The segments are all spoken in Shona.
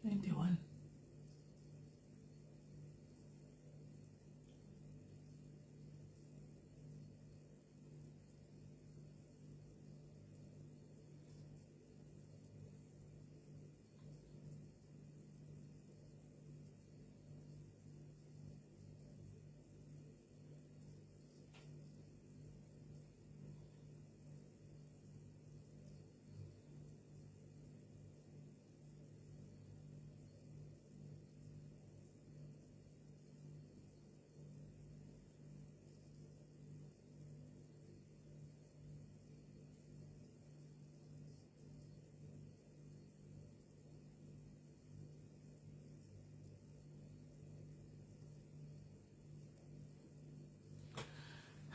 91.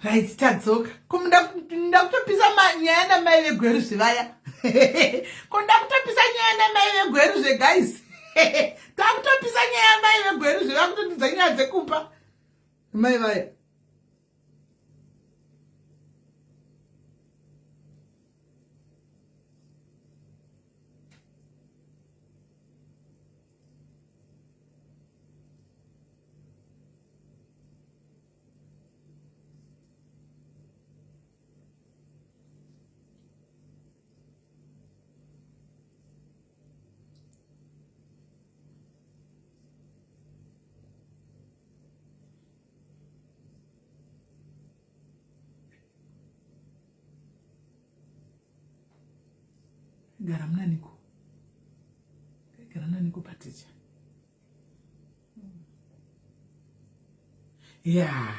Right, tadzoka. Ndakutopisa nyaya namai vegweru zvevaya. Ndakutopisa nyaya namai vegweru guys. Takutopisa nyaya namai vegweru zvevakutotidza nyaya dzekupa. Mai vaya. Gara mna niko paticha. Yeah.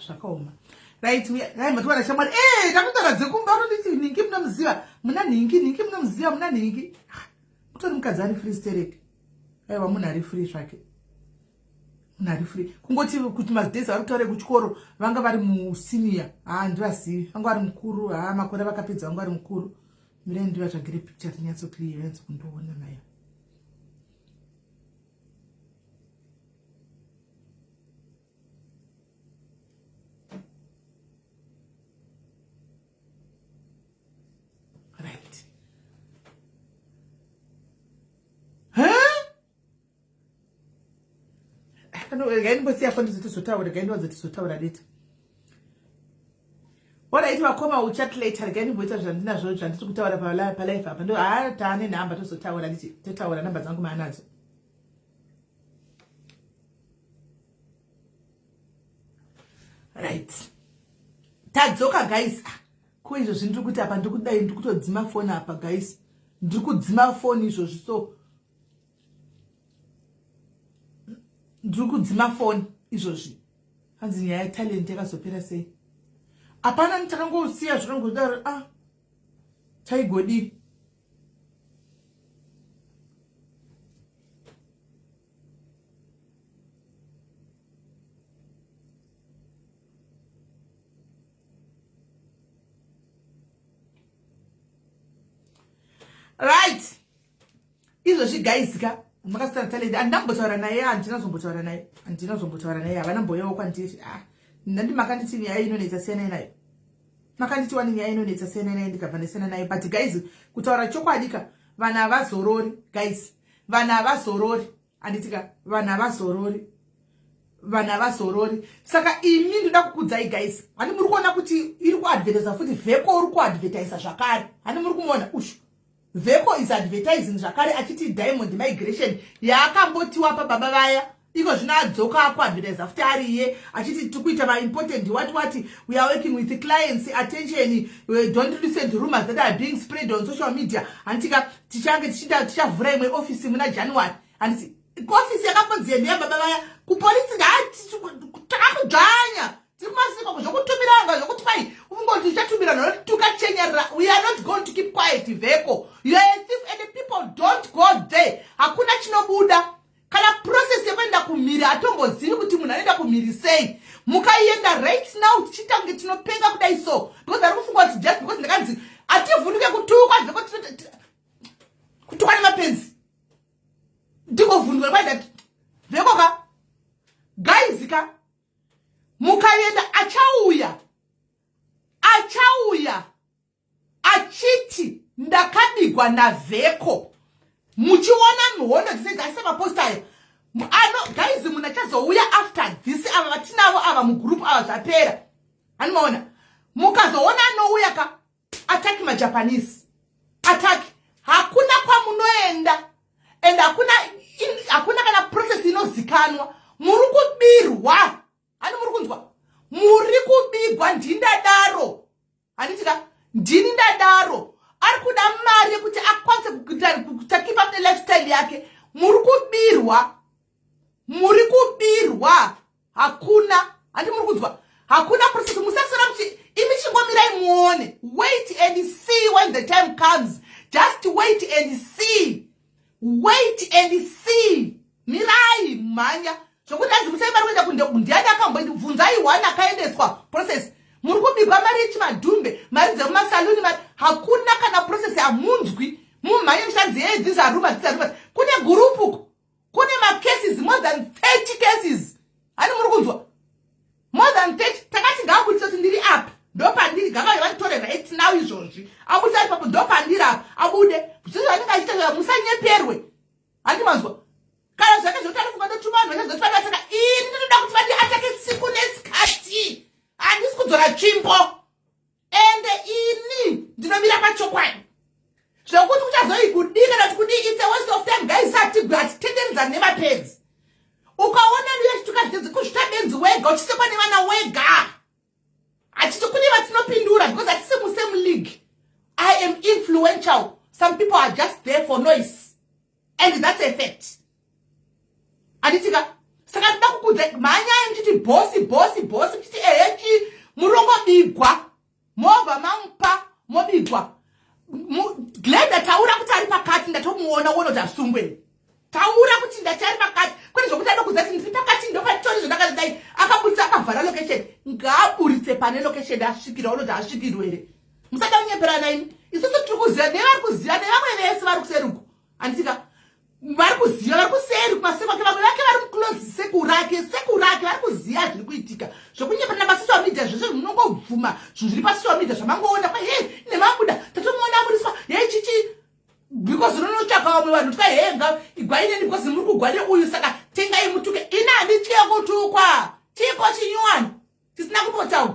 Zvakaoma. Right, hai matwara shamwari. Takutaura dzekumba unoditi ningi munomuziva. Muna ningi munomuziva muna ningi. Mutori mukadzi ari free stereke. Aiwa munhu ari free zvake. Munhu ari free. Kungoti kuti mazdays vari kutaura kuchikoro vanga vari musenior. Ndivazivi. Vanga vari mukuru. Makore vakapedza vanga vari mukuru. Mire ndivatsvagire picture tinyatso clear yanzi kundoona nayo. Wadaiti wakoma uchat later again mboita zvandinazvo zvandiri kutaura palive apa ndo taane namba tozotaura nditi totaura namba dzangu maanadzo. Right. Tadzoka guys. Kuizvo zvindiri kuti apa ndikudai ndikutodzima phone apa guys. Ndiri kudzima phone izvozvi so ndiri kudzima phone izvozvi. Hanzi nyaya talent yakazopera sei? Apana nditakangosiya zvinongodaro taigodi. Right. Izvozvi guys ka makasitana talent andambotaura naye andinazombotaura naye havana mboyawo kwandiri ndandi makanditi nyaya inonetsa siyana nayo. Makanditi wani nyaya inonetsa siyana nayo ndikabva ndisiyana nayo. But guys kutaura chokwadi ka vana havazorori guys. Vana havazorori. Anditika vana havazorori. Saka imi ndoda kukudzai guys. Hani muri kuona kuti iri kuadvertisa futi Veko uri kuadvertisa zvakare. Hani muri kumuona ushu. Veko is advertising zvakare achiti Diamond Migration yaakambotiwa pa baba vaya. Iko zvinadzoka akuadvertisa futi ariye achiti tikuita ma important what we are working with the clients attention don't listen to rumors that are being spread on social media. Antika tichavhura imwe office muna January. Anti office yakapodzenda baba vaya kupolisi takakudzanya timasika kuzvokutumiranga zvokuti pai ungoti uchatumira notukachenjerera. We are not going to keep quiet Veko. You are a thief and the people don't go there. Hakuna chinobuda. Kana process yekuenda kumhiri atombozivi kuti munhu anoenda mumhirisei mukaienda right now tichitange tinopenga kudai so because ari kufunga kuti just because ndakanzi ativhunduke kutukwa vheko kutukwa nemapenzi ndigovhunduka kwaida vheko ka guys ka mukaienda achauya achiti ndakabigwa navheko muchiona muhondo dzisedzi asi mapostayo guys munachazouya after this ava vatinavo ava mugroup ava zvapera animaona mukazoona anouya ka ataki majapanese ataki hakuna kwamunoenda and hakuna kana process inozikanwa muri kubirwa ani muri kunzwa muri kubigwa ndindadaro handitika ndini ndadaro ari kuda mari yekuti akwanise kutakipa pane lifestyle yake muri kubirwa hakuna handi muri kunzwa hakuna process musasora kuti imi chingomirai muone wait and see when the time comes just wait and see mirai mhanya zvokuti hanzi musai mari kuenda ndiani akambobvunzai one akaendeswa process muri kubigwa mari yechimadhumbe mari dzemumasaluni mari hakuna kana process hamunzwi mumhanye mushanzi hey these are rumors kune gurupu kune macases more than 30 cases hani muri kunzwa more than 30 takati ngaabudisa kuti ndiri apa ndopandiri gava vanitore right now izvozvi abudisa ipapo ndopandiri apa abude zvizvo vanenge achita musanyeperwe handi manzwa kana zvake zvokuti anofunga ndotuma vanhu vachazoti vanoataka ini ndinoda kuti vandiatake tsiku nesikati handisi kudzora tsvimbo ende ini ndinomira pachokwadi zvokuti kuchazoi kudii kana kuti kudii it's a waste of time guys hatitenderedza nemapenzi ukaona ndiyechituka kuzvita benzi wega uchisekwa nevana wega hachiti kune vatinopindura because hatisi musame league I am influential some people are just there for noise and that's a fact handitika saka toda kukudza mhanyai muchiti bosi muchiti ehechi murongobigwa movha mamupa mobigwa glenda taura kuti ari pakati ndatomuona uona kuti asungwe taura kuti ndati ari pakati kwete zvokuti anokudza kuti ndiri pakati ndopatitori zvondakadai akabudisa akavhara location ngaaburitse pane location asvikira unoti asvikirwe here musada kunyeperana ini isusu tiri kuziva nevari kuziva nevamwe vese vari kuseri uku handitika vari kuziva vari kuseri kumasevake vamwe vake vari muclose sekurake vari kuziva zviri kuitika zvokunyeperana pasocial media zveshe munongobvuma zvinhu zviri pasocial media zvamangoona kwa he nemabuda tatomuona aburiswa he chichi because unonotsvaka vamwe vanhu tika henga igwaineni because muri kugwa neuyu saka tengai mutuke ina handitye kutukwa chiko chinyuwani tisina kumbotaura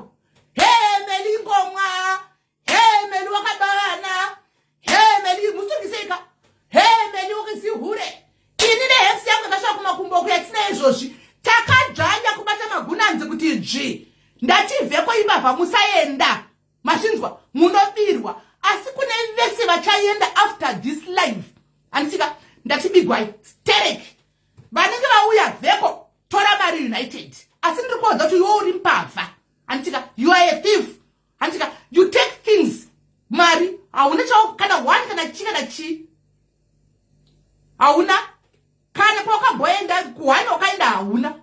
he meli ngomwa he meli wakabavana he meli musungiseika he meli wakisihure ini nehefsi yangu akasvaka kumakumbo yatina izvozvi takadzvanya kubata magunanzi kuti dzvi ndativheko imbavha musaenda mazvinzwa munobirwa asi kune vese vachaenda after this life handisika ndatibigwai sterek vanenge vauya vheko tora mari united asi ndiri kuodza kuti iwe uri mbavha handisika you are a thief handisika you take things mari hauna chao kana one kana chi kana chi hauna kana pawakabhoenda kuhana wakaenda hauna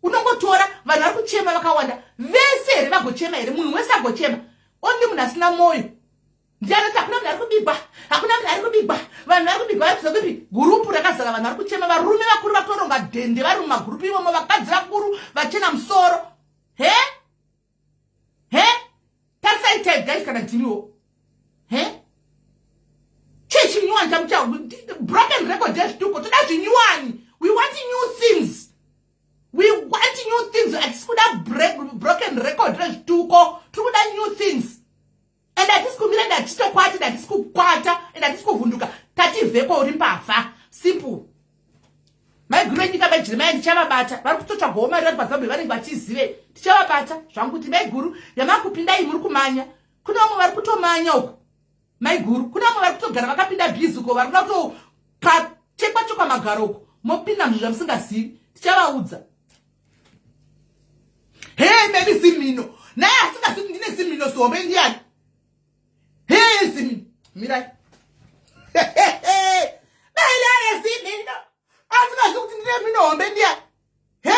unongotora vanhu vari kuchema vakawanda vese here vagochema here munhu wese agochema only munhu asina mwoyo ndianoti hakuna munhu ari kubigwa hakuna munhu ari kubigwa vanhu vari kubigwa varikuzokuti gurupu rakazara vanhu vari kuchema varume vakuru vatoronga dhende vari mumagurupu imomo vakadzi vakuru vachena musoro he tarisai taigari kana ndiniwo he chechinyuwani chamucha broken record yezvituko toda zvinyuwani we want new things hatisi kuda broken record rezvituko tiri kuda new things and hatisi kumira ndatitokwati ndatisi kukwata and hatisi kuvhunduka tativheko uri mbavha simple maiguru enyika maijirima ndichavabata vari kutotsvagawo mari vari pazambwe vanenge vachizive tichavabata zvangu kuti maiguru yamakupindai muri kumanya kuna vamwe vari kutomanya uko maiguru kuna vamwe vari kutogara vakapinda bhizi uko vari kuda kutokachekwachekwa magaro uko mopinda muzvu zvamusingazivi tichavaudza he maybe zimino naye asingazivi ndine zimino sombe ndiani he zimino mirai nailare zimino asingazivi kuti ndine mino hombe ndiani he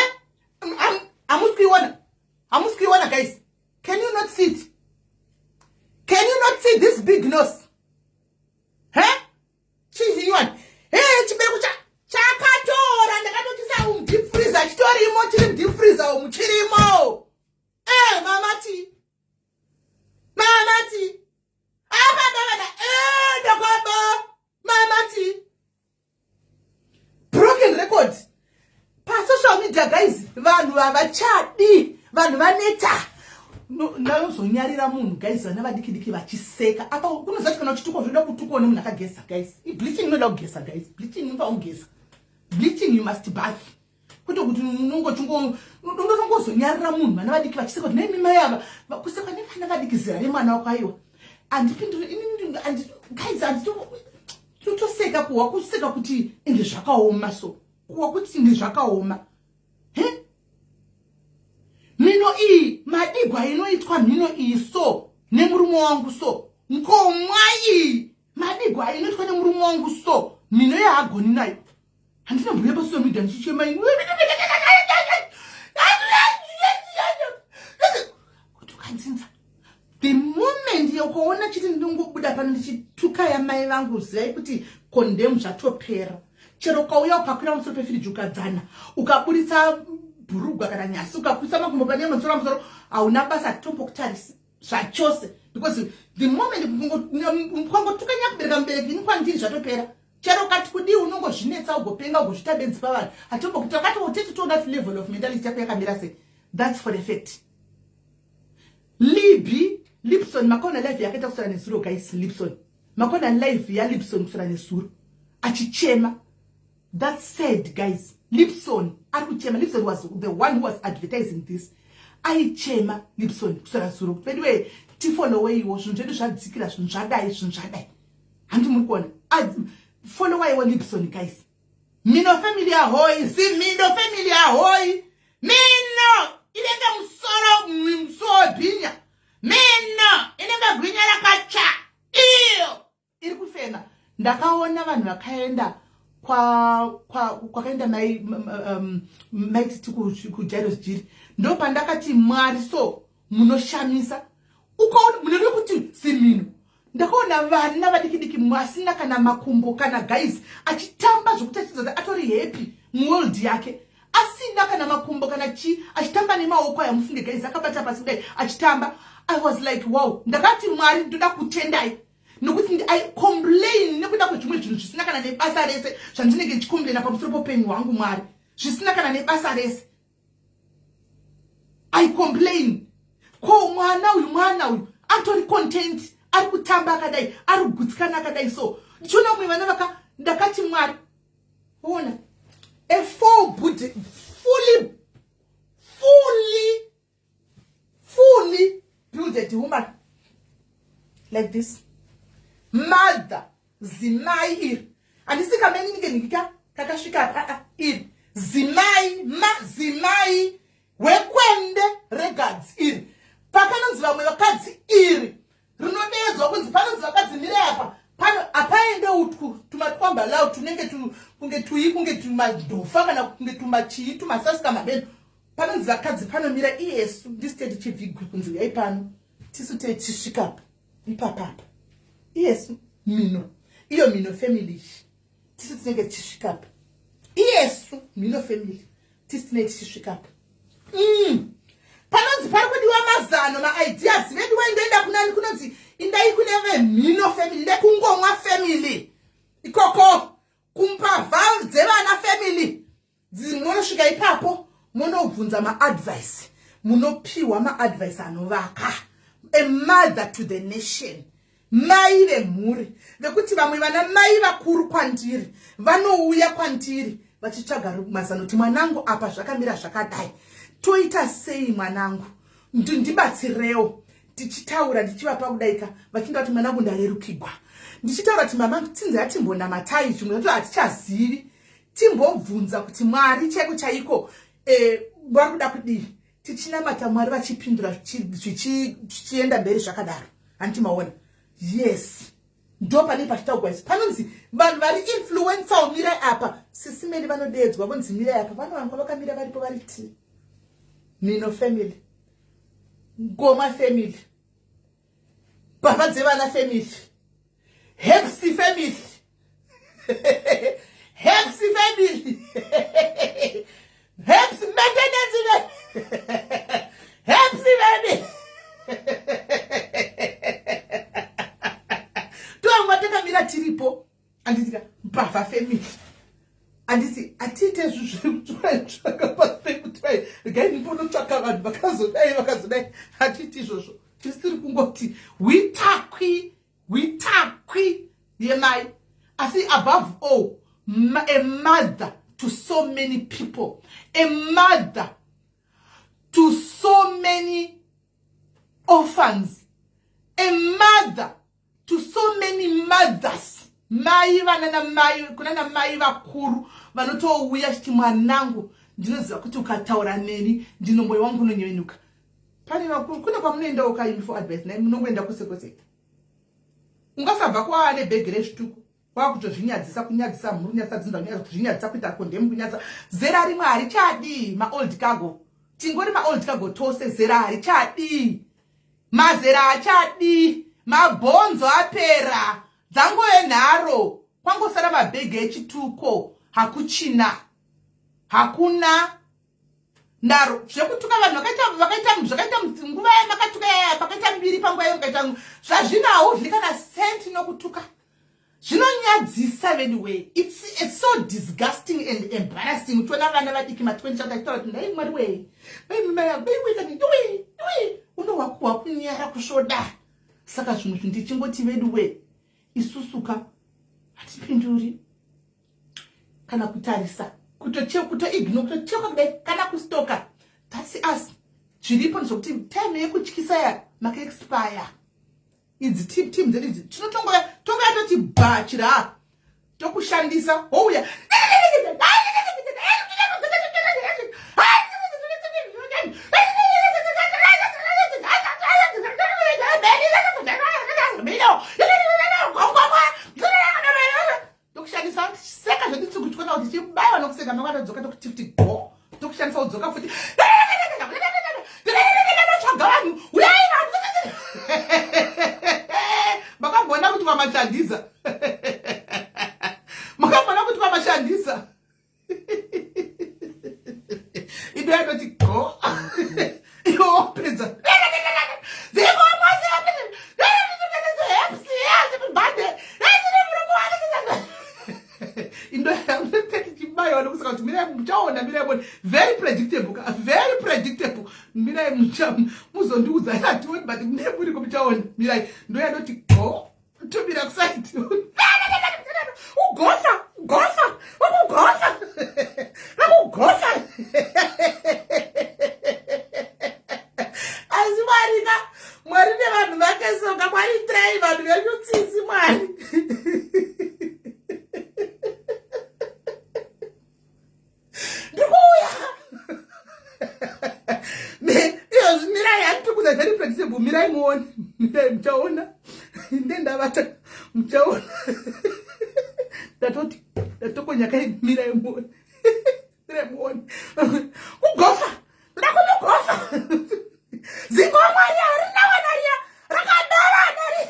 chirimo muchirimo mamati akadakada ndakaba mamati broken record pa social media guys vanhu havachadi vanhu vaneta ndazonyarira munhu guys vana vadikidiki vachiseka apa kunozati kana chituko zvoda kutuko nemunhu akagesa guys bleaching inoda kugesa guys bleaching inoda kugesa bleaching you must bath kuti unongozonyarira munhu vana vadiki vachiseka kuti nemima yava kuseka nevana vadikizira remwana wako aiwa andipinduri guys anditoseka kuwa kuseka kuti ende zvakaoma so kuwa kuti ende zvakaoma mino iyi madigwa inoitwa mino iyi so nemurume wangu so nkomwa iyi madigwa inoitwa nemurume wangu so mino yaagoni nayo handina mbuya paso media ndichichema kuti ukanzinza the moment yokuona chiti ndingobuda pano ndichituka yamai vangu zivai kuti condemn zvatopera chero ukauya ukakwira musoro pefiriji ukadzana ukaburitsa bhurugwa kana nyasi ukakwisa makumbo pane musoro musoro hauna basa tombokutarisa zvachose because the moment ukangotuka nyakubereka mubereki inikwanitiri zvatopera chero kati kudi unongozvinetsa ugopenga ugozvita benzi pavanhu hatombokuta kati uteti toona level of mentality yako yakamira sei. That's for the fact. Lipson makona live yakaita kusara nesuro guys. Lipson makona live ya Lipson kusara nesuro achichema. That said guys, Lipson arikuchema. Lipson was the one who was advertising this. Aichema Lipson kusara nesuro. By the way, follow way was zvinhu zvadzikira zvinhu zvadai handi muri kuona follow way wa Lipson guys. Mino family ahoy si mino family ahoy mino inenge musoro bhinya mino inenge gwinya rakacha iyo iri kufema. Ndakaona vanhu vakaenda kwakaenda maiti kuJairos Jiri ndo pandakati Mwari so munoshamisa ukaona munenge kuti simino. Ndakaona vana vadikidiki mwasina kana makumbo kana guys achitamba zvokutatidza atori happy muworld yake asina kana makumbo kana chi achitamba nemaoko yamufunge guys akabata pasi kudai achitamba. I was like wow, ndakati Mwari ndoda kutendai nokuti I complain nekuda kwezvimwe zvinhu zvisina kana nebasa rese zvandinenge ndichikomplaina pamusoro poupenyu hwangu Mwari zvisina kana nebasa rese. I complain ko mwana uyu atori content ari kutamba akadai ari kugutsikana akadai so ndichiona mumwe vana vaka ndakati Mwari ona a fully built woman like this mother zimai iri andisikameni ningenikika kakasvika iri zimai wekwende regards iri pakanonzi vamwe vakadzi iri rinodedzwa kunzi panonzi vakadzi mire apa pano apaende utku tumatwamba lao tunenge kunge tumadhofa kana kunge tumasasika mabenu panonzi vakadzi panomira iyesu ndisiteti chivhigwe kunzi yai pano tisu techisvikapo ipapapa iyesu mino iyo mino family tisu tinenge tichisvikapo iyesu mino family tisu tinenge tichisvikapo panonzi pari kudiwa mazano maideas vedu waindoenda kunani kunonzi indai kuneve mino family ndekungomwa family ikoko kumpavhal dzevana family munosvika ipapo munobvunza maadvice munopiwa maadvice anovaka a mother to the nation mai vemhuri vekuti vamwe vana mai vakuru kwandiri vanouya kwandiri vachitsvaga mazano kuti mwanangu apa zvakamira zvakadai toita sei mwanangu ndibatsirewo tichitaura ndichivapa kudaika vachinda kuti mwanangu ndarerukigwa ndichitaura kuti mama tsinzi yatimbona matai zvimwe zvacho hatichazivi timbobvunza kuti Mwari chaiko chaiko vari kuda kudii tichinamata Mwari vachipindura zvichienda mberi zvakadaro handiti maona yes ndo pane pachitaugwa isi panonzi vanhu vari influencer umira apa sisimeni vanodedzwa vonzi mira apa vanowanga vakamira varipo vari ti Mino family Ngoma family Baba dzevana family Hepsi family Hepsi family Hepsi maintenance tabva family. Andisi atite zvakapasai kuti vai regai ndimbonotsvaka vanhu vakazodai atiti izvozvo. Tisiri kungoti witakwi yemai. Asi above all, a mother to so many people, a mother to so many orphans, a mother to so many mothers. Mai vanana mai kunana mai vakuru vanotouya chiti mwanangu ndinoziva kuti ukataura neni ndinomboyo wangu unonyevenuka. Pane vakuru kune kwamunoenda ukaimi for advice nai munongoenda kose. Ungasabva kwaane bhegi rezvituku kwakutozvinyadzisa kunyadzisa mhuru nyadzisa kuzvinyadzisa kuita kondemu kunyadzisa. Zera rimwe harichadi maold cargo. Tingori maold cargo tose zera harichadi. Mazera achadi. Mabhonzo apera. Dzango enharo. Kwangosara mabhegi echituko. Hakuchina. Hakuna. Ndaro. Zvekutuka vanhu vakaita nguva makatuka pakaita mbiri panguva yakaita zvazvinawo zvikana senti nokutuka. Zvinonyadzisa anyway. It's so disgusting and embarrassing. Utona vana vadiki ma20 chakataura kuti ndai mwari we. Unowakuwa kunyara kushoda. Saka zvimwe ndichingoti vedu we. Isusuka hatipinduri kana kutarisa kutoignore kutochoka kudai kana kustoka. That's us. Zviripo ndizvokuti time yekutyisa ya maka expire. Idzi team dzedzi tinotongoya toti bachira tokushandisa ouya tokushandisa seka zveditsi kuti kona kuti chibaiwa nokuseka makatodzoka tokutifti go tokushandisa udzoka futi vanhu makambona kuti vamashandisa ido yanoti go iopedza very predictable. Mirai muzondiudza yatoni but ndeburi kumuchaona. Mirai ndo yanoti go to mira kusite. Ugosa. Azimarika mwari nevanhu vake soka mwari trai vanhu venyutsisi mwari. Very predictable. Mirai muone. Mirai mchaona. Ndendavata mchaona. Tatoko nyakai mirai muone. Mirai muone. Ugofa. Ndakumugofa. Zingoma harina wanaria. Rakadara naria.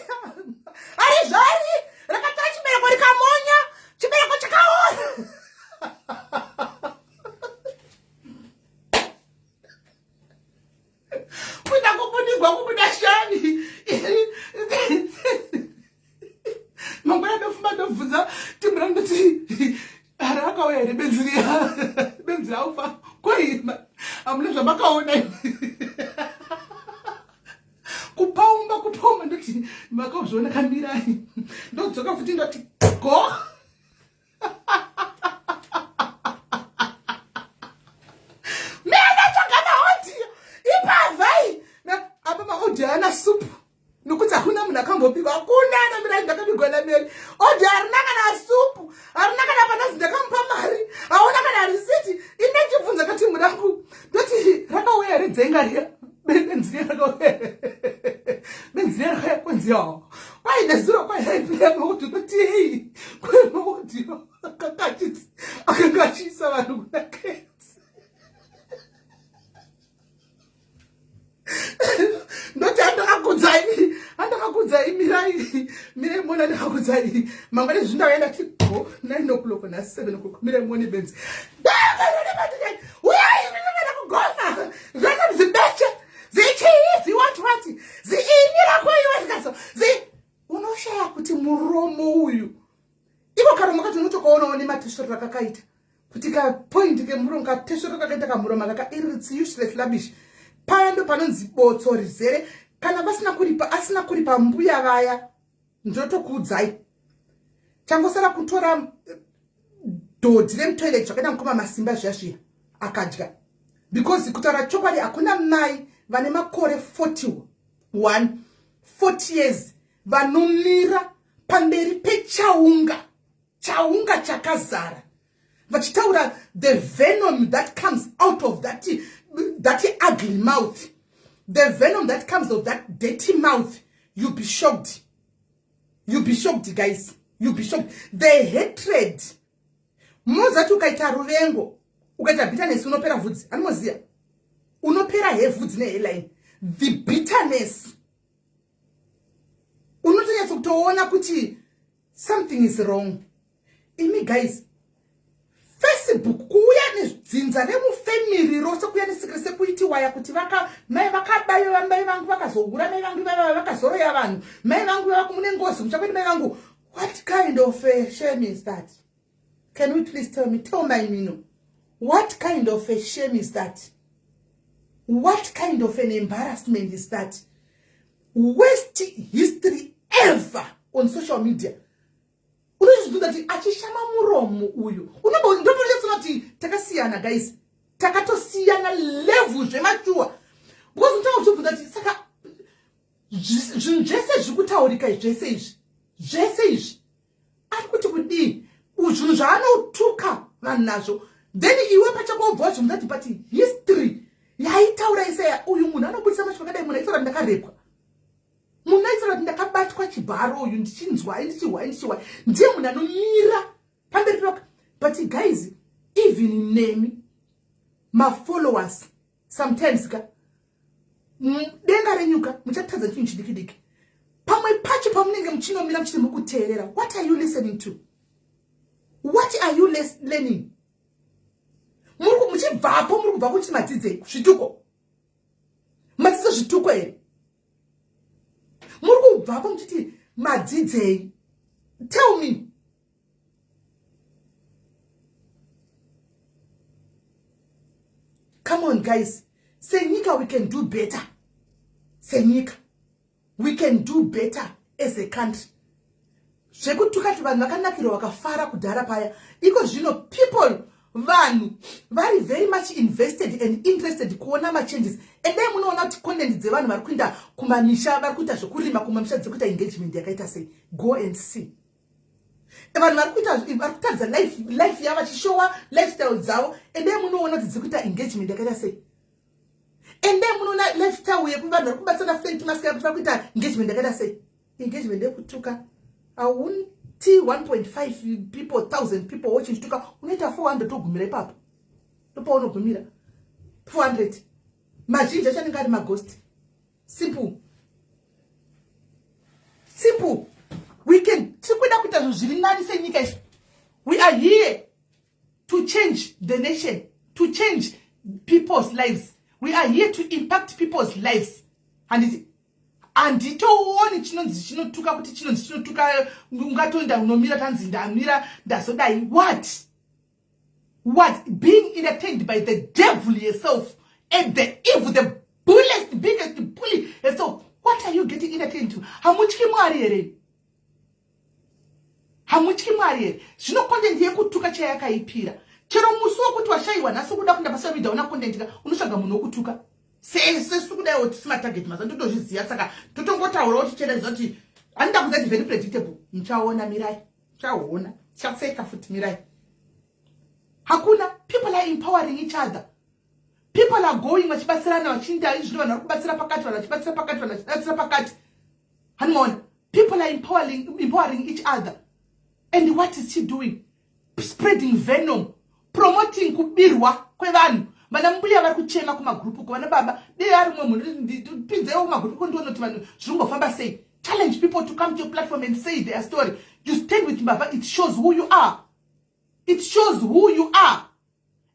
Ari zvari. Rakatara chibereko rikamonya. Chibereko chakaora. Kubuda shani mangwana ndofuma ndobvunza timura ndoti harakauya here benzi raufa koima amuna zvamakaona kupaumba ndoti makazviona kamirai ndodzoka futi ndoti go ana soup nokuti hakuna munhu akambobika hakuna ana mirai ndakabigwa nameri odi harina kana soup harina kana panazi ndakamupa mari hauna kana risiti indachibvunza kati murangu ndoti rakauya redzenga riya benzi rakauya kwenzi yawo kwaine zuro kwairaipira maudhi ndoti hei kwe maudhi akanga achiisa vanhu kuna kenzi ndoti andakakudzai mirai mona ndakakudzai mangwana zvindaenda ti go 9 o'clock na 7 o'clock mirai mone benzi uyai kugosa zvese zibeche zichii what ziinyira koiwa zikaso unoshaya kuti muromo uyu Ivo karo makati unotokaonawo nematesvero rakakaita kuti kapoindi kemuro katesvero kakaita kamuroma it's useless rubbish. Paya ndo panonzi botso rizere kana asina kuripa mbuya vaya ndotokuudzai. Changosara kutora dhodhi remutoilet zvakaita mukoma masimba zvazviya akadya. Because kutaura chokwadi hakuna mai vane makore 40 years vanomira pamberi pechaunga chakazara vachitaura the venom that comes out of that ugly mouth, the venom that comes of that dirty mouth. You'll be shocked. You'll be shocked, guys. You'll be shocked. The hatred. Mozati ukaita ruvengo ukaita bitterness unopera vhudzi. Anoziya unopera vhudzi nehairline. The bitterness unotonyatsa kutoona kuti something is wrong. Imi guys, Facebook kuuya nezvidzinza remufamily rose kuuya nesikire sekuitiwa yakuti mai vakabayiwa mai vangu vakazohura mai vangu vakazoroya vanhu mai vangu vakumune ngozi muchakwedi mai vangu. What kind of a shame is that? Can you please tell me? Tell my Mino. What kind of a shame is that? What kind of an embarrassment is that? Worst history ever on social media. Unozvidzwa kuti achishama muromo uyu. Ndotoona kuti takasiyana guys. Takatosiyana level zvemachuwa. Because unotanga kuchibvunza kuti saka zvinhu zvese zvikutaurika zvese izvi ari kuti kudii zvinhu zvaanotuka vanhu nazvo, then iwe pachako ubva wazvimuzati but history yaitaura isaya uyu munhu anobudisa macho akadai, munhu aitaura kuti ndakarepwa, munhu aitaura kuti ndakabatwa chibharo uyu ndichinzwa ndichihwa ndiye munhu anomira pamberi pako. But guys, even name mafollowers sometimes denga renyuka muchatadza chinhu chidiki pamwe pacho pamunenge muchinomira muchiti mukuteerera. What are you listening to? What are you learning? Muchibvapo muri kubva kuti madzidze zvituko, madzidze zvituko here, muri kubvapo muchiti madzidze. Tell me. Come on guys, senyika we can do better. Senyika we can do better as a country. Zvekutuka kuti vanhu vakanakirwa vakafara kudhara paya, iko zvino people vanhu vari very much invested and interested kuona machanges. And then munoona kuti content dzevanhu vari kuenda kumamisha, vari kuita zvokurima kumamisha dzekuita engagement yakaita sei. Go and see. Vanhu vari kutaridza life yavo vachishowa lifestyle dzavo, and then munoona kuti dzekuita engagement yakaita sei. And then munoona lifestyle yekuti vanhu vari kubatsana friend mask kuti vari kuita engagement yakaita sei. Engagement yekutuka awunti 1.5 people 1000 people watching chituka, unoita 400 togumira ipapo. Ndopaunogumira 400 mazhinji achanenge ari maghost. Simple. We can tikuda kuita zvinhu zviri nani senyika isi. We are here to change the nation, to change people's lives. We are here to impact people's lives. Handitooni chinonzi chinotuka kuti chinonzi chinotuka ungatoenda unomira tanzi ndamira ndazodai. What? Being entertained by the devil yourself and the evil, the biggest bully yourself. What are you getting entertained to? Hamutyi Mwari here. Zvino content yekutuka chayakaipira. Chero musi wokuti washaiwa naso kuda kunda passocial media una content unotsvaga munhu wokutuka. Sesukudai kuti sima target masa ndotozviziva, saka totongotaura kuti chena zoti andida kuzati very predictable. Muchaona mirai. Muchaona. Chaseka futi mirai. Hakuna. People are empowering each other. People are going vachibatsirana vachinda izvino vanhu vari kubatsira pakati, vanhu vachibatsira pakati, vanhu vachibatsira pakati. Hanoona. People are empowering each other. And what is she doing? Spreading venom, promoting kubirwa kwevanhu. Vana mbuya vari kuchema kumagrupu ko, vana baba dei ari mumwe munhu pinzewo kumagrupu ko ndione kuti vanhu zvingofamba sei. Challenge people to come to your platform and say their story. You stand with Mbava, it shows who you are. It shows who you are.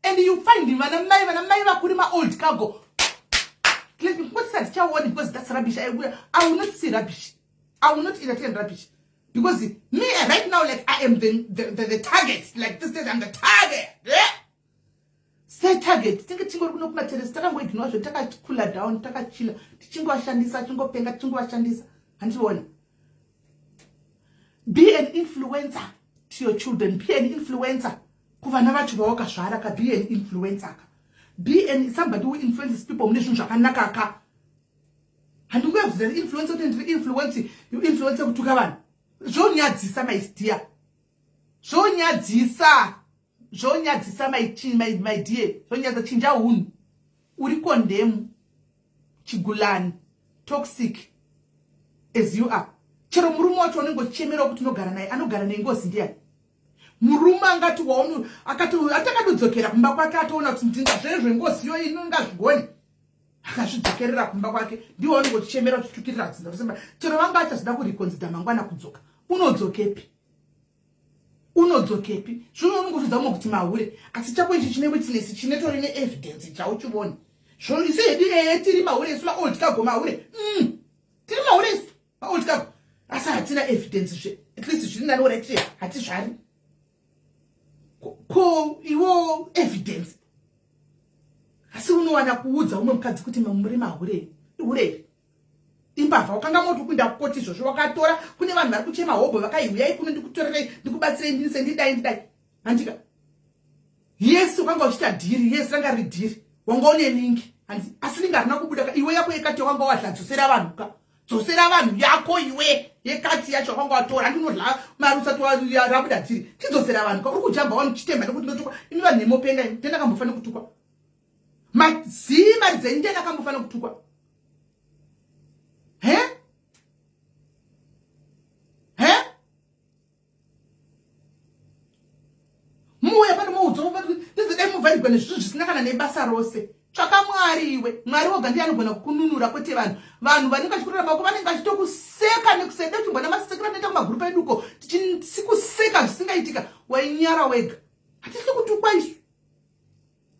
And you find vana mai vakurima old cargo. What's that? Because that's rubbish. I will not see rubbish. I will not entertain rubbish. Because me right now, like I am the target. Like this day I'm the target. Yeah? Say target. Think it's going to be materials. Taka go ignore. Taka cooler down. Taka chill. Tichingo ashandisa. Tichingo penga. Tichingo ashandisa. And so on. Be an influencer to your children. Be an influencer. Kuva nava chuvaoka shwaraka. Be an influencer. Be somebody who influences people. Mnishu shakanaka. And you have the influencer and influence. You influence kutuka bana. Zonyadzisa my dear. Zonyadzisa my dear. Zonyadza chinja hunu. Uri condemn. Chigulani. Toxic. As you are. Chero murumu wacho wanengo chemera kuti nogara naye. Anogara nengozi ndiye. Murumu angati waonu. Atakatodzokera kumba kwake ataona kuti ndinga zvezvo ngozi yo inonga zvigoni. Akazvidzokerera kumba kwake. Ndiwo wanengo chemera kuchitukirira dzinza. Kusema chero vanga achazida kureconsider mangwana kudzoka. Unodzokepi zvino unongotudza umwe kuti mahure asi chako ichi chine witness chinetori evidence chauchiboni zvino isi hedu tiri mahure isu old cargo mahure tiri mahure isu old cargo asi hatina evidence zve at least zviri nani orati hati zvari ko iwo evidence asi unowana kuudza umwe mukadzi kuti muri mahure ihure imbavha wakanga moto kuinda kukoti izvozvo wakatora kune vanhu vari kuchema hobho vakaiuyai kuno ndikutorerei ndikubatsirei ndinise ndidai handika yesi wakanga uchita dhiri yesi ranga riri dhiri wanga une lingi asi lingi harina kubuda iwe yako yekati wakanga wadla dzosera vanhu yako iwe yekati yacho wakanga watora handinodla mari usati rabuda dhiri chidzosera vanhu uri kujamba wanu chitemba nekuti ndotukwa imi vanhu nemopenga ndendakambofanira kutukwa mazii mari dzenyu ndendakambofanira kutukwa Muya pano maudzo ndizidai muvhairwa nezvizvo zvisina kana nebasa rose tsvaka mwari iwe mwari woga ndiye anogona kukununura kwete vanhu vanenge vachikurira mako vanenge vachitokuseka nekuseka chimbona masekera ndoita kumagurupu eduko tichikuseka zvisingaitika wainyara wega hatisi kutukwa isu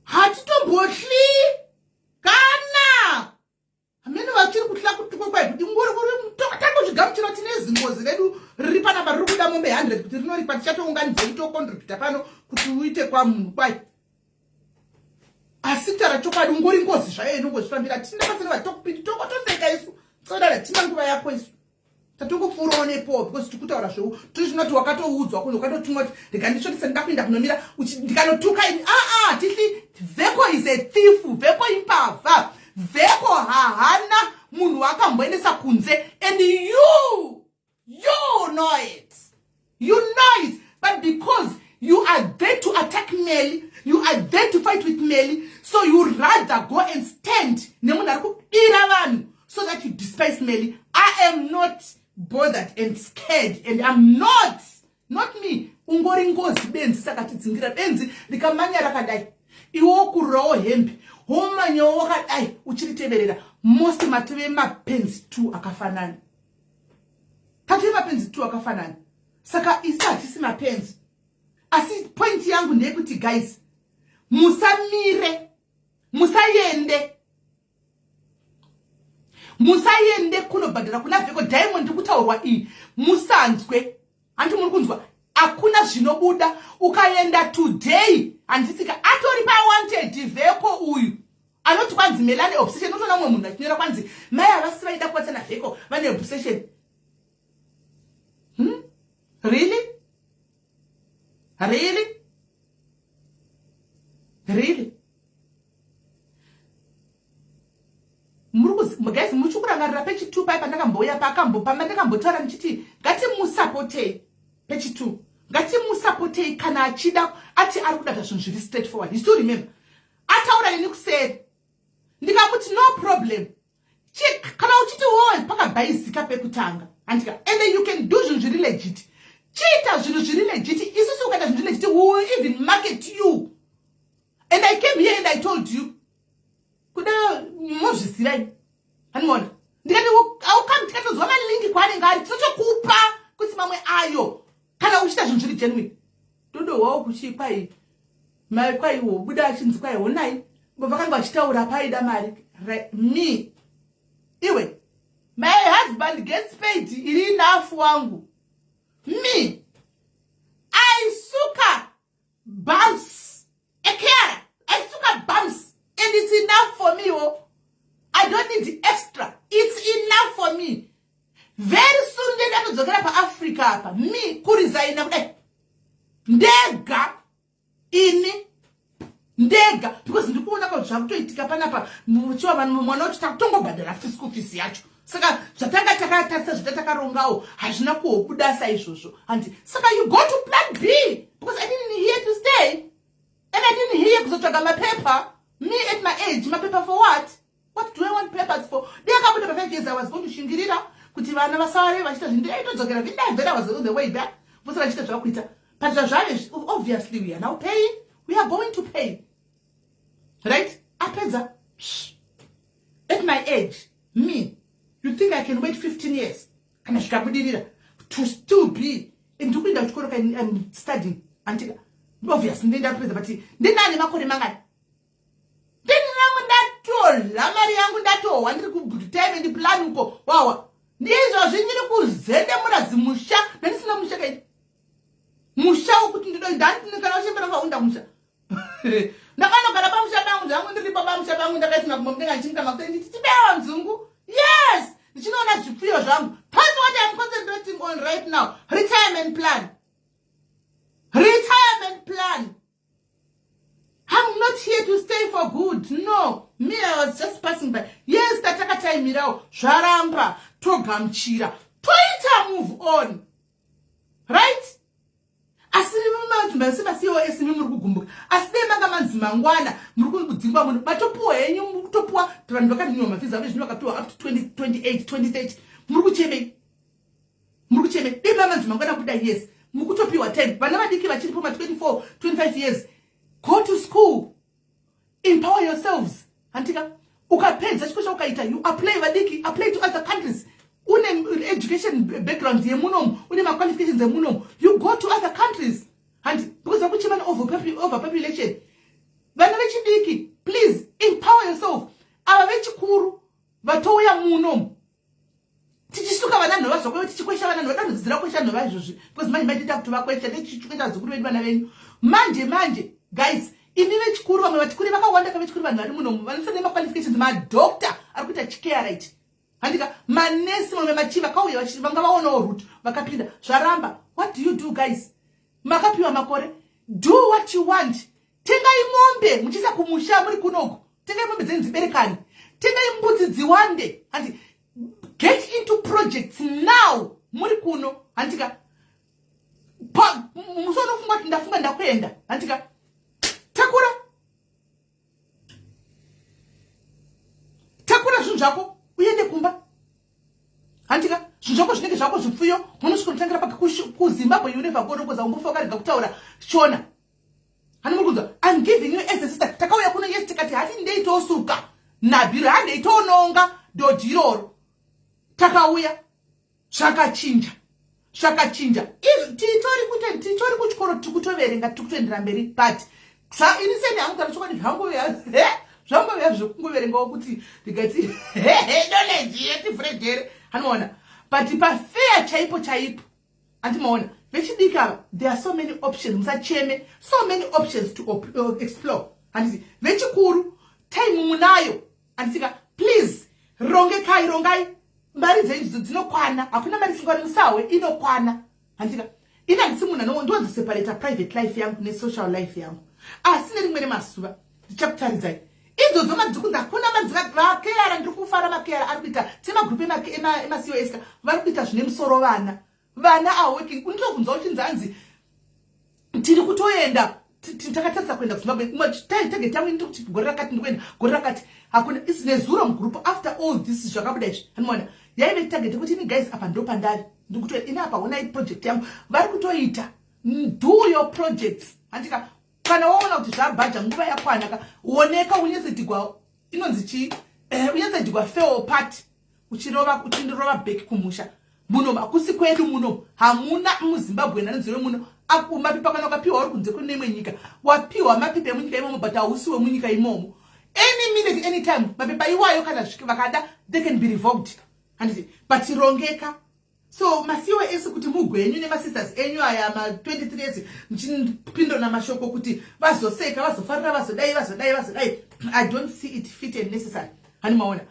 hatitombotli kana hamene vachiri kutla kutukwa kwaitu ingori kuri tangozvigamuchira tine zingozi redu riri panapa riri kuda mombe 100 kuti rinoripa tichatounganidzei tokontributa pano kuti uite kwamunhu kwai asi tara chokwadi ungori ngozi zvayo inongozvifambira tindakasina vatokupindi tongotoseka isu tsoda tina nguva yako isu tatongopfuurawo nepo because tikutaura zveu tiri zvinoti wakatoudzwa kunhu wakatotumwa kuti ndikandisvotisa ndakuinda kunomira ndikanotuka ini tithi vheko is a thief vheko imbavha vheko hahana munhu wakamboendesa kunze and you know it but because you are there to attack Melly, you are there to fight with Melly, so you rather go and stand so that you despise Melly. I am not bothered and scared, and I'm not me. Ungori ngozi benzi sakati dzingira benzi likamanya rakadai iwo kurawo hembe homanya wakadai uchiriteverera most mateve mapenzi 2 akafanana kateve mapenzi 2 akafanana saka isati si mapenzi asi point yangu ndeyekuti guys musamire musayende kunobhadhara kuna vheko Diamond kutaurwa iyi musanzwe handi muri kunzwa akuna zvinobuda ukaenda today handisika atori pa wanted vheko uyu anoti kwanzi Melani obsession utona mwe munhu achinyora kwanzi mai havasi vaida kuvatana vheko vane obsession really guys muchikurangarira pechi 2 paipa ndakamboya pakambopamba ndakambotaura ndichiti ngati musapotei pechi 2 ngati musapotei kana achida ati ari kudata zvinhu zviri straight forward you still remember ataura ini kuseri ndikamuti no problem kana uchiti wowe pakabhaizika pekutanga andika and then you can do zvinhu zviri legit chita zvinhu zviri legit isusu ukaita zvinhu zviri legit we will even market you and I came here and I told you kuda mozvisirai hanimona ndikati aukam tikatozwa malingi kwaanenge ari tinotokupa kuti mamwe ayo kana uchita zvinhu zviri genuine todohwawo kuchikwai mai kwaiwo buda achinzi kwai honai vakanga vachitaura paida mari me iwe my husband gets paid iri enough wangu Me, I suka bumps. I suka bumps. And it's enough for me. Oh. I don't need the extra. It's enough for me. Very soon, they have to go to Africa. Me, kurizaina. Ndega. Ini. Ndega. Because ndikuona kwa zvakutoitika panapa. Muchiwa vanhu mwana uchi takutongobhadhara futi school fees yacho. Saka zvatanga rongawo hazvina kuhokudasa izvozvo. And saka you go to plan B. Because I didn't here to stay. And I didn't here kuzotsvaga mapepa. Me at my age, mapepa for what? What do I want papers for? They are coming to 5 years. I was going to shingirira. Kutivana vasare vachita zvindaitodzokera vindai I was on the way back. Vose vachita zvavakuita. But obviously we are now paying. We are going to pay. Right? Apedza. At my age, me, you think I can wait 15 years? Kana shikabudirira to still be in Dukwinda Chikoroka and studying. Until obviously ndenda apedza but ndinani makore mangani. Lamari yangu ndatowa ndiri kubutime ndi plan uko wawa ndizvo zvinyiri kuzende murazi musha ndisina musha kai musha ukuti ndandikana uchembera vaunda musha ndakanogara pamusha pangu zvangu ndiri pamusha pangu ndakatina kumomdenga ndichinga makuti nditibewa mzungu yes ndichinoona zvipfuyo zvangu. That's what I'm concentrating on right now. Retirement plan. I'm not here to stay for good. No. Me, I was just passing by. Yes, tataka time mirao. Sharamba. Togamchira. Toita move on. Right? Asiri mama tumesema COS muri kugumbuka. Aside manga manzimangwana muri kudzimba munhu. Batopuwa yenyu mutopuwa vanhu vakati nyoma mafiza vezvi vakapiwa up to 2028, 2030. Muri kucheme. Dema manzimangwana kuda yes. Mukutopiwa 10. Vana vadiki vachiri poma 24, 25 years. Go to school. Empower yourselves. Antika, ukapedza chikosha ukaita, you apply to other countries. Une education background yemunom, une ma qualifications yemunom. You go to other countries. And because of which man overpopulation. Vana vechidiki, please empower yourself. Ava vechikuru vatoya munom. Tichisuka vana nova kwa tichikwesha vana nova ndodzira kwesha nova izvozvi. Because manje ndita kuti vakwesha tichikwesha zukuru vedu vana venyu. Manje guys, ini vechikuru vamwe vatikuri vakawanda kavechikuru vanhu vari muno vanosana qualifications madoctor ari kuita chicare right. Handika manesi mamwe machiva kauya vanga vaonawo route vakapinda zvaramba. What do you do guys? Makapiwa makore. Do what you want. Tengai mombe muchisa kumusha muri kunoko. Tengai mombe dzenyu dziberekani. Tengai mbudzi dziwande. Handi get into projects now muri kuno. Handika musonofunga kuti ndafunga ndakuenda. Handika takura zvinhu zvako uende kumba. Handika zvinhu zvako zvinenge zvako zvipfuyo munosvika kutangira paka kuZimbabwe you never go nokuza umbofa wakarega kutaura shona. Hani mukunzwa I'm giving you as a sister. Takauya kuno yes tikati hati ndeitosuka nabhiro handeitoononga dodhiroro. Takauya zvakachinja. Titori kuchikoro tikutoverenga tikutoendera mberi but ini seni hangu kana chokoni zvangu vya zvokungoverengawo kuti ndikati knowledge yeti fredere hanoona but pa fair chaipo antimaona vechidika there are so many options musacheme so many options to explore handiti vechikuru time munayo anditika please rongai mari dzenyu dzinokwana hakuna mari singari musawe inokwana handika ina ndisi munhu ndodziseparata private life yangu nesocial life yangu asi nerimwe masuva ndichakutaridzai idzodzo madzikunzi hakuna vakeyara ndiri kufara makeyara ari kuita semagrupu emaCOS vari kuita zvine musoro vana aworking unitobvunza uchinzanzi tiri kutoenda takatarisa kuenda kuZimbabwe target yangu inoita kuti gore rakati ndikuenda gore rakati hakuna isine zuro mugrupu after all this zvakabuda izvi anoona yaive target kuti ini guys apa ndo pandari ndikutoenda ini apa onai project yangu vari kutoita do your projects handika kana waona kuti zvabhaja nguva yakwana oneka unyesedigwa inonzi chi unyesedigwa fail part uchindirova back kumusha muno makusi kwedu muno hamuna muZimbabwe nanziro muno mapipa kana ukapiwa uri kunze kune imwe nyika wapiwa mapipa emunyika imomo but hausiwe munyika imomo any minute any time mapipa iwayo kana vakada they can be revoked handiti but rongeka So masiwe esi kuti mugwenyu nemasisters enyu aya ma23 esi mchipindwa namashoko kuti vazoseka vazofarira vazodai. I don't see it fit and necessary. Hani maona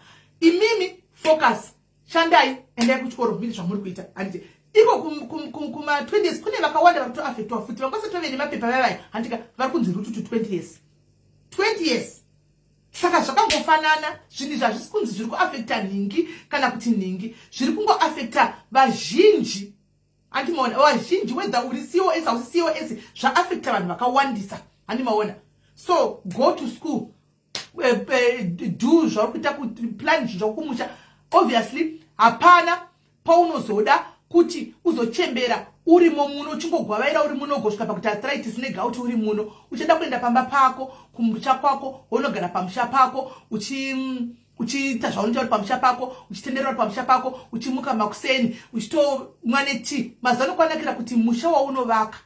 imimi focus shandai endai kuchikoro mbiri zvamuri kuita handiti iko kuma 20 years kune vakawanda vari kutoafectwa futi vangosatove nemapepa vavaya handika vari kunzi rutu to 20 years 20 years. Saka zvakangofanana zvinhu zvazvisi kunzi zviri kuafecta ningi kana kuti ningi zviri kungoafecta vazhinji. Handimaona vazhinji whether uri COS hausi COS zvaafecta vanhu vakawandisa. Handimaona so go to school do zvauri kuita plan zvakumusha. Obviously hapana paunozoda kuti uzochembera urimo muno uchingogwavaira uri muno ugosvika pakuti arthritis negauti uri muno uchida kuenda pamba pako kumusha kwako unogara pamusha pako uchiita zvaunoita uri pamusha pako uchitenderera uri pamusha pako uchimuka makuseni uchitomwa neti. Mazano kwanakira kuti musha waunovaka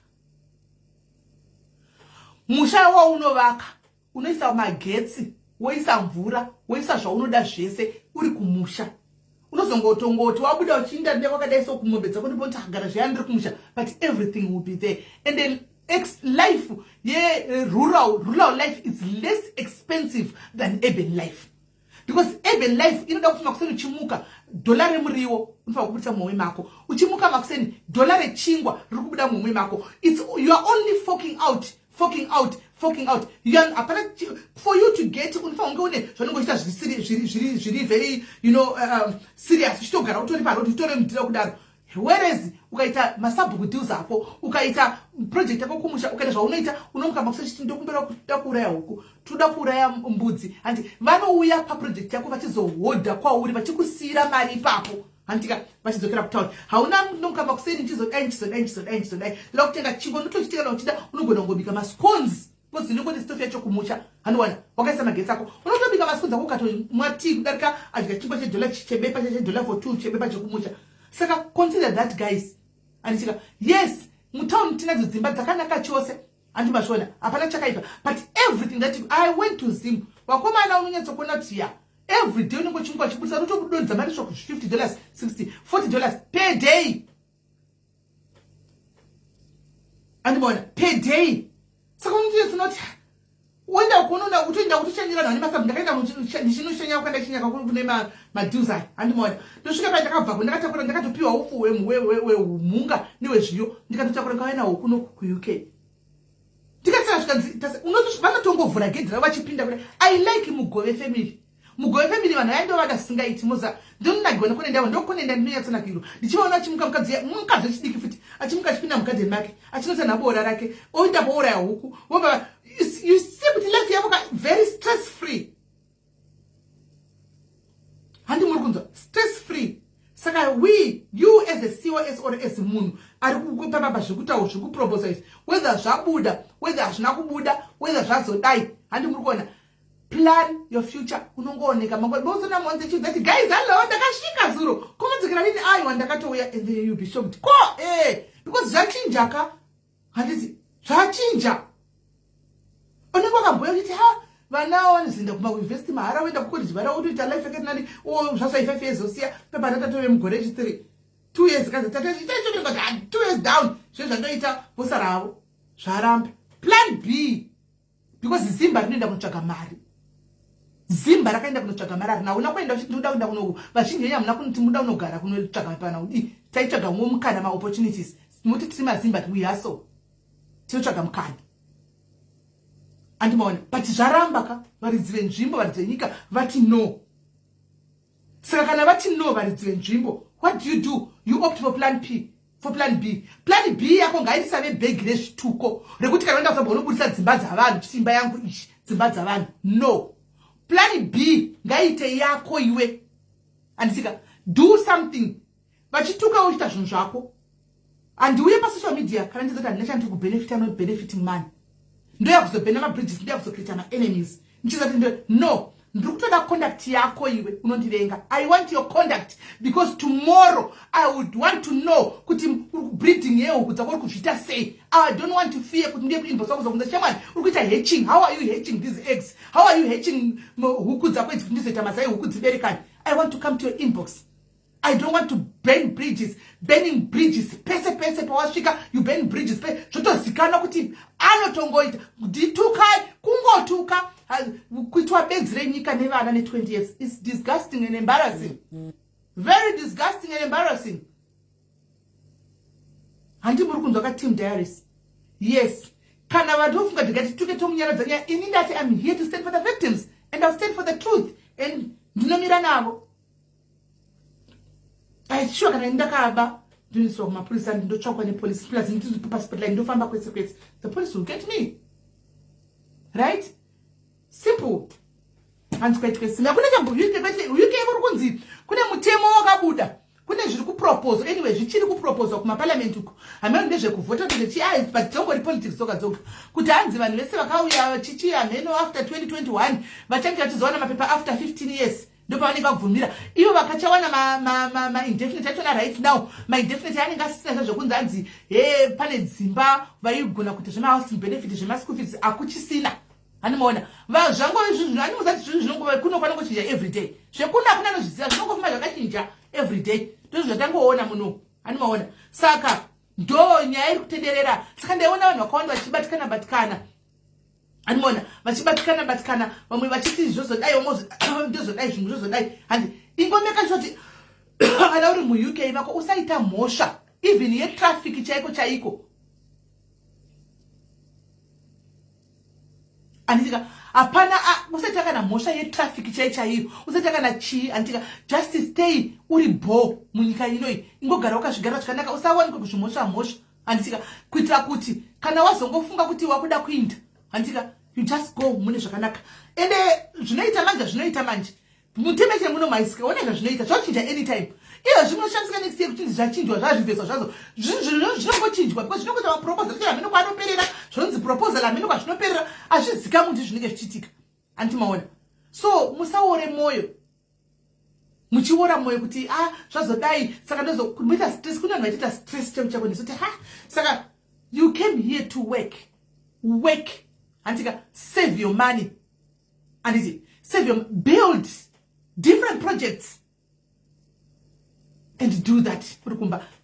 unoisa magetsi woisa mvura woisa zvaunoda zvese uri kumusha. Unozongotongoti wabuda uchinda ndekakadai so kumombe dzako ndipoti hagara zviyandiri kumusha but everything will be there. And then life rural life is less expensive than urban life because urban life inoda kuti makuseni uchimuka dola remuriwo unofanira kubudisa mumwe mako uchimuka makuseni dola rechingwa riri kubuda mumwe mako. You are only forking out. For you to get unofanira unge zvanongoita zviri very serious uchitogara utori parodi utore mudhira kudaro. Whereas ukaita masubbook deals apo ukaita project yako kumusha ukaita zvaunoita unomuka makuseni chiti ndokumbera kuda kuuraya huku toda kuuraya mbudzi handi vanouya paproject yako vachizohodha kwauri vachikusiyira mari ipapo handika vachidzokera kutaura hauna nomuka makuseni nchizodai ndoda kutenga chingwa unotochitekana uchida unogona kungobika mascones because unongoti stofu yacho kumusha handiwana wakaisa magetsi ako unotobika mascones ako ukatomwa tea kudarika adya chingwa chedola chebepa chedola for 2 chebepa chekumusha. Saka consider that guys. Andika yes mutauni tinadzo dzimba dzakanaka chose andimashona hapana chakaipa but everything that I went to Zim wakomana unonyatsokuona kuti ya every day unenge chingwa chibudisa unotobudonza mari shoko $50 $60 $40 per day. Andimona per day. Saka unoti wenda kuona utoenda kutoshanyira nani masabu ndakaenda ndichinoshanya kwenda chinyaka kune maduza handimona ndosvika pa ndakabva ndakatakura ndakatopiwa ufu wemunga newezviyo ndikatotakura kaena huku ku UK ndikatsara zvikanzi unoti vanotongovhura gedhi ravo vachipinda kuti I like Mugove family vanhu vaindovada singaiti moza ndonagona kune ndavo ndokunenda ndinonyatsonakirwa ndichivaona achimuka mukadzi wechidiki futi achimuka achipinda mugadheni make achinotana bora rake oita bouraya huku wobva you see kuti life yavo very stress free. Handi muri kunzwa stress free. Saka you as a COS or as munhu ari kukupapa zvekutaura zvekupropose whether zvabuda whether hazvina kubuda whether zvazodai handi muri kuona plan your future unongooneka mangwana bosona monze chief that guys hello ndakasvika zuro komadzikira nini aiwa ndakatouya and then you be shocked because zvachinja ka handiti zvachinja onenge wakamboya kuti vana wanozinda kumauniversity mahara woenda kucollege vara utoita life yake nani zvasai 5 years osiya pepa tatove mugore chi3 2 years kazatataitotonga 2 years down zvezvandoita bosa ravo zvaramba. Plan B because Zimba rinoenda kunotsvaga mari. Zimba rakaenda kunotsvaga mari arina una kuenda uchiti ndoda kuenda kuno vazhinji yenyu hamuna kuti muda unogara kunotsvaga pana udi taitsvaga mumwe mukana maopportunities muti tiri mazimba we hustle tinotsvaga mukana andimaona but zvaramba ka varidzi venzvimbo varidzi venyika vati no. Saka kana vati no varidzi venzvimbo what do? You opt for plan P. For plan B. Plan B yako ngaisave bhegi rezvituko rekuti kana uenda kusabva unobudisa dzimba dzavanhu chiimba yangu ichi dzimba dzavanhu no. Plan B ngaite yako iwe andisika do something vachituka uchita zvinhu zvako andiuye pasocial media kana ndizoti handina chandiri kubenefita no benefiting money ndoya kuzobhena mabridges ndoya kuzocreata ma-enemies ndichizati no ndiri kutoda conduct yako iwe unondivenga. I want your conduct because tomorrow I would want to know kuti breeding yehuku dzako uri kuzviita sei. I don't want to fear kuti ndiye kuinbox wako zokunza shamwani uri kuita hatching. How are you hatching these eggs? How are you hatching huku dzako idzi kuti ndizoita mazai huku dziberekani? I want to come to your inbox I don't want to burn bridges. Burning bridges. Pese pawasvika, you burn bridges. Zvotozikana kuti anotongoita nditukai kungotuka kuitwa bedzi renyika nevana ne20 years. It's disgusting and embarrassing. Very disgusting and embarrassing. Handi muri kunzwa ka Team Diaries. Yes. Kana vantu vofunga ndikati tuke tomunyaradza nyaya, ini ndati I'm here to stand for the victims and I'll stand for the truth and ndinomira navo. Sure kana ndakaba ndiniswa kumapurisa ndotsvakwa nepolice plus nditi pasipoti ndofamba kwese kwese, the police will get me. Right? Simple. Hands quite simple. Kuna jambo UK muri kunzi kune mutemo wakabuda. Kune zviri kupropose anyway zvichiri kupropose kuma parliament uko. Hamene ndezve kuvhota kuti but don't politics soka dzoka. Kuti hanzi vanhu vese vakauya chichi hameno after 2021 vachange vachizowana mapepa after 15 years. Ndopa vanenge vakubvumira ivo vakachawana ma indefinite achona right now ma indefinite anenge asina zvokunzi hanzi pane dzimba vaigona kuti zvema-housing benefit zvema-school fees akuchisina. Hanimaona zvango izvi hanimuzati zvinhu zvinongova kunofanira kuchinja everyday zvekuna hakuna nozviziva zvinongofamba zvakachinja everyday ndozvatangoona muno. Hanimaona saka ndo nyaya iri kutenderera. Saka ndaiona vanhu vakawanda vachibatikana Animona, vachibatikana vamwe vachiti zvozodai vamwe ndozodai zvinhu zvozodai handi ingomeka zvoti kana uri muUK vako usaita mhosva even yetraffic chaiko andika hapana usaita kana mhosva yetraffic chaiyo usaita kana chii andika just stay uri bo munyika inoi ingogara wakazvigara zvakanaka usawanikwe kuzvimhosva andika kuitira kuti kana wazongofunga kuti wakuda kuinda andika you just go mune zvakanaka ende zvinoita manje mutemeche muno maisika oneka zvinoita zvochinja anytime iyo zvinoshandisika next year kuti zvachinjwa zvazvibveswa zvazo zvinongochinjwa because zvinongota maproposal kuti hameno kwaanoperera zvinonzi proposal hameno kwazvinoperera azvizika muntu zvinenge zvichiitika antimaona. So musaore moyo muchiora moyo kuti zvazodai saka ndozokuita stress kuna vanhu vachiita stress chako nesoti saka you came here to work Antika, save your money. And build different projects. And do that.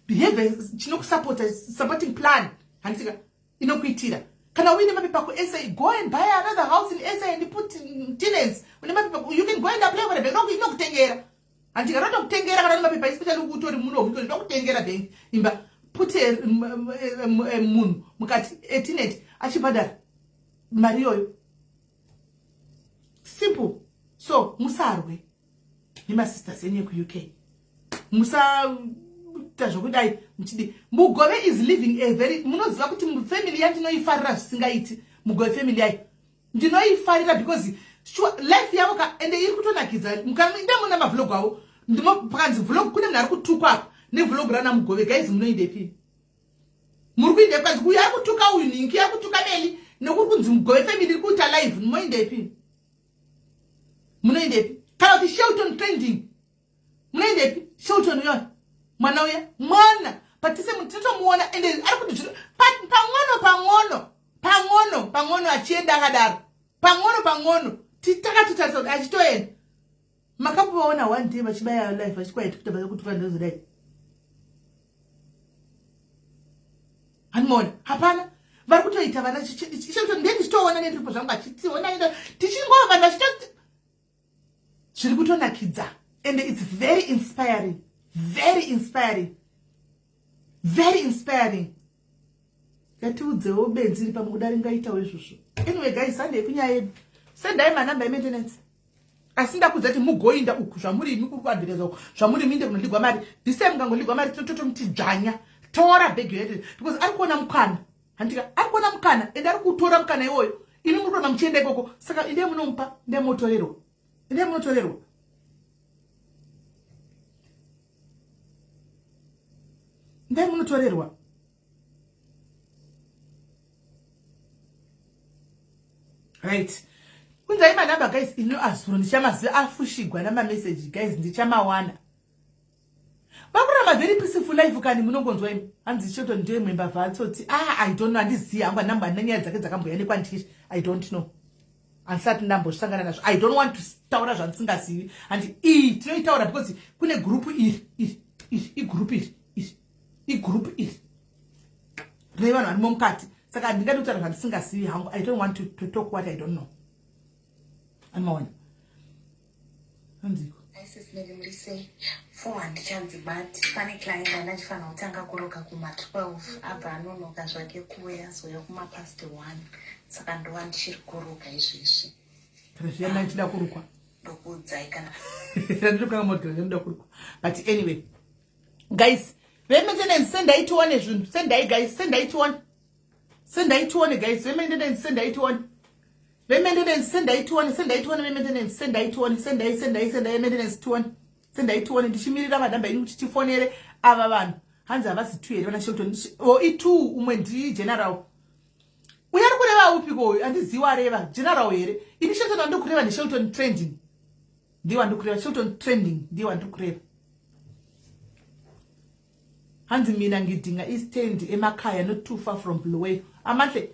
Behavior, supporting plan. Antika, inokuitira. Kana wini mapipa ku SA, go and buy another house in SA and put tenants. You can go and apply for it. No kutengera. Antika, not kutengera kana mapipa, especially ukutori muno, because no kutengera bank. Imba, put mun, mukati, tenant, achibadara. Mario simple. So musarwe nima sisters enye ku UK musa tazvokudai muchidi Mugove is living a very munoziva kuti family yandinoifarira zvisingaiti Mugove family yayi ndinoifarira because life yavo ende iri kutonakidza mukaenda muna mavlog avo ndimopakanzi vlog kune munhu ari kutukwa apa nevlog rana Mugove guys munoindepi muri kuindepi kanzi uyu ari kutuka uyu ningi ari kutuka Meli nokuti kunzi Mugove family kuita live munoindepi kana kuti Shelton trending munoindepi Shelton yo mwana uya mwana patise mutitomuona ende ari kuti pang'ono achienda akadaro pang'ono titakatutaisa achitoenda makamuona one day vachibaya live vachikwaita kuti vakutuka ndozodai hanimona hapana vari kutoita vana Shelton ndenditoona nendiripo zvangu achitiona tichingova vanhu vachito zviri kutonakidza and it's very inspiring ngatiudzewo benzi iri pamwe kudari ngaitawo izvozvo. Anyway guys, handei kunyaya yedu sendai manamba eMaintenance asi ndakudza kuti mugoinda uku zvamuri imi kuri kuadvertisa uku zvamuri minde kunoligwa mari this time kangoligwa mari totomuti dzvanya tora bhegi yedu because ari kuona mukana handika ari kuona mukana ende ari kutora mukana iwoyo imi muri kuona muchienda ikoko saka inde munomupa ndemotorerwa munotorerwa right. Kunzai manamba guys ino azuro ndichamaziva afushigwa namamessage guys ndichamawana vakuramba very peaceful life kani munongonzwa imi hanzi Shelton ndiye member vatsoti I don't know handiziva hamba namba nenyaya dzake dzakamboyanikwa ndishi I don't know handisati ndambosangana nazvo. I don't want to taura zvandisingazivi and tinoitaura because kune group igroup iri rine vanhu varimo mukati saka handingadi kutaura zvandisingazivi hangu. I don't want to talk what I don't know. Anomaona handiko Murise 400 chanzi but pane client anachifana kutanga kuroka kuma 12 abva anonoka zvake kuya zoya kuma past 1 saka ndova ndichiri kuroka izvezvi kana zviyana ndichida kurukwa ndokuudzai kana ndinoka motikira ndinoda kurukwa. But anyway guys, vementenenzi sendaitione zvinhu sendai guys, sendaitione guys, vementenenzi sendaitione sendaitione ndichimirira madhamba inu kuti tifonere ava vanhu hanzi havasi 2 here vana Shelton i2 umwe ndi general uya ari kureva upiko uyu handiziwa areva general here ini Shelton wandikureva ndi Shelton trending ndiwa ndikureva Shelton trending ndiwa ndikureva hanzi mina ngidinga istand emakaya not too far from Bluewayo amahle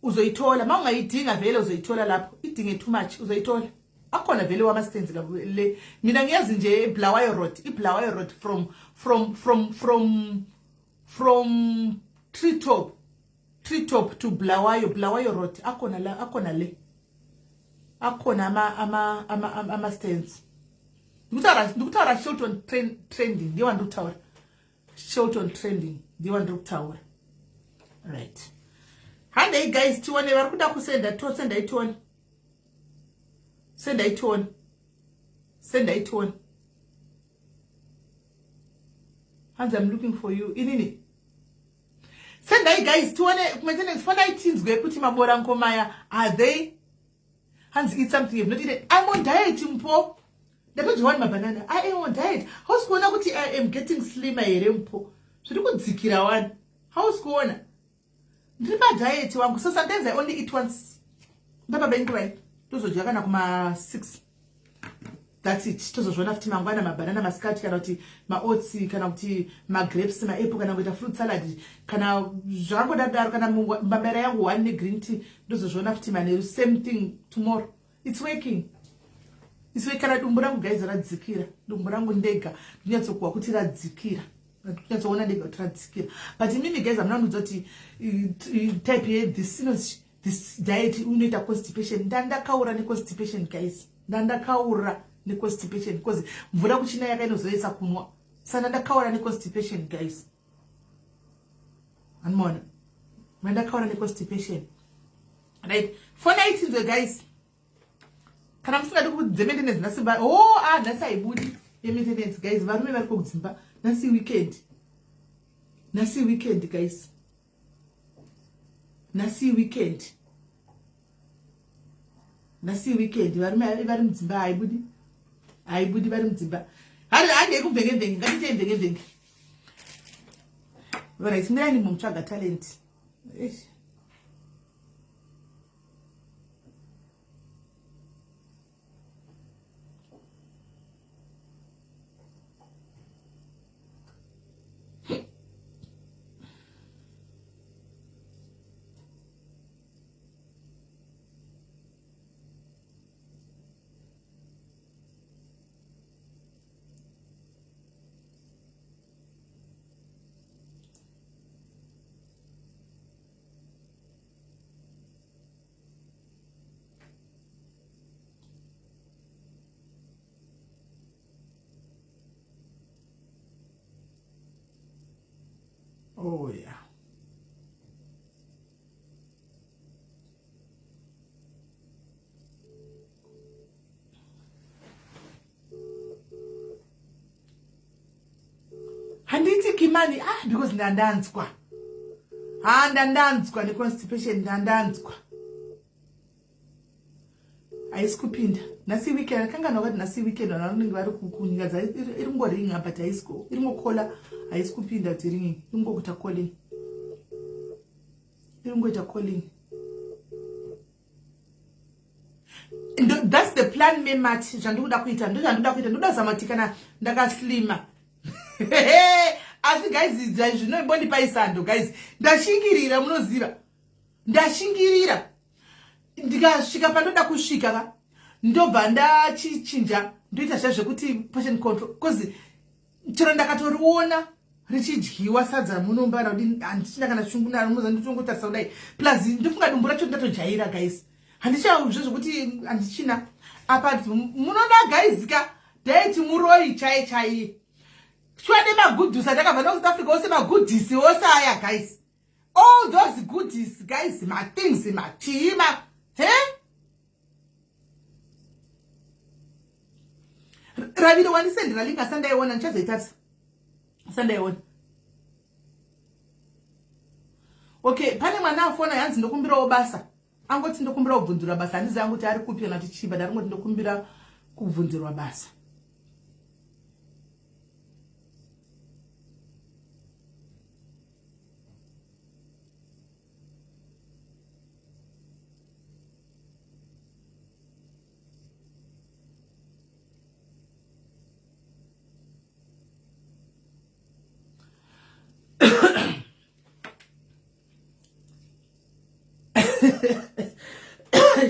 uzoyithola mawungayidinga vele uzoyithola lapho idinge too much uzoyithola akhona vele wamastands le mina ngiyazi nje Bulawayo Road from Treetop to Bulawayo Road akhona le akhona ama stands ndikutaura Shelton trending ndiwa ndikutaura Shelton trending ndiwa ndikutaura right. Handei guys tione vari kuda kusenda sendaitione hanzi I'm looking for you inini sendai guys tione maintenance fonai tinzwe kuti mabora nkomaya are they hanzi eat something you've not eaten. I'm on diet mpo ndatoji one mabanana I am on diet. How's kuona kuti I am getting slimmer here mpo zviri kudzikira one how's kuona ndiri diet wangu so sometimes I only eat once baba bengirai tozodya kana kuma 6 that's it tozozvona futi mangwana mabanana masikati kana kuti maoats kana kuti magrapes maapple kana kuita fruit salad kana zvangodadaro kana mbambara yangu 1 negreen tea ndozozvona futi manheru same thing tomorrow it's working kana dumbu rangu guys radzikira dumbu rangu ndega ndinyatsokuwa kuti radzikira ndanyatsoona ndega kuti radzikira but mimi guys amunanudza kuti type here this diet unoita constipation ndandakaura neconstipation guys ndandakaura neconstipation because mvura kuchina yakainozoisa kunwa saka ndakaura neconstipation guys anmona ndakaura neconstipation right for night guys kana musingadi kuti maintenance nasimba nhasi haibudi yemaintenance guys varume vari kudzimba nasi weekend guys nasi weekend varume vari mudzimba haibudi vari mudzimba handei kumvenge ngatite mvenge right mirai mutsvaga talent oh yeah handiti kimani because ndandanzwa ndandanzwa neconstipation ndandanzwa haisi kupinda nasi weekend kanga nokati nasi weekend vanenge vari kunyika iri ngoringa but haisiko iri ngokola haisi kupinda kuti ringi iri ngokuita calling that's the plan memat zvandikuda kuita ndoda zama kuti kana ndakaslima asi guys zvinoimbondipa isando guys ndashingirira munoziva ndashingirira ndikasvika pandoda kusvika ka ndobva ndachichinja ndoita zvekuti portion control because chero ndakatoriona richidyiwa sadza munombana kuti handichina kana shunguna muza nditongotarisa kudai plus ndofunga dumbu racho ndatojaira guys handichauzve zvekuti handichina apa munoda guys ka daiti muroi chai shwade magudhisi atakabva noSouth Africa ose magudhisi ose aya guys, all those goodies guys, my things my tea Ravile wandisendera linka sandaiona ndichazoitarisa sandaiona. Okay, pane mwana afona yanzi ndokumbirawo basa. Angoti ndokumbira kubvunzirwa basa, handizi kuti ari kupi kana kuti chiba, ndaringoti ndokumbira kubvunzirwa basa.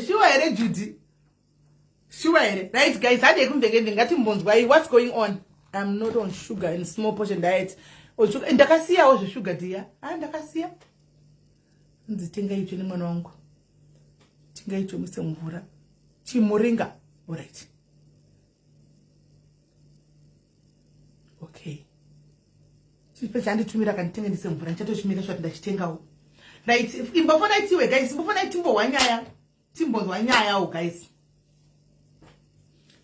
Sure, Judy. Sure, right, guys? I what's going on? I'm not on sugar and small portion diet. Or sugar. And Dakasia was sugar, dear. And Dakasia. The Tinga in one uncle. Tinga to Mr. Mura. Chimoringa. All right. Okay. She's pretending to me like I'm telling you some French to make a shot that she think out. Right, if in before night guys, before night timbo wanyaya. Timbo wanyaya, guys.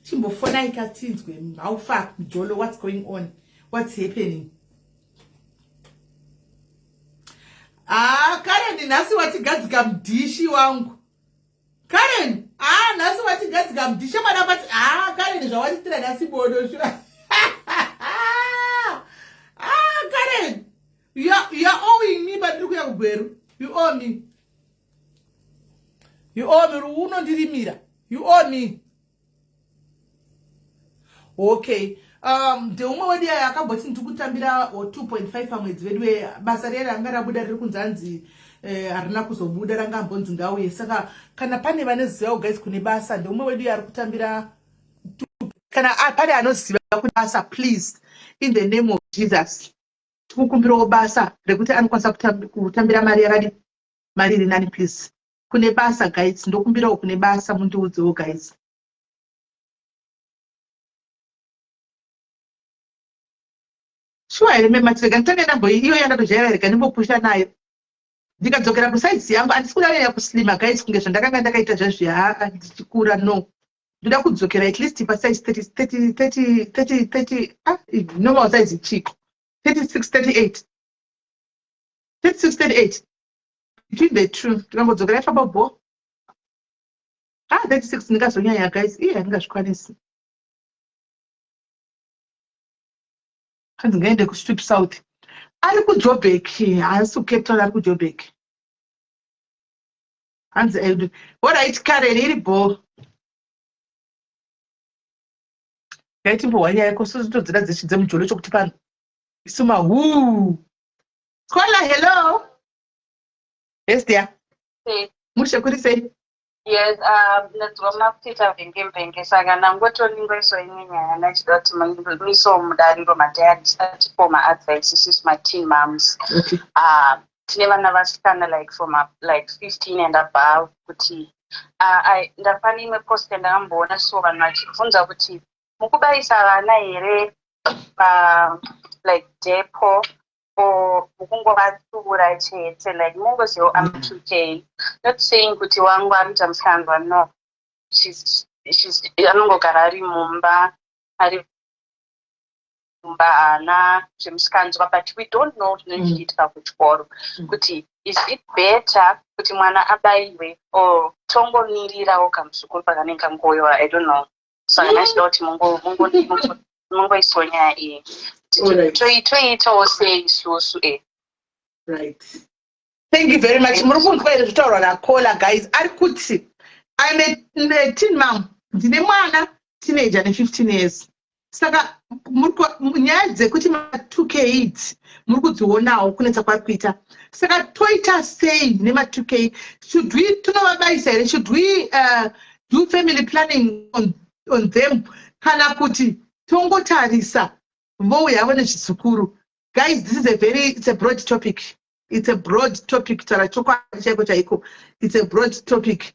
Timbo for night things how far Jolo, what's going on? What's happening? Karen, nasi wati gazi gamdishi wangu. Karen, nasi wati gazi gamdishi manabati. Karen, jawati tira nasi bodo shua. Karen, you're owing me, but look at where. You owe me. You owe me. Uno dirimira. You owe me. Okay. The umwe wedi yakaboti ndikutambira 2.5 pamwedzi vedwe basa rera ranga rabuda riri kunzanzi harina kuzobuda ranga mbonzi ngauye saka kana pane vanoziva guys kune basa ndeumwe wedu ari kutambira kana pane anoziva kune basa, please in the name of Jesus tikukumbirawo basa rekuti anokwanisa kutambira mari yakadi mari iri nani, please kune basa guys, ndokumbirawo kune basa mundiudzewo guys. Sure, I remember tirega ntange nambo iyo yandatojaira rega ndimbopusha nayo ndikadzokera kusize yangu andisikuda ya kuslima guys kunge zvandakanga ndakaita zvazvo ndichikura no ndoda kudzokera at least pasize 30 normal size chiko 36 38 between the two ndikambodzokera pababo 36 ndikazonyanya guys ndingazvikwanisi hanzi ngaende kustrip south ari kuJoburg haasi kuCape Town ari kuJoburg hanzi alright Karen iri bo ngaitimbohwanya yako sotodzira dzechi dzemujolo chokuti pano isuma Kola, hello. Yes dear. Hey. Mushe kuri sei? Yes, ndadzoma kuita vhenge saka nangotoningoiswa imwe nyaya nachida kuti miso mudariro madhai andisati for my advice is my teen moms. Okay. Tine vana vasikana like from like 15 and above kuti ndafana imwe post yandakamboona so vanhu vachibvunza kuti mukubaisa vana here like depo or mukungovatsura chete like mungozivo I'm 2K, not saying kuti wangu anoita musikandwa, no, she's anongogara ari mumba ana zvemusikanzwa, but we don't know zvinochiitika kuchikoro kuti is it better kuti mwana abayiwe or tongomirirawo kamusukuru pakanenge kangoyiwa, I don't know. So ndachida kuti mungoiswa nyaya iyi toitawo sei isusu. Right. Thank you very much. Muri kunzwa iri zvitaurwa naKola guys. Ari kuti I'm a teen mom. Ndine mwana teenager ne 15 years. saka nyaya dzekuti ma2k idzi muri kudzionawo kunetsa kwari kuita. Saka toita sei nema2k? Should we tonovabaisa here? Should we do family planning on them? Kana kuti tongotarisa vouya yavo nezvizukuru? Guys, this is it's a broad topic. It's a broad topic. It's a broad topic.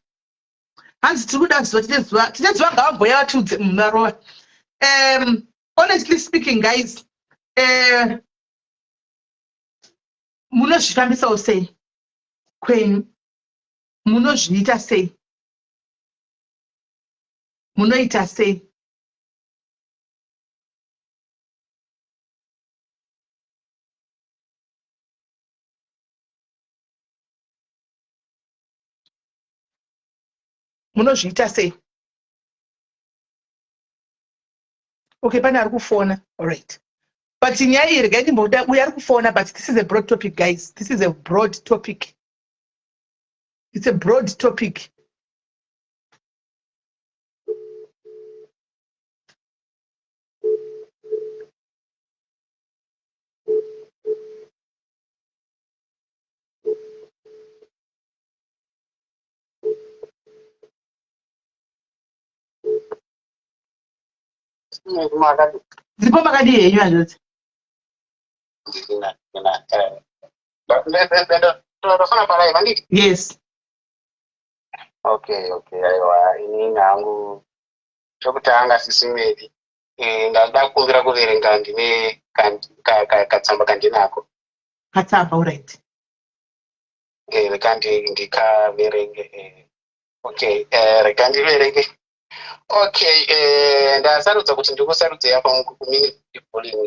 Hanzi tiri kuda kuziva tineziva ngavamboya vatudze mumarowa. Honestly speaking, guys, munozvifambisawo sei kwenyu? Munozviita sei? Munoita sei? Munozviita sei? Okay, pane ari kufona. All right. But nyaya iyi regai ndimboda uya ari kufona, but this is a broad topic, guys. This is a broad topic. It's a broad topic. Zipo makadi yenyu handoti? Yes. Okay, aiwa ini hangu chokutanga sisimedi ndada kumbira kuverenga ndine katsamba kandinako. Katsamba, all right. Reka ndikaverenge. Okay, reka ndiverenge. Okay, ndasarudza kuti ndikusarudza apa kumini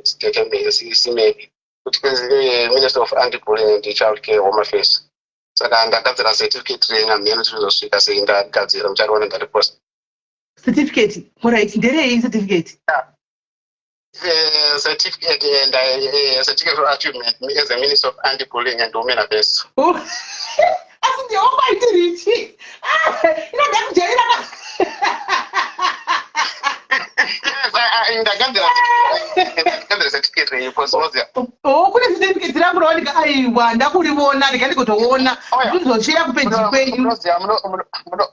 state simedi kuti Minister of Anti-Bullying and Child Care Home Affairs. Saka ndakadzira certificate rengamheno tizosvika sei ndagadzira muchariona ndariposta. Certificate, all right. Nderei certificate? Certificate and certificate of achievement as a Minister of Anti-Bullying and Women Affairs. Oh, asi ndiomaiti richi. Inoda kujaira. Ndagadzira certificate reyiposozia. Oh, kune certificate rangu rawanika aiwa ndakurivona ndikandikotoona ndizochira kupedzi kwenyu.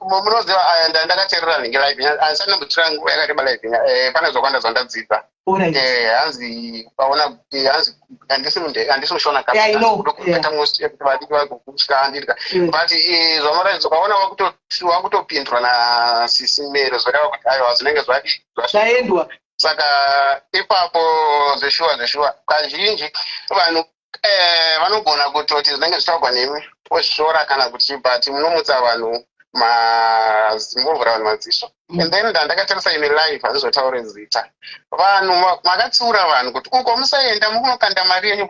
Munoziva ndakateerera nhingi live asana mbutira nguva yakareba live pane zvakwanda zvandadzidza. Hanzi paona kuti hanzi handisi mushona kakuita musi kuti vadiki vagokusvika handirika but zvamaraidzo ukaona wakutopindwa nasisimero zvoreva kuti aiwa zvinenge zvaendwa. Saka ipapo zveshuwa kazhinji vanhu vanogona kutoti zvinenge zvitaurwa nemi ozvishora kana kuti but munomutsa vanhu munovhura vanhu madziso. And then ndandakatarisa ine live handizotaure zita vanhu makatsiura vanhu kuti uko musaenda mukunokanda mari yenyu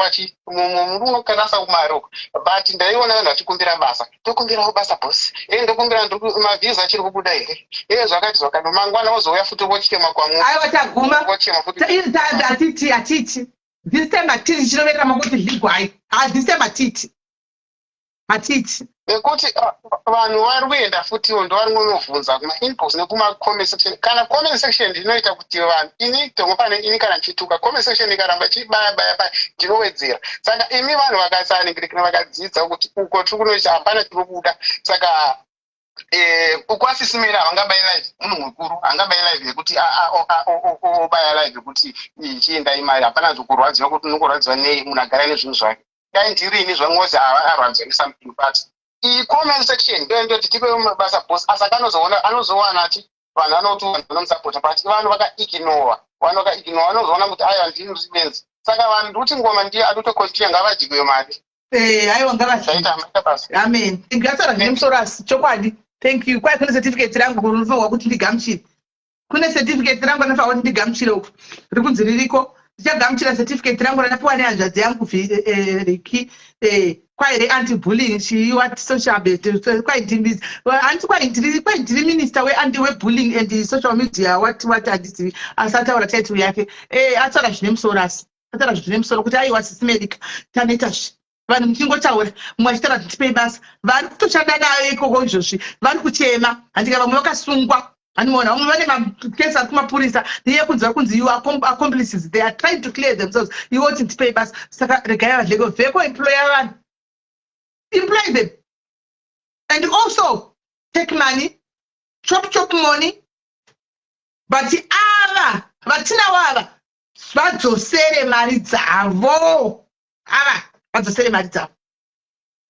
munokarasa kumari uko but ndaiona vanhu vachikumbira basa tokumbirawo basa bosi ndokumbira mavhiza achiri kubuda here zvakati mangwana wozouya futi wochema kwamwe aiwa taguma atiti this time atiti chinoverera makuti ligwai this time atiti nekuti vanhu vari kuenda futiwo ndo vari kunovhunza kuma-inbox nekuma-comment section. Kana comment section ndinoita kuti vanhu ini tongo pane ini kana nchituka comment section ikaramba chibaya ndinowedzera. Saka imi vanhu vakasaningirikira vakadzidza kuti uko tiri kunoita hapana chiri kubuda. Saka ukwasisimira havangabai live munhu mukuru hangabai live yekuti obaya live yekuti ichienda imari hapana zvokurwadziwa kuti unokurwadziwa nei munhu agara nezvinhu zvake. Dai ndirini zvangozi arwadziwa nesomething but comment section ndoti tipe mabasa boss asaka anozowana ati vanhu vanomusapota but vanhu vakaignora vanozoona kuti aiwa ndini musibenzi. Saka vanhu ndikuti ngoma ndiye adotokontinue ngavajigwe mari. Aiwa ngavaita basa. Amen. Ngasara zvine musorasi chokwadi. Thank you. Kwai kune certificate rangu kunofanirwa kuti ndigamuchire. Kune certificate rangu anofanirwa kuti ndigamuchire uku. Rikunzi ririko. Ndichagamuchira certificate rangu ranapiwa nehanzvadzi yangu Riki kwai re-anti-bullying chiwa social media kwai ndiri minister we-bullying and social media what handisi asataura title yake ataura zvine musoro kuti aiwa sisi medica tanoita vanhu muchingotaura mumwe achitaura kuti tipei basa vari kutoshanda nayo ikoko izvozvi vari kuchema handika vamwe vakasungwa Anoona umwe vane makesi ari kumapurisa neye kunzwa kunzi you accomplices, they are trying to clear themselves. Iwe kuti ndipei basa. Saka regai vadleke vheko employer vanhu. Employ them. And also take money, chop money. But ava vatina wava vadzosere mari dzavo. Ava vadzosere mari dzavo.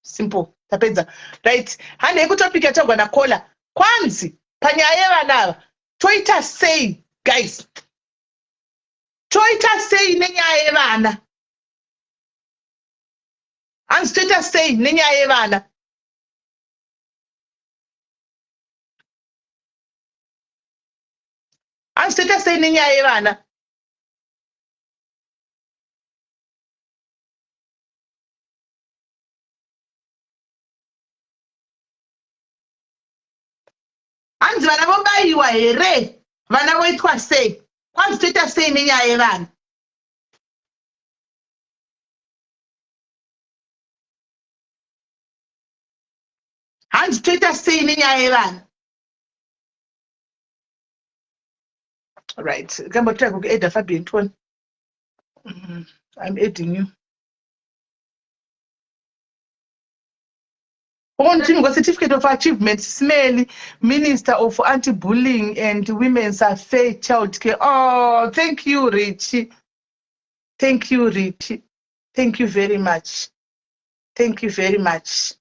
Simple. Tapedza. Right. Hande kutopika tagwana kola. Kwanzi panyaya yevana ava toita sei guys? Toita sei nenyaya yevana? Hanzi toita sei nenyaya yevana? Hanzi toita sei nenyaya yevana? Hanzi vana vobayiwa here? Vana voitwa sei? Kwanzi toita sei nenyaya yevana? Hanzi toita sei nenyaya yevana? Right. Kambotira kukuedha Fabian Tone. I'm aiding you. On Certificate of Achievement, Smelly, Minister of Anti-Bullying and Women's Affairs Child Care. Oh, thank you, Richie. Thank you, Richie. Thank you very much. Thank you very much.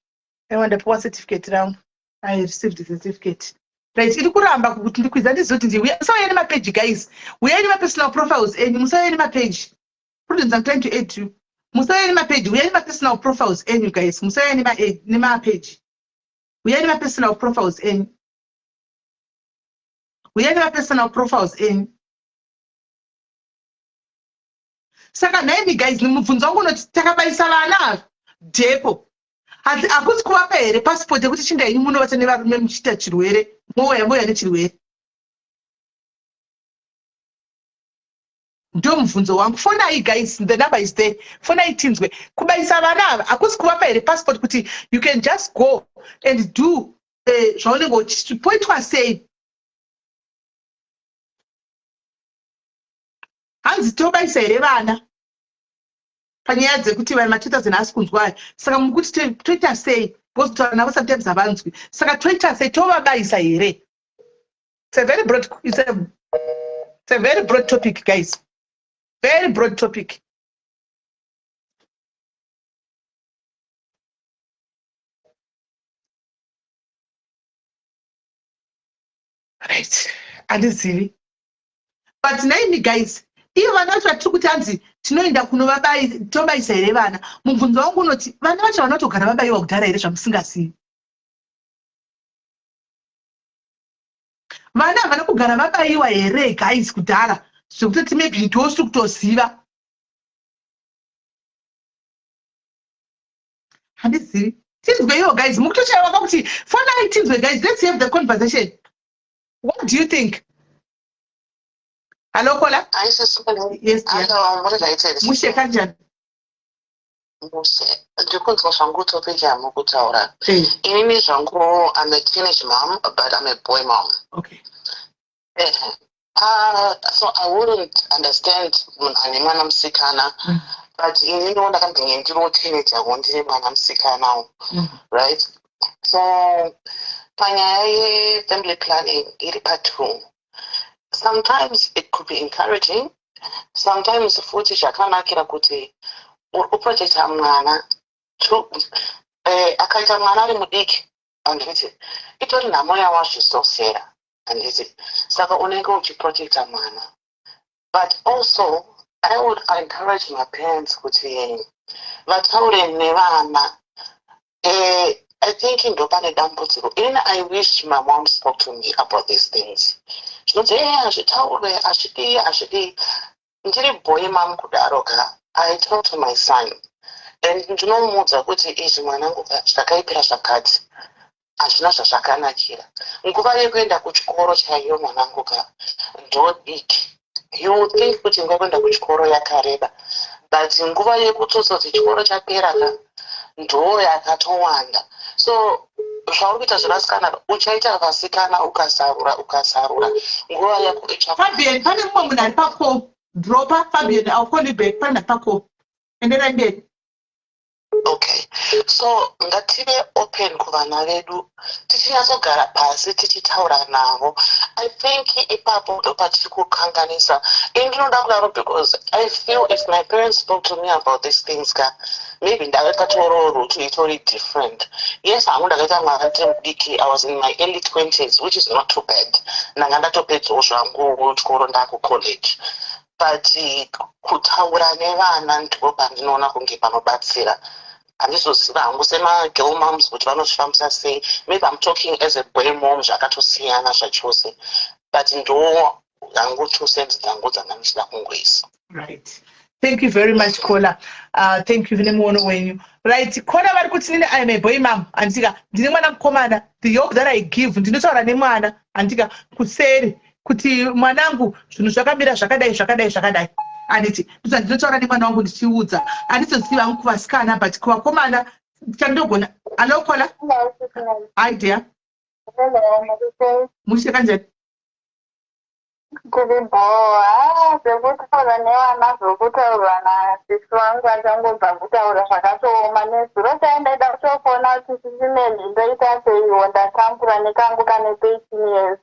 I want the poor certificate now. I received the certificate. Right, iri kuramba kuti ndikwiza ndizoti ndiye musauya nemapage guys. Uyai nemapersonal profiles enyu, musauya nemapage. Prudence, I'm trying to aid you. Musauya nemapage, uyai nemapersonal profiles enyu guys. Musauya nemapage. Uyai nemapersonal profiles enyu. Uyai nemapersonal profiles enyu. Saka naimi guys, nimubvunzo wangu unoti takabaisa vana depo. Hakusi kuvapa here passport yekuti chinda ini munovata nevarume muchiita chirwere. Moya nechirwere. Ndio mubvunzo wangu. Fonai guys, the number is there. Fonai tinzwe. Kubaisa vana ava hakusi kuvapa here passport kuti you can just go and do zvaunenge uchipoitwa sei. Hanzi tobaisa here vana panyaya dzekuti vanhu matoita zenhasi kunzwa. Saka mukuti toita sei? Because vana vasatimes havanzwi. Saka toita sei? Tovabaisa here? It's a very broad topic, guys. Very broad topic. Right. Handizivi. But naimi guys, iyo vana vacho vatiri kuti hanzi tinoenda tobaisa here vana. Mubvunzo wangu unoti vana vacho vanotogara vabayiwa kudhara here zvamusingasivi? Vana havana kugara vabayiwa here guys kudhara zvekutoti maybe ndosiri kutoziva? Handizivi. Tinzwe iwo guys, mukutochaiwaka kuti fonai tinzwe guys, let's have the conversation. What do you think? Hello, Kola? Yes, Mushe kanjani? Ndikunzwa zvangu topic yamukutaura. Inini zvangu, I'm a teenage mom, but I'm a boy mom. Okay. So I wouldn't understand ane mwana musikana, but inini ndakambenge ndiro teenager ndine mwana musikana, right? So panyaya ye-family planning iri pa2. Sometimes it could be encouraging, sometimes futhi zvakanakira kuti uri kuprotecta mwana akaita mwana ari mudiki, anditi itori nhamo yawazvisosera, anditi saka unenge uchiprotecta mwana. But also I would encourage my parents kuti vataure nevana. I think in Dopane Dambutziro, and I wish my mom spoke to me about these things. She would say, I should tell her, I should be. Until boy mom could aroga, I talked to my son. And you know, Moza, which is Manango, Shakai Pirashakat, Ashnasha Shakana here. Nguva yekuenda kuchikoro chaiyo Manangoka, don't big. You would think kuti ngokwenda kuchikoro yakareba. But nguva yekutozo chikoro chaperaka. ndo yakatowanda. So zvauri kuita zvevasikana uchaita vasikana ukasarura nguva yako Fabian, pane mumwe munhu ari pako dropa Fabian, I'll call you back. Pane pako endera mberi. Okay, so ngative open kuvana vedu tichinyatsogara pasi tichitaura navo. I think ipapo ndo patiri kukanganisa. Ndinoda kudaro because I feel if my parents spoke to me about these things maybe ndakatoro route itori different. Yes, I'm ndakaita mwana mudiki. I was in my early 20s, which is not too bad. Ndanga ndatopedzawo zvangu chikoro ndaku college. But kutaura nevana ndipo pandinoona kunge panobatsira. Handizoziva hangu sema-girl moms kuti vanozvifambisa sei. Maybe I'm talking as a boy mom zvakatosiyana zvachose. But ndo hangu 2 cents dzangu dzanga ndichida kungoisa. Right. Thank you very much, Kola. Thank you very much when you. Right. Kola vari kuti nini I'm a boy mom. Andika ndine mwana mukomana. The hope that I give ndinotaura nemwana andika kuseri kuti mwanangu zvinhu zvakamira zvakadai. Anditi ndinotaura nemwana wangu ndichiudza. Handizoziva hangu kuvasikana but kuvakomana chandogona. Hello Kola. Hi dear. Mushika kanjani? Kurimboa zvekutaura nevana zvokutaurwa nasisi vangu vachangobva kutaura zvakatooma nezuro chaindaida kutofona kuti sisine ndoita seiwo ndatambura nekangu kane 13 years.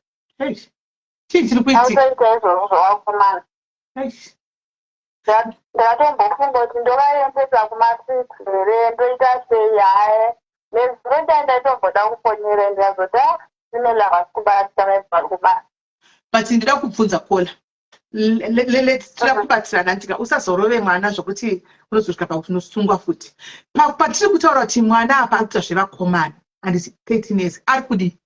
Chii chiri kuitika? Autoita izvozvo zvovakomana. Ndakatombofunga kuti ndovaendesa kuma6 here ndoita sei haye. Nezuro chaindaitomboda kuponyera ndikazoti sine lavasikubatisa vari kubasa. But ndida kubvunza Kola. Tira kubatsirana ndika usazorove mwana zvokuti unozosvika pakunosungwa futi. Patiri kutaura kuti mwana apa akuita zvevakomana handisi 13 years ari kudi.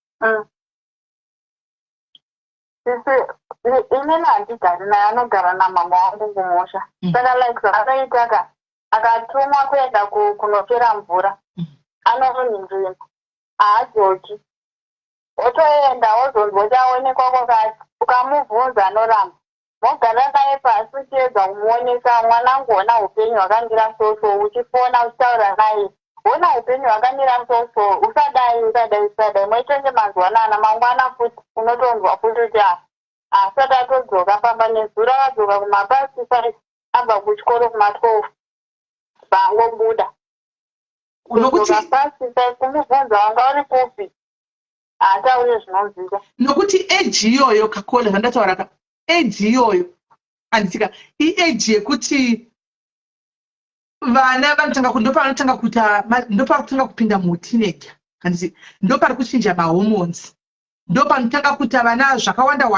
Inini handigari naye anogara namama wangu kumusha. Saka like zvakaitaka akatumwa kuenda kunochera mvura. Anononhinzvimbo haadzoki. Otoenda wozonzwa chaonekwa kwakati. Ukamubvunza anoramba. Mogara naye pasi uchiedza kumuonesa mwanangu ona upenyu hwakamira soso uchifona uchitaura naye. Ona upenyu hwakamira soso usadai maitonge mazuvanana mangwana futi unotonzwa futi kuti asati atodzoka famba nezuro adzoka kumapasi 5 abva kuchikoro kuma12 vangobuda. Kudzoka pasi 5 kumubvunza wanga uri kupi ataure zvinonzika. Nokuti age iyoyo Kakola zvandataura ka age iyoyo anditika age yekuti vana vanotanga ndopakutanga kupinda muteenager handisi ndopari kuchinja mahormones ndopanotanga kuita vana zvakawanda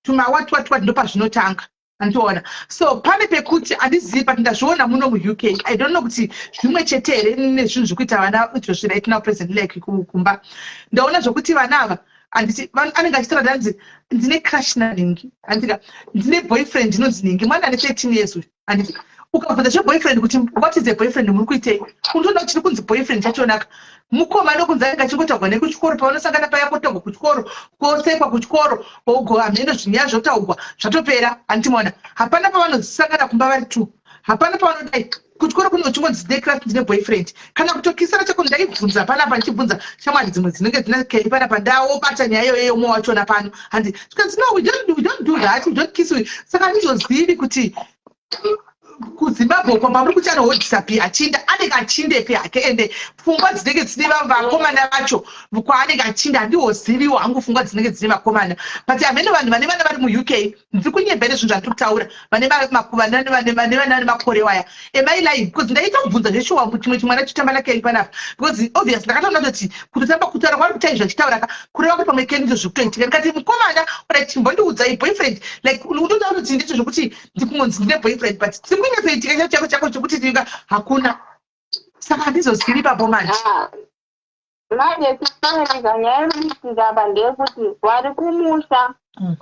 tumawati ndopazvinotanga andiona. So pane pekuti handizivi but ndazviona muno muUK. I don't know kuti zvimwe chete here nezvinhu zvekuita vana izvozvi right now present like kumba. Ndaona zvokuti vana ava handiti anenge achitaura ndanzi ndine crush naningi handika ndine boyfriend inonzi ningi mwana ane 13 years handiti ukabvunza zveboyfriend kuti what is a boyfriend muri kuitei unotoona kuti chiri kunzi boyfriend chachonaka mukoma nokunzi ainge achingotagwa nekuchikoro paunosangana paya kotagwa kuchikoro kosekwa kuchikoro hamheno zvinhu yazvo taugwa zvatopera handimona hapana pavanozisangana kumba vari 2 hapana pavanodai kuchikoro kunochingonzi ndine crush ndine boyfriend kana kutokisana chako ndaibvunza panapa ndichibvunza shamwari dzimwe dzinenge dzinakeli panapa ndaobata nyaya iyoyo umwe wachona pano handi because no we don't do that, we don't kiss. Saka handizozivi kuti kuZimbabwe kwamba muri kuchano hodisappear achinda anenge achindepi hake ende pfungwa dzinenge dzine vakomana vacho kwaanenge achinda handihoziviwo hangu pfungwa dzinenge dzine vakomana but hamene vanhu vane vana vari muUK ndiri kunyembere zvinhu zvandiri kutaura vane vana nemakore waya amai lying because ndaitobvunza zveshuwa chimwe chimwana chitamba nakeli panapa because obviously ndakatoona kuti kutotamba kutaura kwari kutaizva chitaura kureva kuti pamwe keni zvekutoitika ndikati mukomana ora chimbondiudzai boyfriend like unototaura kuti ndicho zvokuti ndikungonzi ndine boyfriend but kuitika chako chokuti tika hakuna saka handizozivi papo manje manje tisanganiza nyaya yekuitika ndeyekuti vari kumusha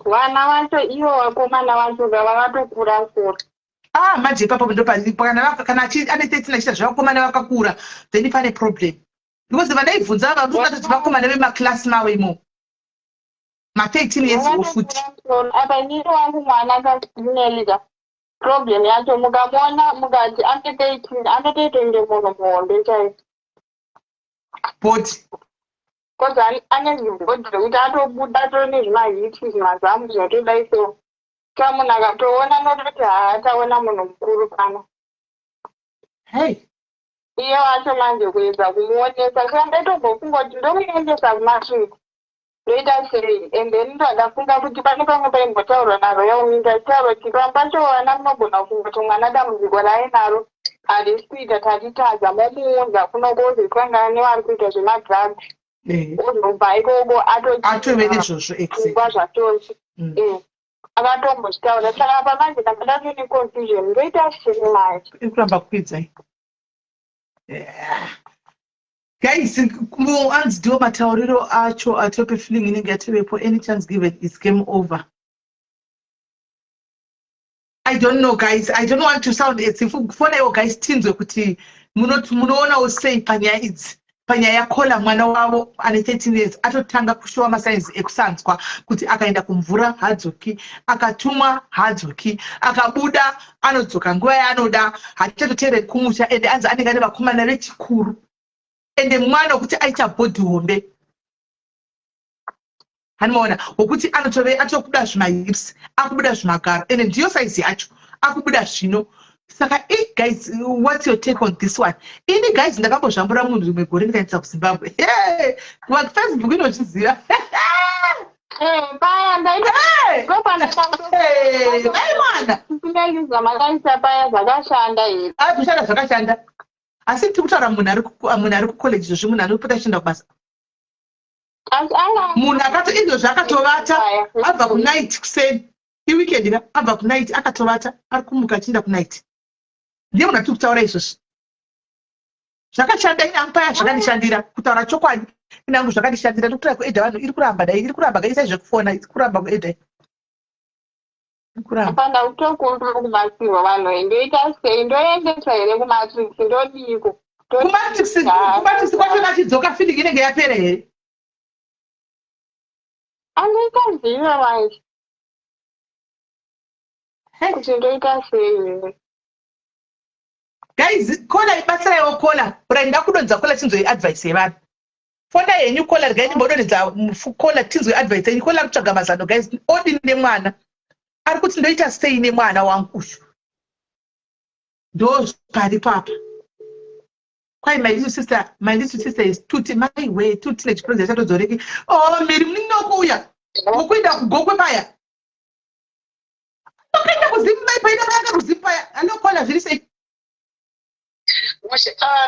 vana vacho ivo vakomana vacho vavatokura kura manje ipapo kana ane 13 achita zvavakomana vakakura then pane problem because vandaibvunza vanoti vakomana vemaklasi mavo imo ma 13 years old futi apa inini wangu mwana kazinelika problem yacho mukamona mukati anotoita kunge munhu muhombe chaivo but koza ane zvimbodzi zvekuti atobuda atone zvimahiti zvimazamu zvinotodai so ka munhu akatoona nototi haataona munhu mukuru pano hey iye wacho manje kuedza kumuonesa saka ndaitobvokungoti ndomuendesa kumasviki ndoita sei and then ndoadafunga kuti pane pamwe paimbotaurwa naro yauminga tauro kuti pambacho vana munogona kungoti mwana dambudziko rainaro harisi kuita tatitadza momuunza kunokozi kwangana nevari kuita zvemadrugs ozobva ikoko atove nezvozvo atoa zvatonzi akatombozvitaura saka pamanje ndakada kuine confusion ndoita sei manje ikuramba kukwidza guys anzi ndiwo matauriro acho atope feeling inenge yatovepo any chance given is game over. I don't know guys, I don't want to sound as if kufonaiwo guys tinzwe kuti munoonawo sei panyaya idzi, panyaya yakola mwana wavo ane 13 years atotanga kushowa masainzi ekusanzwa kuti akaenda kumvura hadzoki, akatumwa hadzoki, akabuda anodzoka nguva yaanoda, hachatoteereri kumusha ende anzi anenge ane vakomana vechikuru ende mwana wekuti aita bhodhi hombe hanimaona wokuti atokubuda zvimahips akubuda zvimagaro ende ndiyo saizi yacho akubuda zvino saka guys what's your take on this one? Ini guys ndakambozvambura munhu rimwe gore ndikaendesa kuZimbabwe Facebook inochiziva paya ndaitaiwana makaisa paya zvakashanda here kushanda zvakashanda asi tiri kutaura munhu ari kucollege izvozvi munhu anopota achienda kubasa munhu akato izvozvi akatovata abva kunight kuseni iweekend abva kunight akatovata ari kumuka achienda kunight ndiye munhu atiri kutaura izvozvi zvakashanda inampaya zvakandishandira kutaura chokwadi inangu zvakandishandira ndokutaura kuedha vanhu iri kuramba gaisai zvekufona iri kuramba kuedha apana kutokumbira kumasirwa vanhu ndoita sei ndoendesa here kumatrix ndodiko kumatrix kwacho nachidzoka feeling inenge yapera here andoitaziva manje kuti ndoita sei here guys kola ibatsiraiwo kola ura ndakudonza kola tinzwe advice yevanhu fonda yenyu kola rigai nimbodonedza kola tinzwe advice yenyu kola kutsvaga mazano guys odini nemwana ari kuti ndoita sei nemwana wangu uyu ndo pari papa kwai my little sister is tuti my way tuti nechiproject chatodzoreki miri muninokuuya wokuenda kugokwe paya wakaenda kuzimbai paina mayaka kuzipaya anokola zviri sei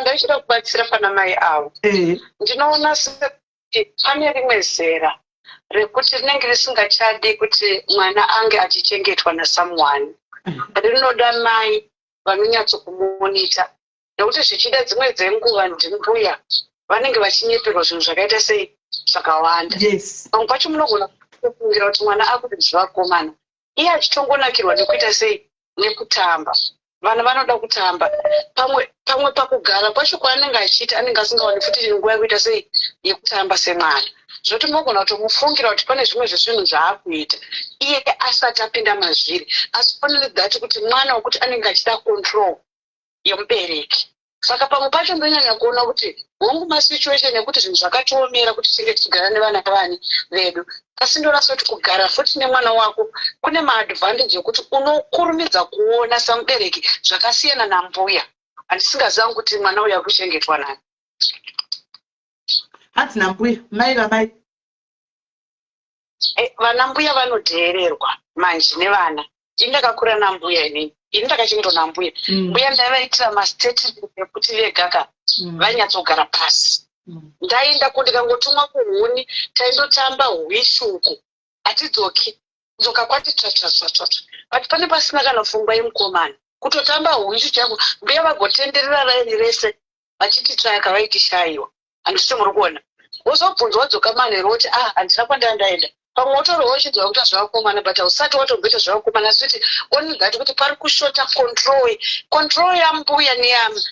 ndochida kubatsira pana mai avo ndinoona sekuti pane rimwe zera rekuti rinenge risingachadi kuti mwana ange achichengetwa nasomeone rinoda mai vanonyatsokumonita nekuti zvichida dzimwe dzenguva ndimbuya vanenge vachinyeperwa zvinhu zvakaita sei zvakawanda pamwe pacho munogona kufungira kuti mwana akuti zvivakomana iye achitongonakirwa nekuita sei nekutamba vanhu vanoda kutamba pamwe pakugara kwacho kwaanenge achiita anenge asingaoni futi nguva yekuita sei yekutamba semwana zvoti munogona kutomufungira kuti pane zvimwe zvezvinhu zvaakuita iye asati apinda mazviri asi only that kuti mwana wekuti anenge achida control yemubereki saka pamwe pacho ndonyanya kuona kuti hongu masituation ekuti zvinhu zvakatiomera kuti tinge tichigara nevana vani vedu asi ndorasa kuti kugara futi nemwana wako kune maadvantage ekuti unokurumidza kuona samubereki zvakasiyana nambuya handisingazangu kuti mwana uyu akuchengetwa nani hanzi nambuya mai vamai vana mbuya vanodheererwa manje nevana ini ndakakura nambuya inini ini ndakachengetwa nambuya mbuya ndavaitira mastatement ekuti vegaka vanyatsogara pasi ndaenda kundikangotumwa kuhuni taindotamba hwishuku hatidzoki dzoka kwati tsvatsvatsvatsvatsva but pane pasina kana pfungwa yemukomana kutotamba hwishu changu mbuya vagotenderera raini rese vachiti tsvaka vaitishayiwa handisi muri kuona wozobvunzwa wadzoka manhero kuti handina kwandandaenda pamwe watorowo chidziva kuti zvavakomana but hausati watomboita zvavakomana asiti onigati kuti pari kushota control yambuya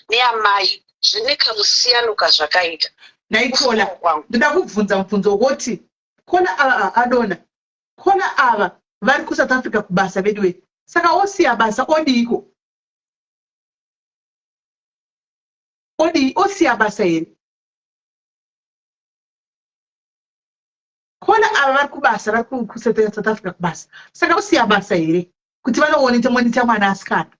neyamai zvine kamusiyano kazvakaita naikola ndoda kubvunza mubvunzo wokuti kona ava adona kona ava vari kuSouth Africa kubasa vediwe Saka osiya basa odiko. Osiya basa here. Kona ava vari kubasa vari kusetera South Africa kubasa. Saka osiya basa here kuti vanoona monita mwana asikana.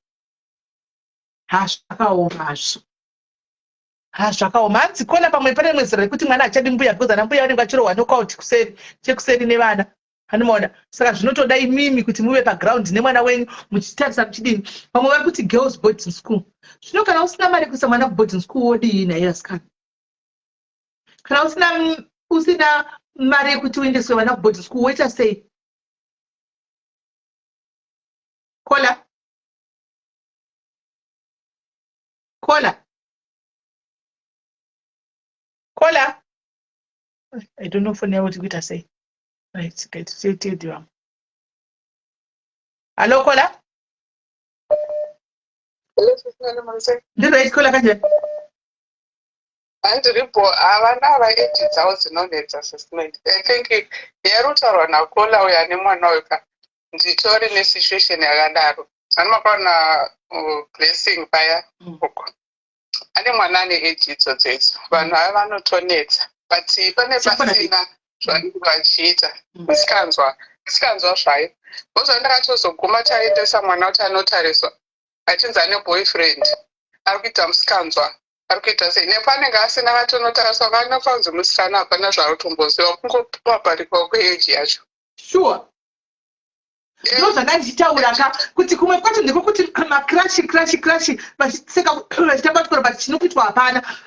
Zvakaoma hanzi kona pamwe pane mwezero rekuti mwana achadi mbuya because ana mbuya vanenge vachirohwa knockout chekuseri nevana. Hanomaona saka zvinotoda imimi kuti muve paground nemwana wenyu muchitarisa muchidini. Vamwe vari kuti girls boarding school. Zvino kana usina mari kuisa mwana kuboarding school wodii naye asikana. Kana usina mari yekuti uendeswe vana kuboarding school woita sei? Kola. I don't know for now what to say. Right, get to you. Hello, Kola. Ndiro Kola kanje. Andiripo avana vaiti dzavo dzinonetsa assessment. I think yarutaurwa naKola uya nemwana weka nditori nesituation yakadaro. Anomakwana blessing paya uko. Ane mwana ane age idzodzo. Vanhu ava vanotonetsa. But pane pasina zvanenge vachiita. Sikanzwa zvayo. Bozva ndakatozoguma taendesa mwana kuti anotariswa. Achinzi ane boyfriend. Ari kuita musikanzwa. Ari kuita sei. Nepanenge asina vatonotariswa vanofanzi musikana hapana zvarotomboziva kungopiwa parikwa kweeji yacho. Sure. Ndo zvandanditaura kuti kumwe kwacho ndiko kuti makrashi vachiseka vachitamba chikoro but chinokuitwa hapana.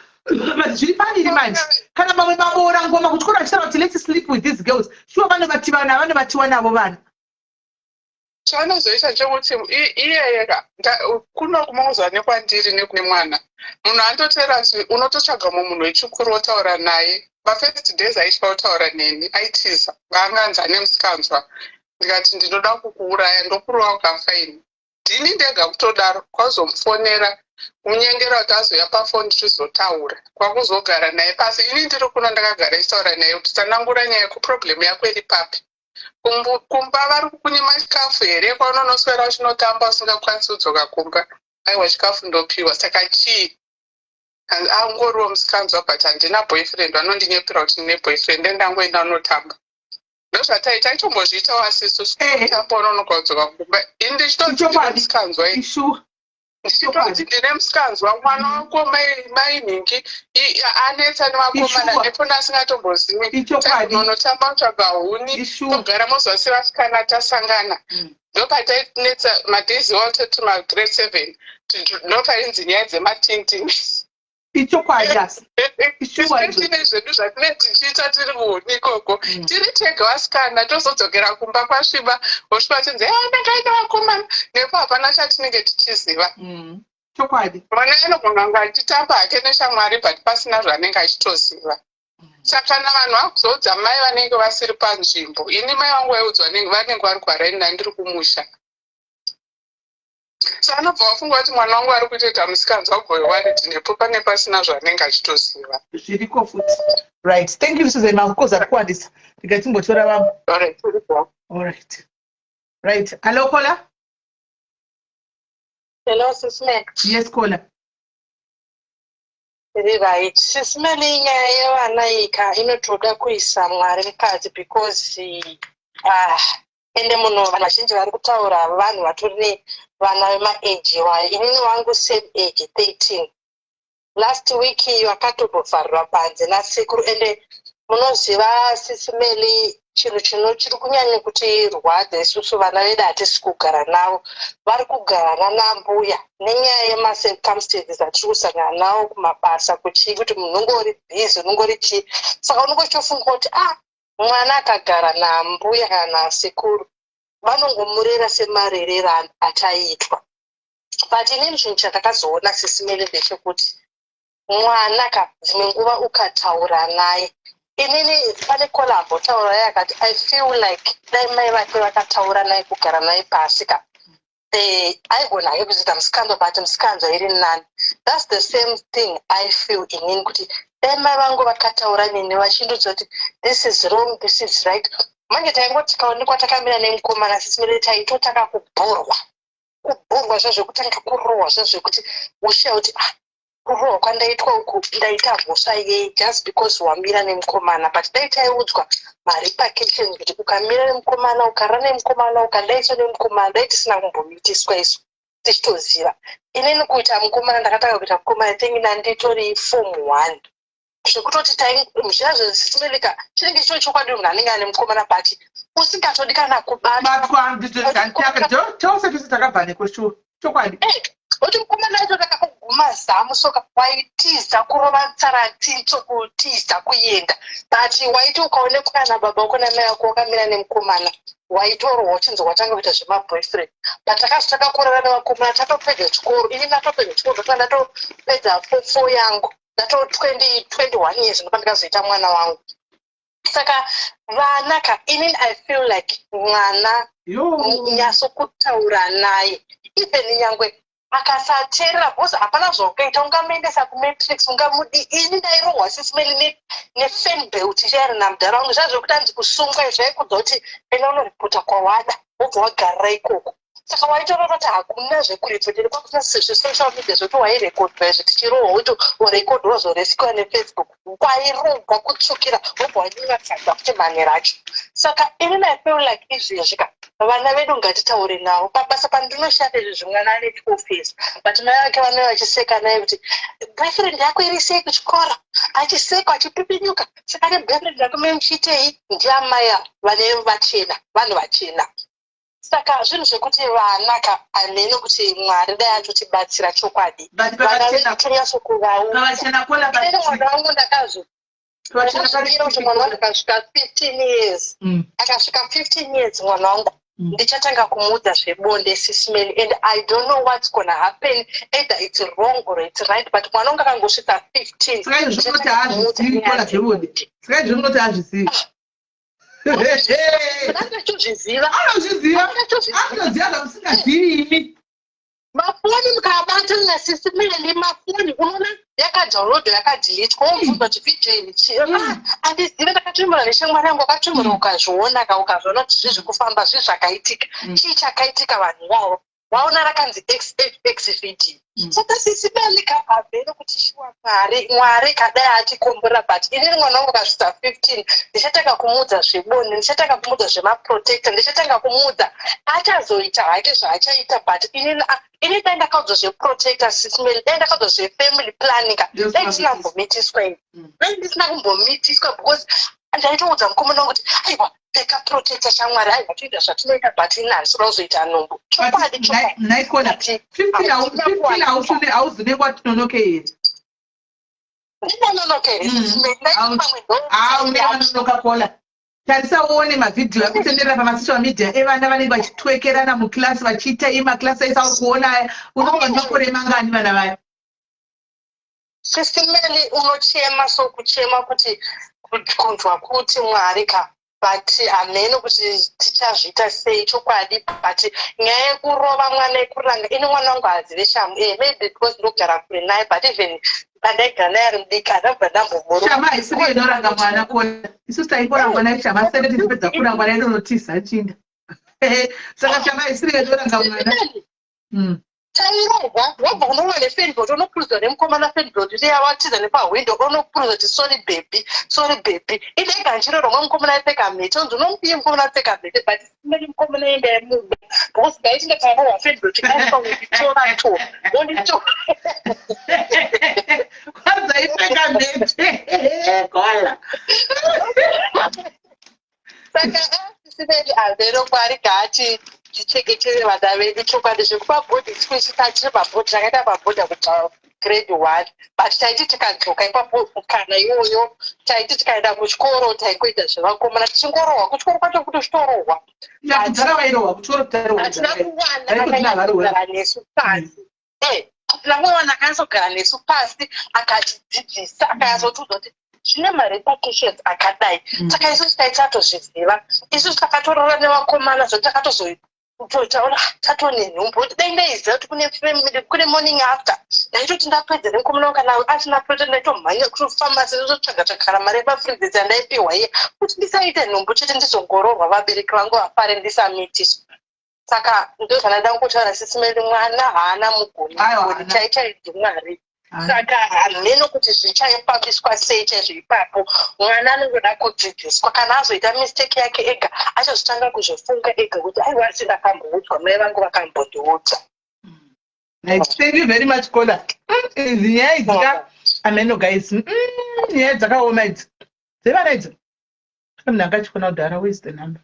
Zviri paniri manje kana mamwe maboora ngoma kuchikora vachitaura kuti let's sleep with these girls. Sure vanovatiwa navo vana. Chanozoita chekuti iyeyeka kuno kumauzwa nekwandiri nekune mwana munhu andotera unototsvaga munhu wechikuru wotaura naye. Mafirst days aitya kutaura neni aitiza vaanganzi ane musikanzwa. Ndikati ndinoda kukuuraya ndokurowa ukafaini. Ndini ndega kutodaro kwazomufonera kunyengera kuti azoya pafoni tizotaura kwakuzogara naye pasi. Ini ndiri kuno ndakagara ichitaura naye kuti tanangura nyaya kuproblemu yako iri papi. Kumba vari kukunyima chikafu here kwaunonoswera uchinotamba usingakwanisi kudzoka kumba. Aiwa chikafu ndopiwa saka chii angoriwo musikanzwa but handina boyfriend vanondinyepera kuti ndine boyfriend ndangoenda unotamba. Ndozvataita ichombozviitawo asisu kutamba unonoka kudzoka kumba. Ini ndichitoti ndine musikanzwa ndichitoti ndine musikanzwa mwana wako mai mhingi anetsa nemakomana nepona asingatombozivi unotamba kutsvaga huni togara mozvasi vasikana tasangana. Ndopatainetsa madhays watoti magrade 7 ndopainzi nyaya dzematinting. Especially zvedu zvatinenge tichiita tiri muhuni ikoko tiri tega vasikana tozodzokera kumba kwasviba vosvika tinzi ndakaita vakomana nepo hapana chatinenge tichiziva. Mwana anogona kunge achitamba hake neshamwari but pasina zvaanenge achitoziva. Saka kana vanhu vakuzoudza mai vanenge vasiri panzvimbo, ini mai vangu vaiudzwa vanenge vari kwaraini ndiri kumusha. Saka anobva wafunga kuti mwana wangu ari kutoita musikanzwa goiwariti nepo pane pasina zvaanenge achitoziva. Zviriko futi. Right. Thank you Susan Makoza kukwandisa. Ndikatimbotora vamwe. Right. Hello Kola. Hello Sisme. Yes Kola. Right. Sisme nyaya yevana ika inotoda kuisa Mwari mukati because ende munhu vanhu vazhinji vari kutaura vanhu vatori vana vemaage wayo. Inini wangu same age 13. Last week vakatobovharwa panze nasekuru ende munoziva Sisimeli chinhu chiri kunyanya kutirwadza isusu vana vedu hatisi kugara navo. Vari kugarana nambuya nenyaya yemacircumstances atiri kusangana nawo kumabasa kuti munhu ungori bhizi unongori chii. Saka unongochofunga kuti mwana akagara nambuya kana nasekuru vanongomurera semarerero achaitwa. But inini chinhu chandakazoona Sisimeli ndechekuti mwana dzimwe nguva ukataura naye. Inini pane kolabo taura naye akati I feel like dai mai vake vakataura naye kugara naye pasi aigona hake kuziita musikanzwa but musikanzwa iri nani. That's the same thing I feel inini kuti dai mai vangu vakataura neni vachindudza kuti this is wrong, this is right, manje taingoti tikaonekwa takamira nemukomana sisimere taitotaka kubhurwa zvekutanga kurohwa zvekuti ushiya kuti kurohwa kwandaitwa uku ndaita mhosva yei just because wamira nemukomana but dai taiudzwa marepercussions kuti ukamira nemukomana ukara nemukomana ukadaiswa nemukomana dai tisina kumbomitiswa isu tichitoziva inini kuita mukomana ndakatanga kuita mukomana tengina nditori form 1 zvekutoti zviya zvisisimereka chinenge chicho chokwadi munhu anenge ane mukomana but usingatodi kana kubatwatose takabva nekweshuwa chokwadi kuti mukomana wacho takakuguma zamu soka waitiza kurova tsaratidzo kutiza kuenda but waiti ukaonekwa nababa wako namai ako wakamira nemukomana waitorwa uchinzi watanga kuita zvemaboyfriend but takazotakakorera nevakomana tatopedza chikoro ini ndatopedza chikoro ndatopedza 4 yangu ndato 21 years ndopa ndikazoita mwana wangu saka vana inini I feel like mwana nyaso kutaura naye even nyangwe akasateerera bhozi hapana zvaukaita ungamuendesa kumatrix ungamudi ini ndairohwa sisimeli nefanbelt chairi namudhara wangu zvazvokuti hanzi kusungwa zvaikudza kuti ena unoripota kwawada wobva wagarira ikoko saka waitororoti hakuna zvekuripoteri kwakusina zvezvesocial media zvokuti wairekodwa izvo tichirohwa kuti urekodwa wazoresikiwa nefacebook wairohwa kutsukira wobva wanyunyatsadza kuti mane racho saka inini I feel like izvezvika vana vedu ngatitaure navo pabasa pandinoshanda izvi zvimwana aneti ofesi but mai vake vanenge vachiseka naye kuti boyfriend yako iri sei kuchikora achiseka achipipinyuka saka neboyfriend yako memuchiitei ndiamaya vane vachena vanhu vachena saka zvinhu zvekuti vana amene kuti mwari dai atotibatsira chokwadi vana vedu tonyasokuvaunaaine mwana wangu ndakazvibira kuti mwana wangu akasvika 15 years akasvika 15 years mwana wangu ndichatanga kumuudza zvebonde sisimeni and I don't know what's gonna happen either it's wrong or it's right but mwana wangu akangosvika 15 zvinokuti hazvizivi anoziva zvamusingazivi mafoni mukabata nasisimeli mafoni unoona yakadownload yakadhiletwa womubvunza kuti vijeni andizive ndakatumbura neshamwari yangu akatumbura ukazviona ukazviona kuti zvezvikufamba zvezvakaitika chii chakaitika vanhu vavo waona rakanzi x video saka sisimeli kabvero kuti shuwa mwari kadai atikomborera but inini mwana wangu akasvika 15 ndichatanga kumuudza zvebonde ndichatanga kumuudza zvemaprotector ndichatanga kumuudza achazoita hake zvaachaita but ini dai ndakaudzwa zveprotector sisimeli dai ndakaudzwa zvefamily planning dai ndisina kumbomitiswa ini dai ndisina kumbomitiswa because ndaitoudza mukomana wangu kuti aiwa pfeka protector shamwari aiwa toita zvatinoita but ini handisina kuzoita nhumbu chokwadi naikona 15 hauzive kwatinonoke here ndinononoka kola tarisa uone mavhidhiyo akutenderera pamasocial media evana vanenge vachitwekerana muklasi vachiita imaklasi aisa uri kuona unobva makore mangani vana vayo sisimeli unochema sokuchema kuti kunzwa kuti mwari but hamene kuti tichazviita sei chokwadi but nyaya yekurova mwana yekuranga ini mwana wangu hazive shamu maybe because ndogara kure naye but even pandaigara naye ari mudiki andabva ndambomoro shama haisiri inoranga mwana kona isusu taikorangwa naye shama sende tichipedza kurangwa naye tonotiza chinda saka shama haisiri inoranga mwana tairohwa wabva unowa nefenbot unopurudzwa nemukomana fenbot kuti yawatiza nepahwindo unopurudzwa kuti sorry baby idaiga nchiroromwa mukomana aipfeka mhete unzi unomupiye mukomana apfeka mhete but simeni mukomana enda yemuda because ndaitinge tarohwa fenbot aipaunditora kwazaipfeka mhete kola saka simeni avero kwari gati tichengetere vana vedu chokwadi zvekupabhodhi tikuisita tiri pabhodhi takaita pabhodhi kubva grade 1 but taiti tikadzoka ipapo kana iyoyo taiti tikaenda kuchikoro taingoita zvevakomana tichingorohwa kuchikoro kwacho kuti chitorohwa hatina kuwana nesu pasi hatina akazogara nesu pasi akatidzidzisa akazotudza kuti zvine marepercussions akadai saka isusu taiti tatozviziva isusu takatorora nevakomana zvokuti takatozoita taona tatone nhumbu dai ndaiziva kuti kune morning after ndaitoti ndapedza nekumuna kana asina protein ndaitomhanya kufamasi ndotsvaga tsvakara mari yepafridzi dzandaipiwa iye kuti ndisaite nhumbu chete ndizongororwa vabereki vangu vafare ndisamitiswa saka ndozvandada kutaura sisimeli mwana haana mugoni chaichaidzi mwari saka hameno kuti zvichaipambiswa sei chaizvo ipapo mwana anongoda kudzidziswa kana azoita mistake yake ega achazotanga kuzvifunga ega kuti aiwa sindakamboudzwa mai vangu vakambondiudza. Thank you very much Kola. Nyaya idzika ameno guys nyaya dzakaoma idzi dzevana idzi munhu angachikona kudhara. Where is the number?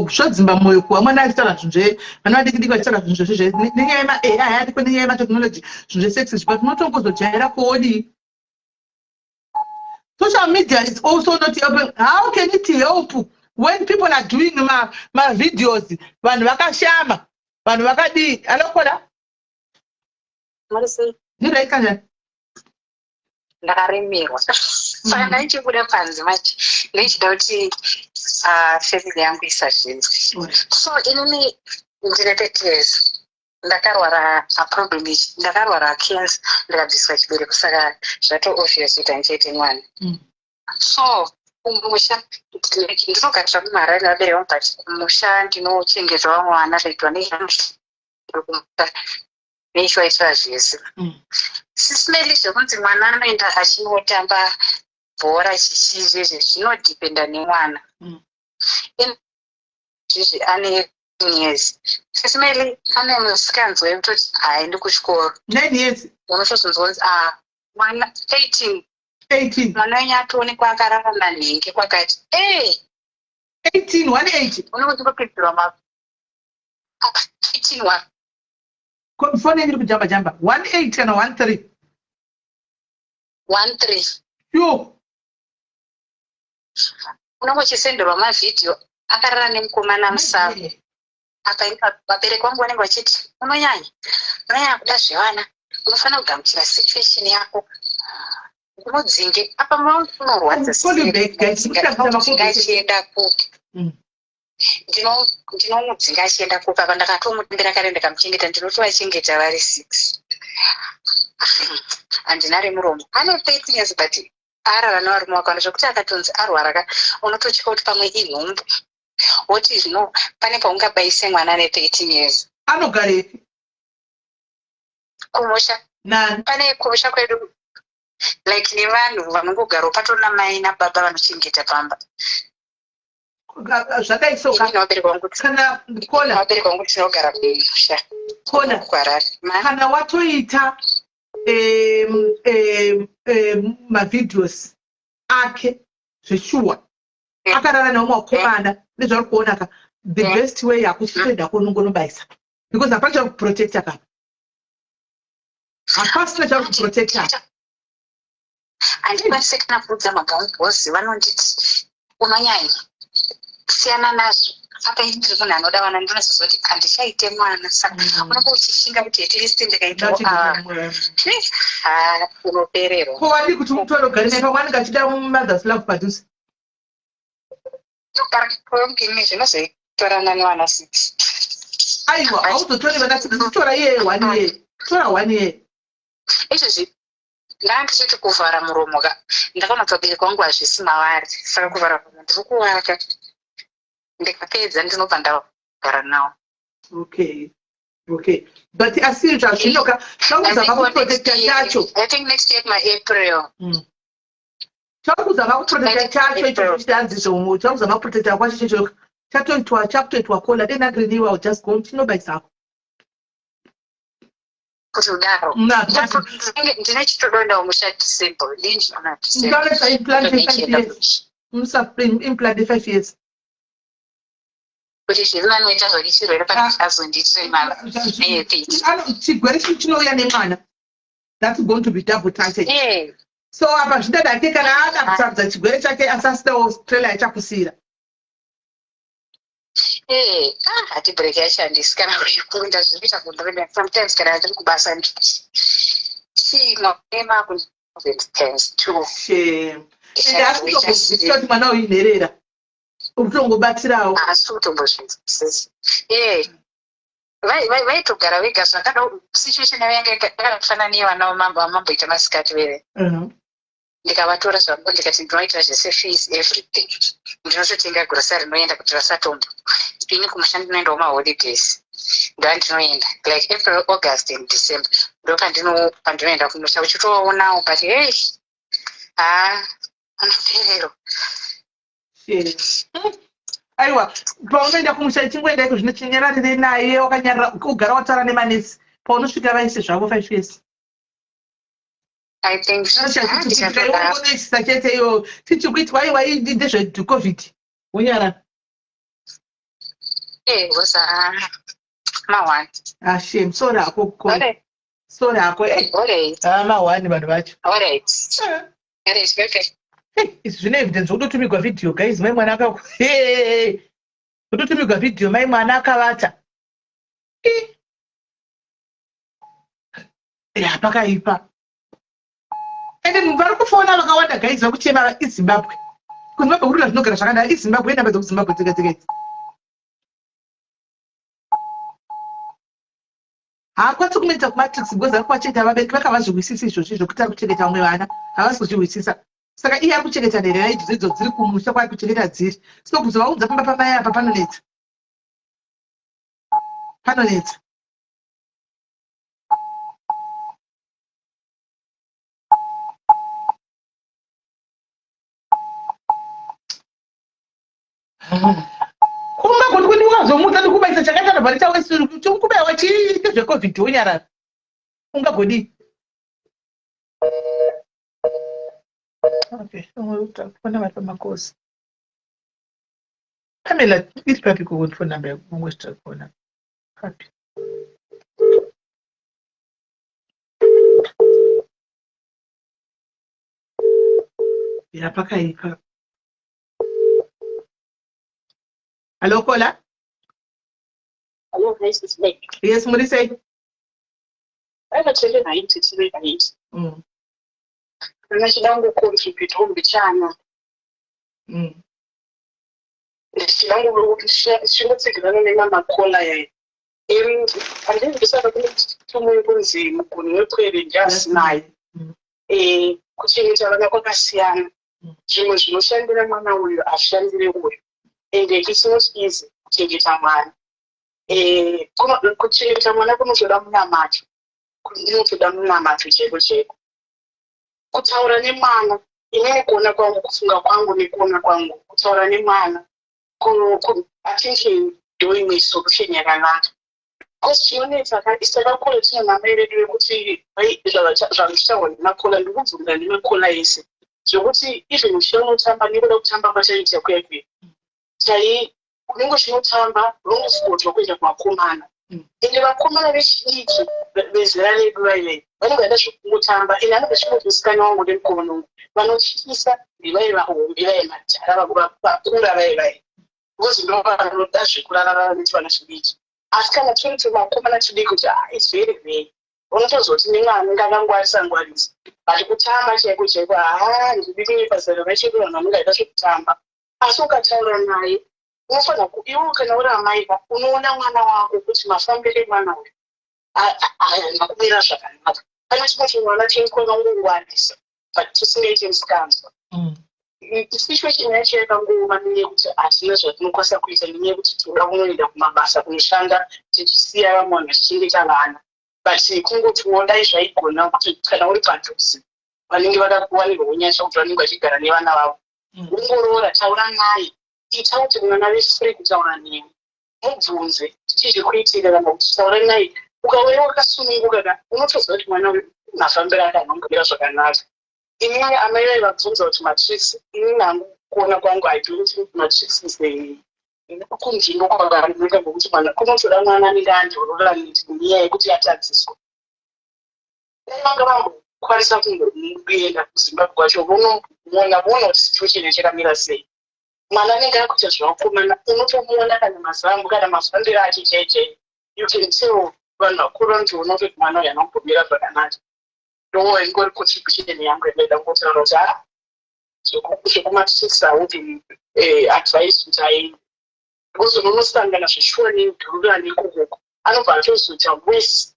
Zvadzimba mwoyo kuva mwana achitaura zvinhu vana vadiki vachitaura zvinhu nenyaya yema-AI ariko nenyaya yematekinology zvinhu zvesex but unotongozojaira kuodi. Social media is also not helping. How can it help when people are doing my videos vanhu vakashama vanhu vakadii alokoda ndiraika njani ndakaremerwa saka ndaichibuda panze machi ndaichida kuti family yangu isazvinzwe. So inini ndine 30 years ndakarwara problem ichi ndakarwara cancer ndikabviswa chibereko saka zvato obvious kuti handichaite mwana. So kumusha ndinogarira kumarari vabereki vangu but kumusha ndinochengetwa mwana ndaitwa neizvaitira zvese. Sisimeli zvekunzi mwana anoenda achinotamba bhora chichizvezve zvinodhipenda nemwana izvi ane 9 years. Sisimeli ane musikanzwa wekutoti haendi kuchikoro 9 years unotozonzonzi mwana 18 mwana wenyu atoonekwa akararama nhengi kwakati 18 18 unokuzingopedzerwa 18 foni iri kujamba jamba 18 kana 13 yo unongochisenderwa mavhidhiyo akarara nemukomana musava akaika vabereki vangu vanenge vachiti unonyanya kuda zvevana unofanira kugamuchira situation yako unodzinge apa unorwadza achienda kupi ndinomudzinga achienda kupi apa ndakatomutembera kare ndikamuchengeta ndinotovachengeta vari 6 handina remuromo ane 13 years but arara nevarume vakwana zvokuti akatonzi arwara unototya kuti pamwe inhumbu woti zvino pane paungabayise mwana ne13 years anogarepi kumusha pane kumusha kwedu like nevanhu vanongogara patorina mai nababa vanochengeta pamba zvakaisoka kana Kola vabereki vangu tinogara kumusha Kola kwarari kana watoita mavidhios ake zveshuwa akarara neumwe wakomana nezvari kuonaka the best way yakusipenda konongonobaisa because hapana chakuprotecta kapa hapasina chakuprotecta. handikwanise kana kuudza magamubozi vanonditi unonyanya kusiyana nazvo saka ini ndiri munhu anoda vana ndinozozoti handichaite mwana saka unenge uchishinga kuti at least ndikaitawo unopererwa ko wadi kuti mutoro gari pamwe anenge achida mothers love padhuze togara kwemugini zvinozotorana nevana 6 aiwa hauzotori vana 6 tora iye 1 year tora 1 year izvozvi ndandichiti kuvhara muromo ndakaonatsa vabereki vangu hazvisi mavari saka kuvhara muromo ndiri kuvaka ndikapedza ndinobva ndavhara nawo. Okay but asi zvazvinoka chakuzama kuprotecta chacho I think next year my April chakuzama kuprotecta chacho icho chitanzi zvomo chakuzama kuprotecta kwacho icho chatoitwa Kola then agree will just go chinobaisako kuti udaro ndine chitodoenda umusha December ndinjina December implant 5 years implant 5 years kuti zviri vanoita zvakishirwere pakazonditi mara chigwere chinouya nemwana That's going to be double taxed. Yeah. So apa zvidadake kana akasarudza chigwere chake asasitawo trailer yachakusira. Hati break yashandisi kana kunda zvinoita kundoremera sometimes kana ndiri kubasa chinoema kuntense too. Shame. Ende asitobvunzisa kuti mwana uyu nherera. Utongobatirawo. Asi utombozvinzwisisa. Vaitogara vega zvakada situation yavo yanga yakafanana neyevana vamamboita masikati vere. Ndikavatora zvangu ndikati ndinoitira zvese fees everything. Ndinototenga grocery rinoenda kuti vasatombo. Ini kumusha ndinoendawo maholidays. Ndova ndinoenda like April, August and December. Pandinoenda kumusha uchitoonawo but hey. Anoperero. Aiwa, paunoenda kumusha chingoenda iko zvinochinyararire naye wakanyarara kugara wataura nemanesi. Paunosvika vaise zvavo 5 years. I think ndikatoisa chete iyo tichikuitwa aiwa ndezveCovid. Unyara. Was mawani. Shame. Sorry ako kukona. Sorry ako. Alright. Mawani vanhu vacho. Alright. Alright, okay. Izvi zvine evidence kutotumigwa video guys mai mwana kutotumigwa video mai mwana akavata. Pakaipa. Ende munhu vari kufona vakawanda guys vakuchema iZimbabwe. Kuzimbabwe kurula zvinogara zvakadai iZimbabwe enda pedza kuZimbabwe dzega. Hakwati kumeita kumatrix because vakucheta vabereki vakavazvihwisisa izvozvo zvokutanga kuchengeta vamwe vana havasi kuzvihwisisa. Saka iye akuchengeta nherera idzo dziri kumusha kwari kuchengeta dziri. So kuzovaudza pamba pamai apa panonetsa. Kunga kuti kuti ukazomudza ndikubaisa chakaita bhari chawesiri kuti ukubayiwa chiite zveCovid unyarara. Ungagodi. Okay, ungafona vari pamakosi. Pamela iri papi phone number yakungosvika kuona. Papi. Pakaipa. Hello, Kola. Hello, guys, it's Meg. Yes, what do you say? I have a children I to today. And I should not go contribute home the channel. She won't take the name of Kola. And then we started to move in Mukunwe just night. Kuchinja vana kwakasiyana. Zvimwe zvinoshandira mwana uyu ashandire uyu. And it's not easy kuchengeta mwana. Kuchengeta mwana kunotoda munamacho. Kunotoda munamacho cheko. Kutaura nemwana, inini kuona kwangu, kufunga kwangu nekuona kwangu. Kutaura nemwana, attention ndoimwe solution yakanaka. Because chionetsa isakakura tine mama yedu yekuti zvamuchitaura ndimakola ndikubvunza ndimakola ese. Zvokuti even uchinotamba nekuda kutamba kwachaita kwekwe. Unenge uchinotamba long sport wakuenda kuvakomana. Ende vakomana vechidiki vezera redu vaive vanenge vaida zvekungotamba ende anenge chimusikana wangu nemukono vanotyisa ndivai vahombi vai madhara vakura vai because ndo vanoda zvekurarara nechivana chidiki. Asi kana tiri vakomana chidiki kuti it's very very unotozoti nemwana ngakangwarisa but kutamba chaiko ndidii pazera rechedu vanhu vanenge vaida zvekutamba. Asi ukataura naye unofanira iwe kana uri amai unoona mwana wako kuti mafambiro emwana uyu haana kumira zvakanaka. Kana chimwe mwana cheikona kungwarisa but tisingaiti musikanzwa. Situation yacho yakangooma neyekuti hatina zvatinokwanisa kuita neyekuti tinoda kunoenda kumabasa kunoshanda tichisiya vamwe vanhu vachichengeta vana. But kungotiona zvaigona kuti kana uri padhuze vanenge vada kuwanirwa unyasha kuti vanenge vachigara nevana vavo. Ongorora, taura naye. Ita kuti mwana vefree kutaura newe. Mubvunze tichizvikuitira kana kuti taura naye. Ukauya wakasununguka unotoziva kuti mwana uyu mafambiro akanongera zvakanaka. Inini amai vai vabvunza kuti matrix, inini hangu kuona kwangu I don't think matrix is the kunzvimbo kwakarineka ngokuti mwana kunotoda mwana anenge andorora nenyaya yekuti atadziswa. vanga vambokwanisa kungomuenda kuzimbabwe kwacho vonomuona kuti situation yachakamira sei. Mwana anenge akuita zvavakomana unotomuona kana mazambu kana mafambiro acho chaichai. You can tell vanhu vakuru vanotoona kuti mwana uyu anombomira zvakanaka. Ndo ingori contribution yangu yandaida kungotaura kuti zvekumatisisa kuti advice kuti aende. Because unonosangana zvishua nedhurura nekukoko anobva atozoita wese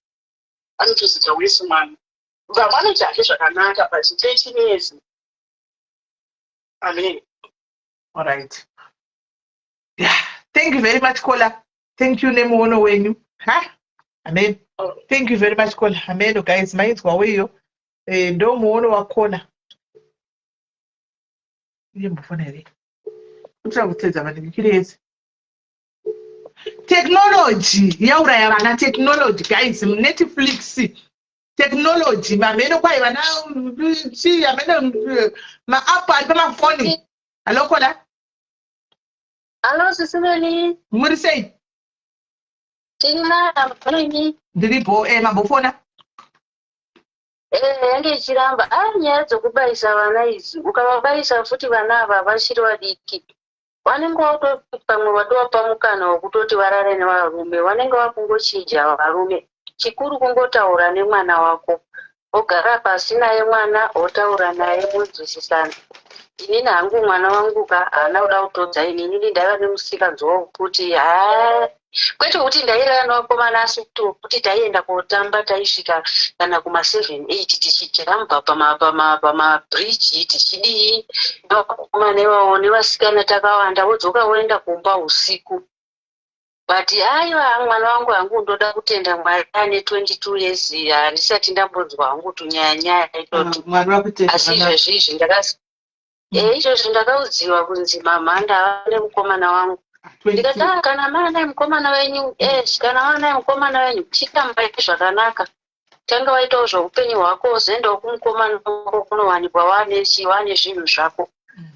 anotozoita wese mwana. Vamwe vanoita hake zvakanaka but 13 years. Amen. All right. Yeah. Thank you very much, Kola. Thank you, Nemuono wenyu. Amen. Thank you very much, Kola. Amen, guys. Maizwa weyo. Ndo muono wa Kola. Ndiye mbufona here. Kutra kutedza vandikirezi. Technology. Yauraya vana technology, guys. Netflix. Technology. Mameno kwa ivana. Ma-app alpa ma-phone. Hello, Kola. Hello, Sisimeli. Muri sei? Tina, mfani. Ndiripo, mabofona. Yange ichiramba. Nyaya dzokubaisa vana idzi. Ukavabaisa futi vana ava vachiri vadiki. Vanenge pamwe watova mukana wekutoti varare nevarume. Vanenge vakungochinja varume. Chikuru kungotaura nemwana wako. Ogara pasi naye mwana, otaura naye munzwisisana. Inini hangu mwana wangu haana kuda kutodza inini ndaiva nemusikadzi wekuti kwete kuti ndairara nevakomana asi kuti taienda kotamba taisvika kana kuma7-8 tichijamba pamabridge tichidii nevakomana ivavo nevasikana takawanda wodzoka woenda kumba usiku. But aiwa mwana wangu hangu ndoda kutenda Mwari ane 22 years handisati ndambonzwa hangu tunyaya itoto. Asi izvezvizvi izvozvo ndakaudziwa kunzi mama ndava mukomana wangu. Ndikati kana mwana naye mukomana wenyu kana mwana naye mukomana wenyu chitambai zvakanaka. Tanga waitawo zveupenyu hwako uzoendawo kumukomana wako kunowanikwa wane zvinhu zvako.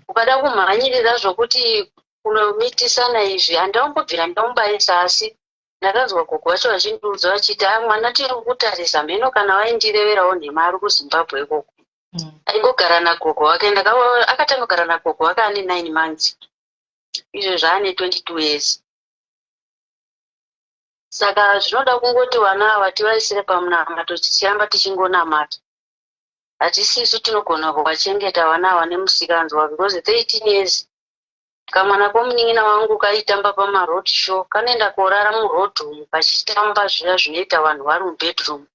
Ukada kumhanyirira zvokuti kunomitisana izvi handambobvira ndamubaisa asi ndakanzwa gogo vacho vachindiudza vachiti mwana tiri kutarisa mheno kana waindireverawo nhema ari kuZimbabwe ikoko. Aingogara nagogo wake akatanga kugara nagogo wake ane 9 months. Izvo zvaane 22 years. Saka zvinoda kungoti vana ava tivaisire pamunamato tichiramba tichingonamata. Hatisisu tinogona kuvachengeta vana ava nemusikanzwa because 13 years. Kamwana komunin'ina wangu kaitamba pamaroad show kanoenda korara murodhroom kachitamba zviya zvinoita vanhu vari mubedroom.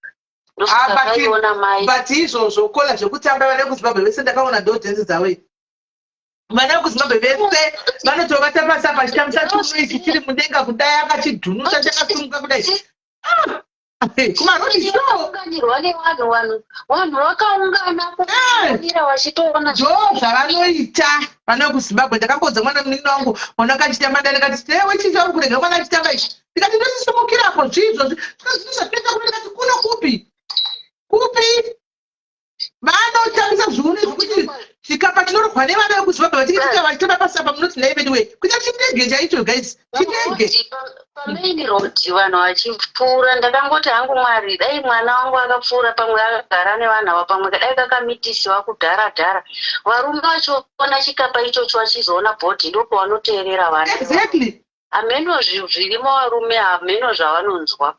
But izvozvo Kola zvekutamba vana kuZimbabwe vese ndakaona dhodhenzi dzawe. Vana kuZimbabwe vese vanotovata pasi apa chitambisa chimwe chiri mudenga kudai akachidhunusa chakasumuka kudai. Kumarodi show kanirwa nevanhu vakaungana kuira vachitoona zvavanoita vana kuZimbabwe. Ndakambodza mwana munin'ina wangu mwana akachitamba ndakati ewe chicha uri kurega mwana achitamba ichi ndikati ndosisumukirapo zvizvo zvinoita kuti ndikati kuno kupi vanotambisa zviunu zvekuti chikapa chinorukwa nevana vekuZimbabwe vachitamba pasi apa munoti naivedwe kuita chindege chaicho guys chindege pamain road vanhu vachipfuura ndakangoti hangu Mwari dai mwana wangu akapfuura pamwe akagara nevanhu ava pamwe kadai kakamitisiwa kudhara varume vachiona chikapa ichocho vachizoona bhodhi ndopavanoteerera vana. Exactly. Hameno zvirimo varume hameno zvavanonzwa.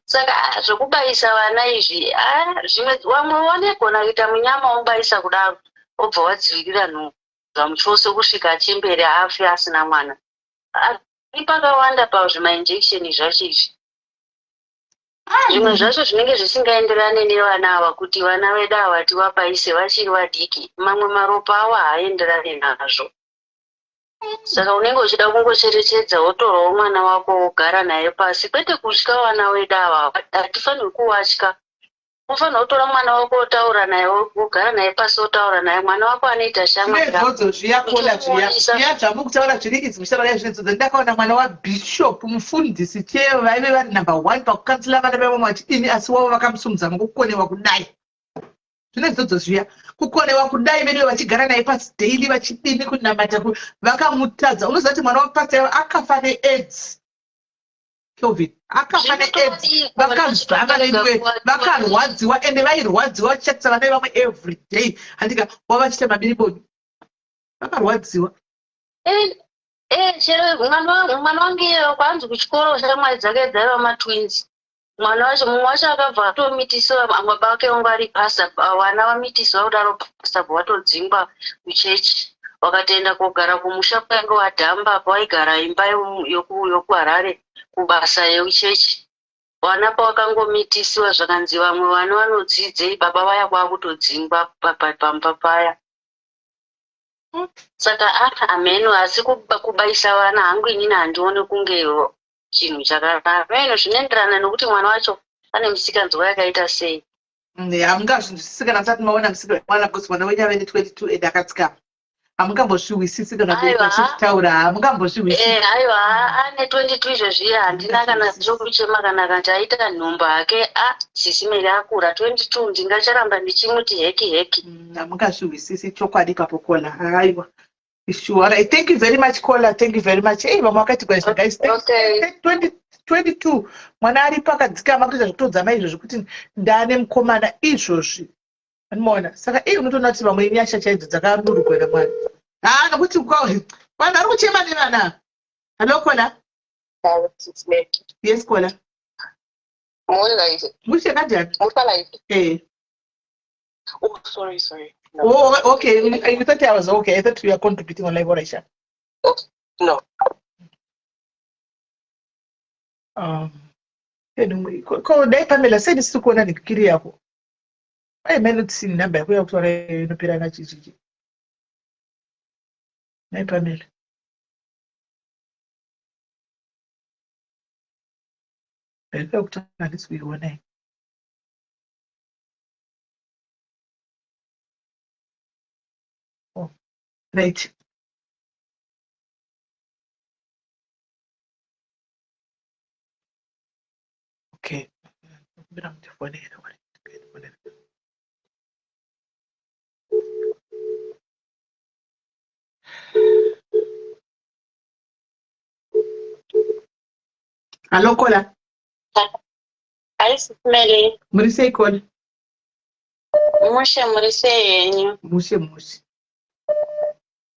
Saka zvekubaisa vana izvi zvimwe vamwe vanegona kuita munyama womubaisa kudaro obva wadzivirira nhungu zvamuchose kusvika achembere afi asina mwana. Pakawanda pazvimainjection zvacho izvi. Zvimwe zvacho zvinenge zvisingaenderane nevana ava kuti vana vedu ava tivabaise vachiri vadiki mamwe maropa avo haaenderane nazvo. Saka unenge uchida kungocherechedza wotorawo mwana wako wogara naye pasi kwete kutya vana vedu ava hatifaniri kuvatya. Unofanira kutora mwana wako wotaura naye wogara naye pasi wotaura naye mwana wako anoita shamazvodzo zviya Kola zviya zvamukutaura zviri idzi mushara yazvinodzodzo ndakaona mwana waBishop mufundisi cheo vaive vari number 1 pakukansila vana vevamwe vachidini asi wavo vakamusumudza nokukonewa kudai. Zvinodzodzo zviya kukonewa kudai vedu vachigara naye pasi daily vachidini kunamata vakamutadza. Unoziva kuti mwana wapasi akafa neAIDS. Kelvin akafa neaids vakarwadziwa ende vairwadziwa vachishatisa vana vamwe every day. Handika wava chiita mabiriboni vakarwadziwa. Chero mwana wangu iyeyo kwanzi kuchikoro shamwari dzake dzaiva matwins. Mwana wacho mumwe wacho akabva atomitisawa baba vake vangu ari pasta, vana vamitisawa kudaro pasta watodzingwa kuchechi wakatoenda kogara kumusha kwainge wadhamba pawaigara imba yokuharare kubasa yeuchechi. Vana pawakangomitisiwa zvakanzi vamwe vana vanodzidze baba vaya kwakutodzingwa pamba paya. Saka ameno asi kubaisa vana hangu inini handione kunge chinhu chakanaka. Meno zvinoenderana nokuti mwana wacho ane musikanzwa yakaita sei. Hamungazvinzwisisi kana musati maona mwana because mwana wenyu ave ne22 ende akatsikama. Hamungambozviwisisi kana kuitaura, hamungambozviwisisi. Aiwa ane 22 izvozvi handina kana zvokuchema kana kuti aita nhombo hake. Sisimeri akura 22 ndingacharamba ndichimuti heki. Hamungazviwisisi chokwadi papokola. Haiwa. Sure. Thank you very much, Kola. Thank you very much. Hey, mama wakati guys. Okay. 22. Mwana ari pakadzikama kuita zvekutodzama izvo zvekuti ndane mukomana izvozvi. Unoona? Saka unotoona kuti vamwe nyasha chaidzo dzakanurugwera mwana. Nokuti vanhu vari kuchema nevana. Hello, Kola. Yes, Kola. Mushe kanjani? Oh, sorry. No. Oh, okay. You thought I was okay. I thought you were contributing on live oration. No. Dai Pamela said it's to kuona nikiri yako. I may not see number yako ya kutoa inopira na chichi. Dai Pamela. Beka kutoa ndisiuone. Oh. Right. Okay. Hello, Kola. Hi, Smelly. Murise Kola. Murise yenyu. Murise.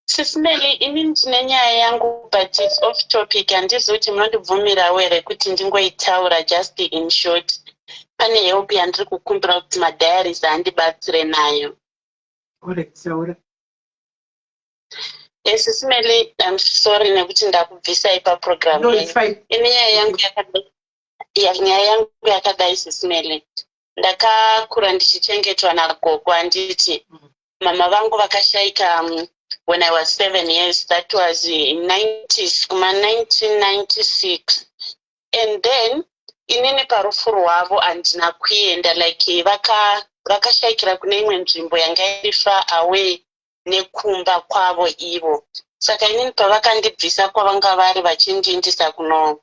Sismeli, ini ndine nyaya yangu but it's off topic handizoti munondibvumirawo here kuti ndingoitaura just in short. Pane help yandiri kukumbira kuti madiaries andibatsire nayo. Saura. Sismeli, I'm sorry nekuti ndakubvisai paprogram. No, it's fine. Ini nyaya yangu yakadai Sismeli. Ndakakura ndichichengetwa nagogo anditi mama vangu vakashaika when I was 7 years. That was in 1996. And then inini parufu rwavo handina kuenda like vakashaikira kune imwe nzvimbo yanga iri far away nekumba kwavo ivo. Saka inini pavakandibvisa kwavanga vari vachindiendesa kuna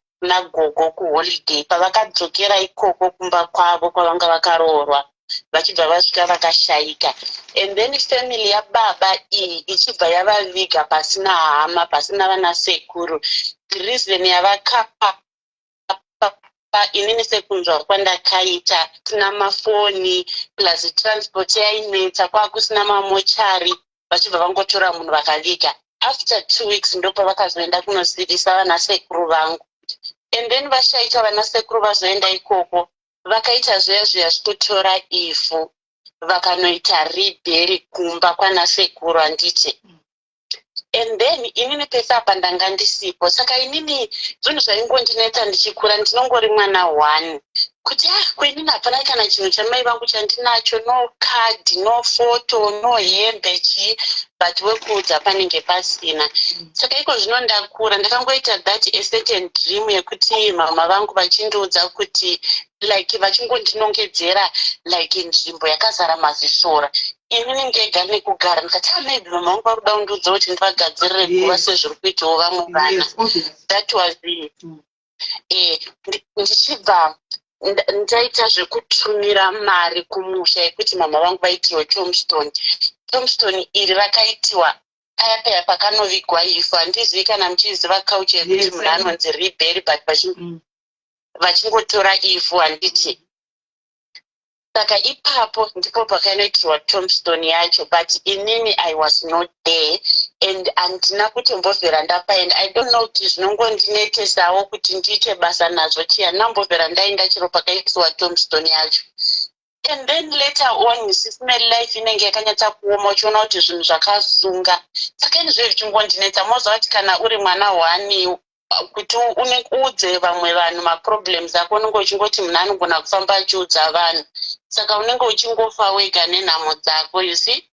gogo kuholiday, pavakadzokera ikoko kumba kwavo kwavanga vakaroorwa vachibva vasvika vakashaika. And then family yababa iyi ichibva yavaviga pasina hama, pasina vana sekuru. The reason yavakapa inini sekunzwa kwandakaita tina mafoni plus transport yainetsa kwakusina mamochari vachibva vangotora munhu vakaviga. After 2 weeks ndopa vakazoenda kunosivisa vana sekuru vangu. And then vashaika vana sekuru vazoenda ikoko vakaita zviya zvikutora ivhu vakanoita ribheri kumba kwana sekuru anditi. And then inini pesa apa ndanga ndisipo. Saka inini zvinhu zvaingondinetsa ndichikura ndinongori mwana 1 kuti kwenini hapana kana chinhu chamai vangu chandinacho, no card, no photo, no hembe chii, but wekuudza panenge pasina. Saka iko zvino ndakura ndakangoita that a certain dream yekuti mama vangu vachindiudza kuti like vachingondinongedzera like nzvimbo yakazara mazishora. Inini ndega nekugara ndikati maybe mama vangu vakuda kundiudza kuti ndivagadzirire guva sezviri kuitawo vamwe vana. That was it. Ndichibva ndaita zvekutumira mari kumusha yekuti mama vangu vaitirwa Tombstone iri rakaitiwa paya pakanovigwa ivhu. Handizivi kana muchiziva kauche yekuti munhu anonzi ribheri but vachingotora ivhu handiti. Saka ipapo ndipo pakanoitirwa tombstone yacho, but inini I was not there and handina kutombobvera ndapa, and I don't know kuti zvinongondinetesawo kuti ndiite basa nazvo chiya, ndambobvera ndaenda chero pakaiswa tombstone yacho. And then later on sisime life inenge yakanyatsa kuoma uchiona kuti zvinhu zvakasunga. Saka izvo zvichingondinetsa, moziva kuti kana uri mwana wani kuti uudze vamwe vanhu maproblems ako, unenge uchingoti munhu anogona kufamba achiudza vanhu, saka unenge uchingofa wega nenhamo dzako, you see.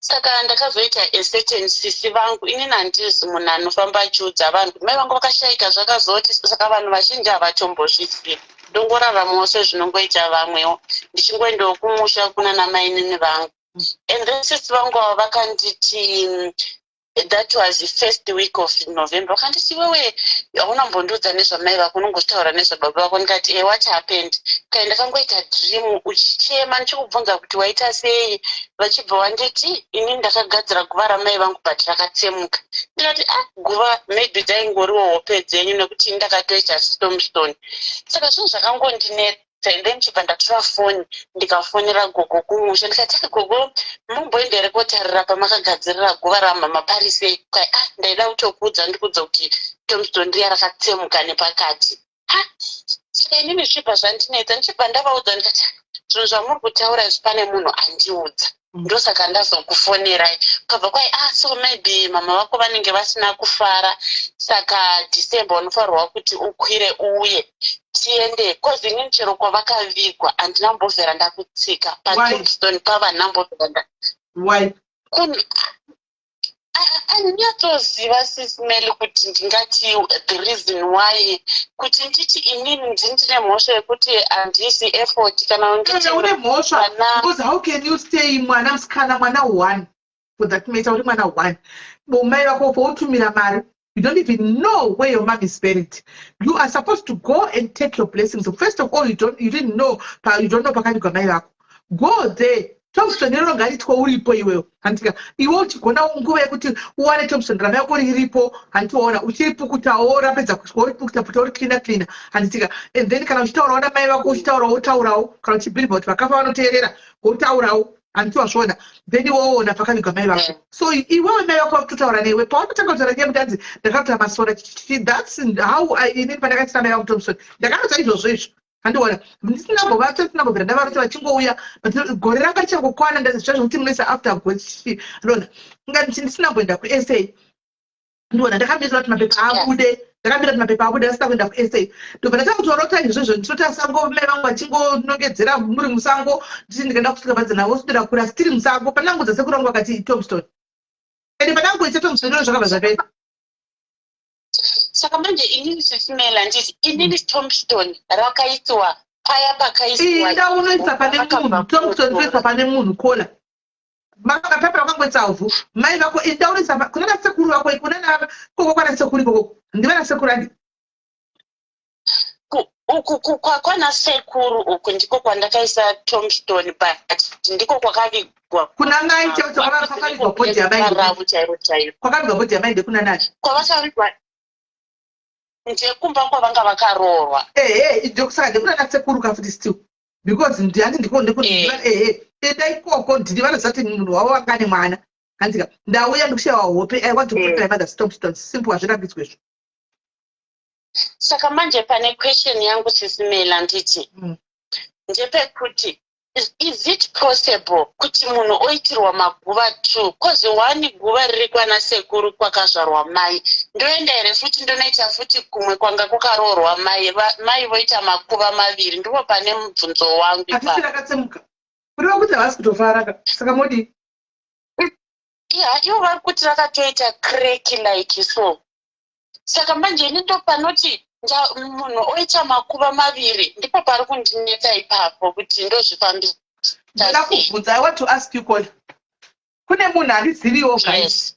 Saka ndakazoita a certain sisi vangu, inini handisi munhu anofamba achiudza vanhu kuti mai vangu vakashayika zvakazoti, saka vanhu vazhinji havatombozvizivi. Ndongoraramawo sezvinongoita vamwewo, ndichingoendawo kumusha kuna namainini vangu. And then sisi vangu ava vakanditi, that was the first week of November, vakanditi wewe haunambondiudza nezvamai vako, unongotaura nezvababa vako. Ndikati what happened? Kai ndakangoita dream uchichema, ndichikubvunza kuti waita sei, vachibva wanditi ini ndakagadzira guva ramai vangu but rakatsemuka. Ndikati guva maybe dzaingoriwo hope dzenyu nekuti ndakatoita tombstone. Saka zvinhu zvakangondinetsa. And then chibva ndatora foni ndikafonera gogo kumusha, ndikati gogo mumboenda here kotarira pamakagadzirira guva ramama parisei? Kai ndaida kutokuudza ndikuudza kuti tombstone riya rakatsemuka nepakati. Saka inini zvichibva zvandinetsa, ndichibva ndavaudza ndikati zvinhu zvamuri kutaura izvi pane munhu andiudza, ndosaka ndazokufonerai. Kabva kwai so maybe mama vako vanenge vasina kufara, saka December unofanirwa kuti ukwire uye tiende, kozi inini chero kwavakavigwa handinambovhera ndakutsika patombstone pava ndambovhera handinatsoziva sisimeli kuti ndingati the reason why, kuti nditi inini ndine mhosva yekuti handisi effort kana une mhosva because how can you stay mwana musikana, mwana 1 for that matter, uri mwana 1 bomai vako poutumira mari, you don't even know where your mom is buried. You are supposed to go and take your blessings. So first of all, you don't know pakavigwa mai vako. Go there. Tombstone rinongaritwa uripo iwewe. Handika iwe uchigona nguva yekuti uwane tombstone rama yako riripo, handitiwaona uchiripukutawo rapedza kuswa uripukuta uri cleaner. Handitika and then kana uchitaurawo namai vako uchitaurawo kana uchibhiribha kuti vakafa vanoteerera wotaurawo, handitiwazvona, then iwoona pakavigwa mai vako. So iwewe mai vako vakutotaura newe pawanotanga kutaura nyemudanzi ndakatoita masora, that's how inini pandakaisira mai vangu tombstone ndakanoita izvozvo izvo. Handiona ndisinambovera ndavaroti vachingouya gore ranga changokwana ndazvazvo kuti munoisa after gochi ndona ngati ndisinamboenda kuSA. Ndona ndakamira kuti mapepa abude asina kuenda kuSA. Ndobva ndatakutorota izvozvo ndinota sango mai vangu vachingonongedzera muri musango, nditi ndikaenda kusvika badza navo sudira kura stiri musango pandangodza sekuru vangu vakati tombstone, ende pandangoita tombstone zvakabva zvapera. Saka manje inini sisimela nditi inini tombstone rakaitwa paya pakaiswa ndaunoisa pane munhu, tombstone inoiswa pane munhu kola makapapira kwakangoisa uvhu mai vako ndaunoisa kunana sekuru vako kunana koko kwana sekuru ikoko ndivana sekuru andi uku kwana sekuru uku ndiko kwandakaisa tombstone, but ndiko kwakavigwa kuna nai chaicho kwakavigwa bhodhi yamai, kwakavigwa bhodhi yamai ndekuna nani kwavakavigwa ndekumba kwavanga vakarorwa. Ndokusaka ndekuna nasekuru kafuti still because ndihandi ndikokuziva enda ikoko ndini vanozati munhu wavo vangane mwana. Handika ndauya ndikushayiwa hope, I want to put my mother's tombstone, simple, hazvirambidzwe izvo. Saka manje pane question yangu sisimela nditi ndepekuti is it possible kuti munhu oitirwa maguva 2 kozi 1 guva riri kwana sekuru kwakazvarwa mai, ndoenda here futi ndonoita futi kumwe kwanga kukaroorwa mai voita makuva 2, ndipo pane mubvunzo wangu hatisi rakatsemuka kuriva kuti havasi kutofara, saka modi ivo vari kuti rakatoita creki like so. Saka manje ini ndo panoti munhu oita makuva 2 ndipo pari kundinetsa ipapo kuti ndozvifambisa. ndakubvunza, I want to ask you Kola, kune munhu handiziviwo guys,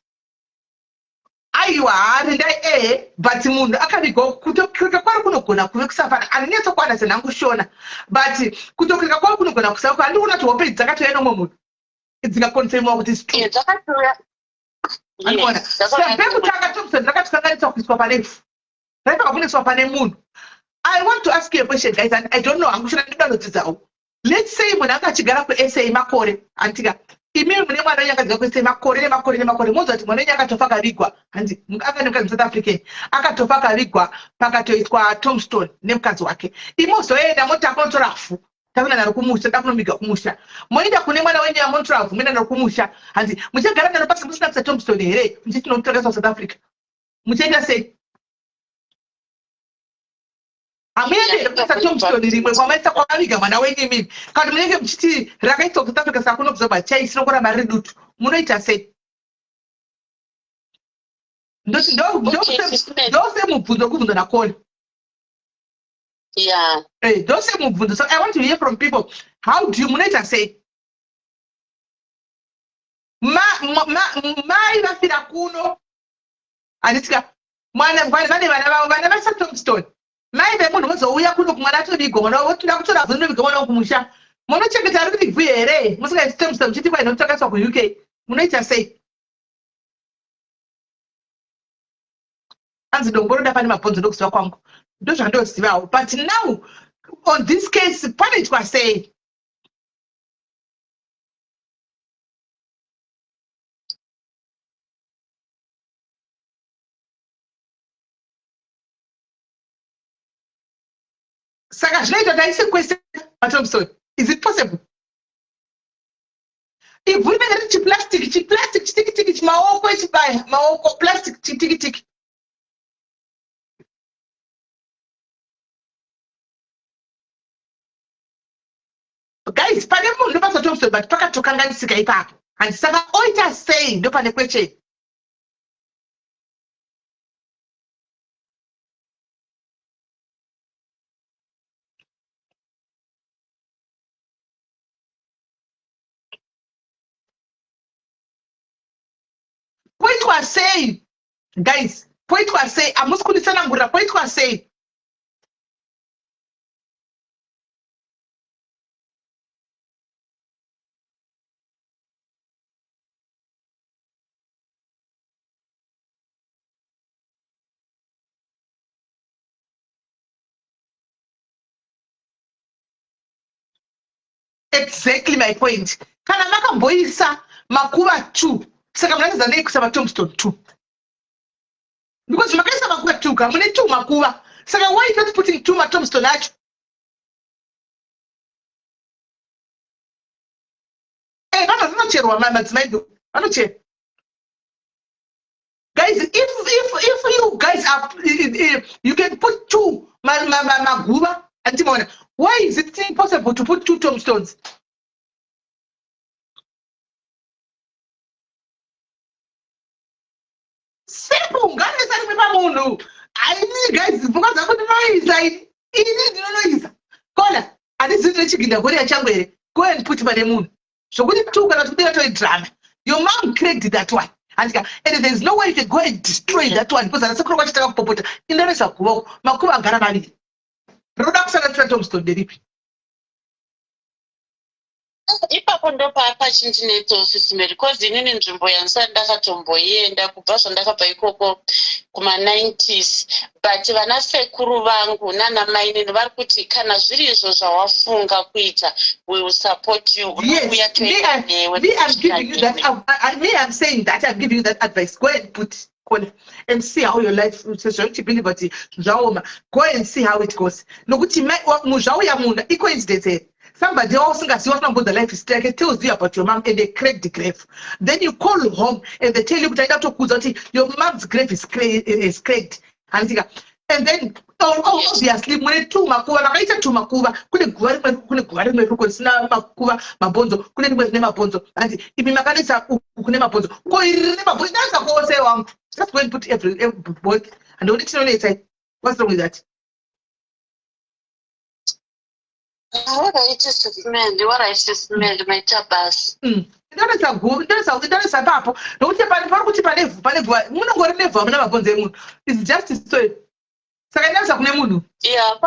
aiwa hari ndai but munhu akavigwa kutokrika kwari kunogona kuve kusafana handinyatsokwana senhangushona, but kutokrika kwari kunogona kusauka. Handikuona kuti hope dzakatouya nomwe munhu dzikakonfirmwa kuti true dzakatouya. Handikuona sepekutanga tombstone rakatikanganisa kuiswa pane ivhu, raipaka kunoiswa pane munhu. I want to ask you a question, guys, and I don't know. I'm sure I don't know. Let's say when I chigara ku SA makore antika imwe mune mwana yakadza ku SA makore mozo ati mwana yakatofa kavigwa hanzi akanoka South African akatofa kavigwa pakatoitwa tombstone nemukadzi wake imozoenda mota kontrafu takuna naro kumusha takunomiga kumusha moenda kune mwana wenyu yamontrafu menda naro kumusha hanzi muchagara naro pasi musina kusa tombstone here muchitinomutoresa South Africa muchaenda sei amuyende kusa tombstone rimwe kwamaisa kwakaviga mwana wenyu imimi kana munenge muchiti rakaitwa South Africa sakuno kuzoba chaisirokora mari dutu munoita sei ndose mubvunzo kubvunzo nakona. Yeah. Hey, don't say mubvunzo. So I want to hear from people. How do you munaita say? Mai vafira kuno. Anitika mwana vana vasa tombstone. Mai vemunhu muzouya kuno kumwana torigo mwana wotoda kutora vhunzo viga mwana kumusha. Munochengeta ari kuti bvu here. Musikaisi tombstone muchiti kwai notakaswa ku UK. Munoita sei? Anzi dongoroda pane mabhonzo ndokuziva kwangu. Ndozvandozivawo. But now on this case panoitwa sei? Saka zvinoita kuti aise kwese Thompson. Is it possible? Ivhu rinenge riri chiplastic chitiki chimaoko echibaya maoko plastic chitiki. Guys, pane munhu ndopasa Thompson but pakatokanganisika ipapo. And saka oita sei ndo pane question. Poitwa sei? Guys, poitwa sei? Amusi kunditsanangurira poitwa sei? Exactly my point. Kana makamboisa makuva 2 saka munatadza nei kuisa maTombstone 2 because makaisa makuva 2 ka mune 2 makuva saka why not putting 2 maTombstone acho vanocherwa madzimai vanochera. Guys, if you guys are you can put 2 maguva antimona, why is it impossible to put 2 tombstones? Simple, God is telling me pamunhu. I need guys because I couldn't know is like ini know kona andizitire chiginda kuri yachangwere go and put my moon. So when you took a drama, your mom created that one. And there's no way you can go and destroy that one because that's a crowd of popota. In the rest of Makuba Garamani. Production and Tombstone, the rip. Ipapo ndo pachinjineto sisime because inini nzvimbo yandakatomboenda kubva zvandakabva ikoko kuma90s but vana sekuru vangu nana mainini vari kuti kana zviri izvo zvawafunga kuita we will support you. Yes, I'm saying that I'm giving you that advice. Go and put and see how your life go and see how it goes. Coincidence. Somebody else about the life history tells you about your mom and they crack the grave. Then you call home and they tell you your mom's grave is cracked. And then obviously when 2 makuva vakaita 2 makuva kune guva rimwe risina makuva mabhonzo kune rimwe rine mabhonzo and imi makanisa kune mabhonzo ko iri rine mabhonzo ndasa kwose wangu just go and put every both and only tinoita. What's wrong with that? What I just smelled my tabas. Ndosa papo nokuti parikuti pane guva munongori nevhu hamuna mabhonzo emunhu. It's just a story. Saka ndasa kune munhu. Yeah,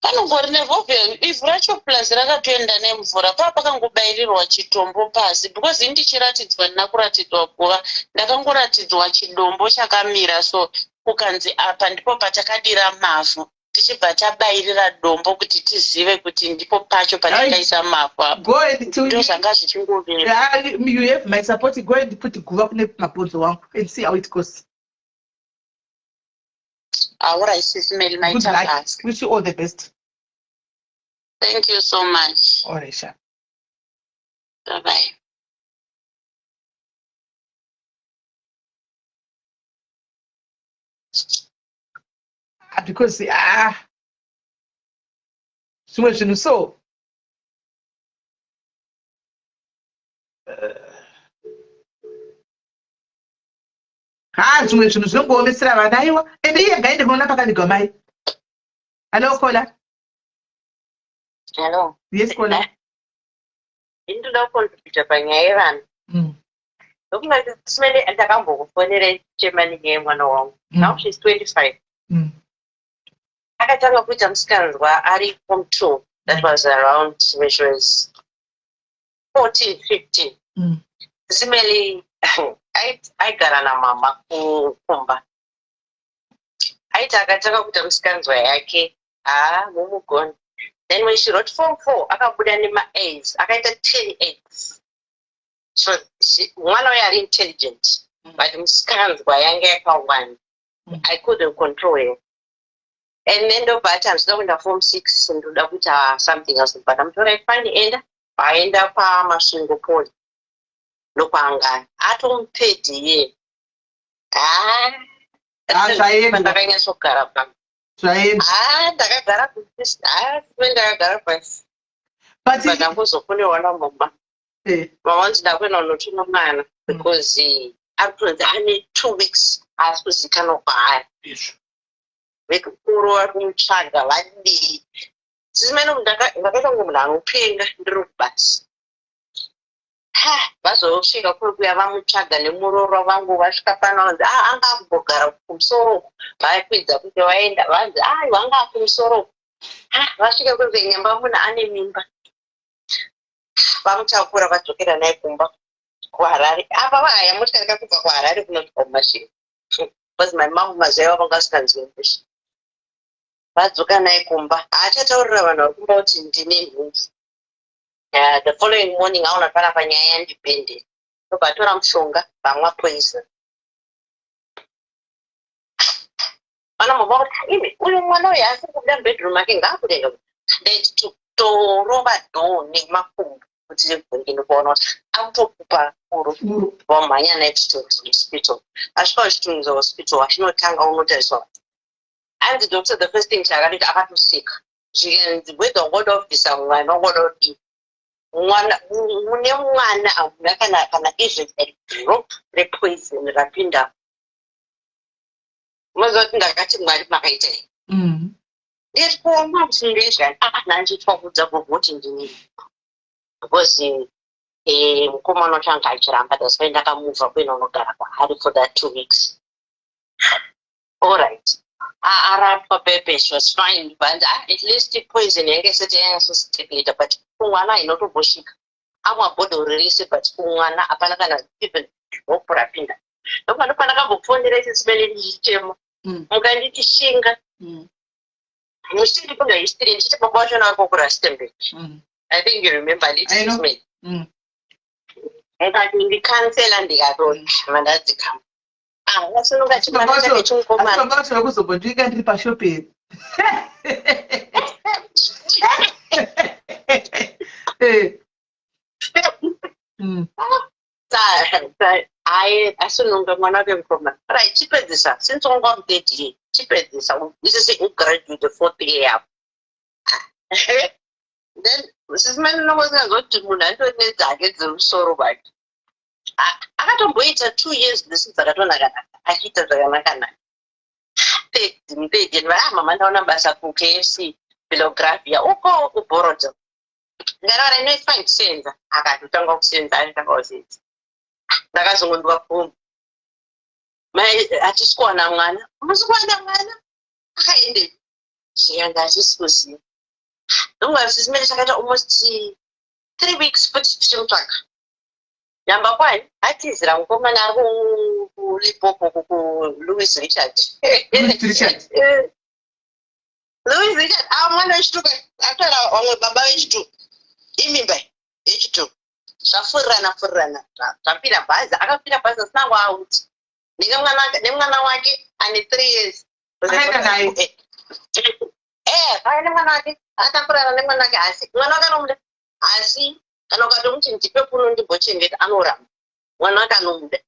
panongori nevhu ivhu racho plus rakatoenda nemvura pakangobayirirwa chitombo pasi because ndichiratidzwa ndina kuratidzwa guva ndakangoratidzwa chidombo chakamira so kukanzi apa ndipo patakadira mavhu tichibva tabayirira dombo kuti tizive kuti ndipo pacho patikaisa mapa. Go and tell Ndiro zvanga zvichingovera. you have my support. Go and put guva kune mabhonzo wangu and see how it goes. All right, sis Mary, my Good luck. task. Wish you all the best. Thank you so much. All right, Sha. Bye-bye. Because zvimwe zvinhu so zvimwe zvinhu zvinongoomesera vana aiwa ende iye ngaende kunoona pakanigwa mai. Hello Kola. Hello. Yes Kola. Ndinoda kukontribhuta panyaya yevana. Ndokunge simene ndakambokufonera chemani yemwana wangu. Now she's 25. Akatanga kuita musikanzwa ari form 2. That was around when she was 14, 15. Simele aigara namama kukumba. Aiti akatanga kuita musikanzwa yake mumugoni. Then when she wrote form 4, akabuda nema A's, akaita 10 A's. So mwana wayo ari intelligent, but musikanzwa yange yakawanda. I couldn't control her. And then the part I'm still in the form 6 and do that something else. But I'm trying to find the end. I end up a single point. Look, I don't pay the year. But I'm also putting one on Mama. Once that went on no man because I need 2 weeks. I suppose you cannot buy. Vekukuru kumutsvaga vadii sizimene ndakaita kunge munhu anopenga ndiri basi vazosvika kwekuya vamutsvaga nemuroro vangu vasvika pano vanzi anga akumbogara kumusoro vaikwidza kuti vaenda vanzi vanga kumusoro vasvika kwekuya nyamba munhu ane mimba vamutakura vadzokera naye kumba kuharare apa vaya motyanika kubva kuharare kunotwa mumashinga because my mom mazaiva vanga asikanzwi english vadzoka naye kumba achataurira vanhu vari kumba kuti ndine nhumbu the following morning aona pana panyaya yandipende tobatora mushonga vamwa poison vana mama kuti ime uyu mwana uyu asi kubuda mubedroom ake ngaakudenga ndaitotorova dhoo nemakumbo kuti rivhungini kuona kuti akutokupa kuru vamhanya naye hospital asvika uchitunza hospital achinotanga unotariswa and the doctor the first thing chakati akatoseka zvikanzi whether ungoda kubvisa mwana ungoda kudii mune mwana auna kana even a drop repoison rapinda mazuva kuti ndakati mwari makaitai ndetikuoma musindezvani nanjitwa kudza kuvhoti ndinini because mukomana wachanga achiramba daspai ndakamuvha kuenda unogara kwaari for that 2 weeks alright arapwa pepe she was fine but at least poison yange isati yanyasosteplita but kumwana inotombosvika amwa body release but kumwana hapana kana even drop rapinda ndopa ndakambofonera chisimene ndichitema mukanditi shinga musiri kuna history ndichiti baba wacho nako kuRustenburg I think you remember it mukati ndikansela ndikatoti mandadzikama vasununga chimwana chake chimukomana vacho vakuzombondika ndiri pashoperi asununga mwana wake mukomana right chipedzisa since wanga mudedi chipedzisa isisi ugraduate 4th year apo then sisimene nokozingazoti munhu andori nedzake dzemusoro bati akatomboita 2 years lesi dzakatonaka achiita zvakanakanaka mupedeni mama ndaona basa kuKFC Philadelphia uko kuBorodha ndarara inoifai kusenza akatotanga kusenza aitanga kusenza ndakazongondwa pfumba hatisi kuwana mwana musi kuwana mwana akaende zviyanga hatisi kuziva ndongasimene chakaita almost 3 weeks futi tichimutsvaka nyamba kwani atizira mukomana ari kuLimpopo kuLouis Richard Louis mwana wechituka atora wamwe baba wechitu imimba yechitu zvafurirana zvapira bhazi akapira bhazi asina waauti nemwana wake ane 3 years akaenda naye nemwana wake akafurirana nemwana wake asi mwana wake anomuda asi kana ukatomuti ndipe kuno ndimbochengeta anoramba mwana wake anomuda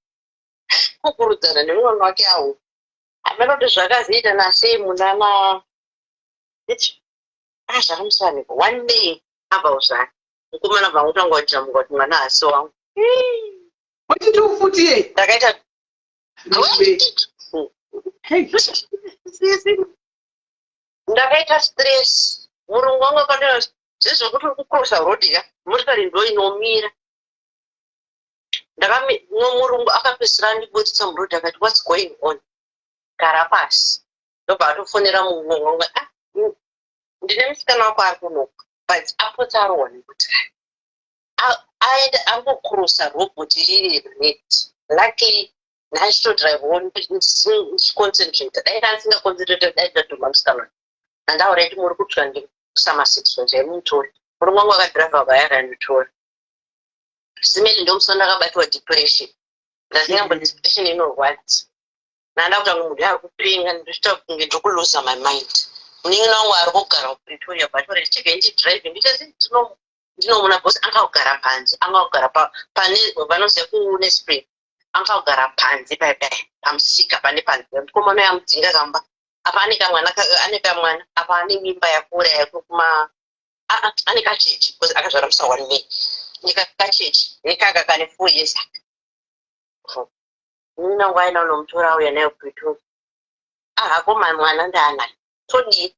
kukurudzana nemwana wake awo ameroti zvakazoita nasei munana zvakamusaniko one day abva uzvani mukomana bva ngutanga wajamuka kuti mwana hasi wangu wachiti futi ye ndakaita ndakaita stress murungu wangu akataura zvezvokuti uri kucrossa rodika motikari ndo inomira murungu akapesera andibudisa murodhi akati what's going on gara pasi ndobva atofonera munhu wangu ndine musikana wako ari kunoka but apota arohwa kuti aenda angocrossa robhoti riri red luckily nachitodrive on ndichiconcentrate dai kandisingaconcentrate dai ndatoma musikana nandaura kuti muri kutsva ndikusama 6 zvaimutori murungu wangu akadhiraivha vayakanditora simeni ndomusana akabatwa depression ndazingambo depression inorwadza nanda kutanga munhu ari kupenga ndochita kunge ndokuluza my mind munin'ina wangu ari kugara kupretoria but chega ndichidrive ndichasi ndinomuna bhosi angakugara panze angakugara pane vanoziva kunespring angakugara panze pamusika pane panze mukomana yamudzinga kamba apa ane kamwana apa ane mimba yakura yakuma ane kachechi because akazvara musa 1 May nekachechi nekaka kane 4 years ninangu aina unomutora auya naye kupretoria akoma mwana ndaanayo todii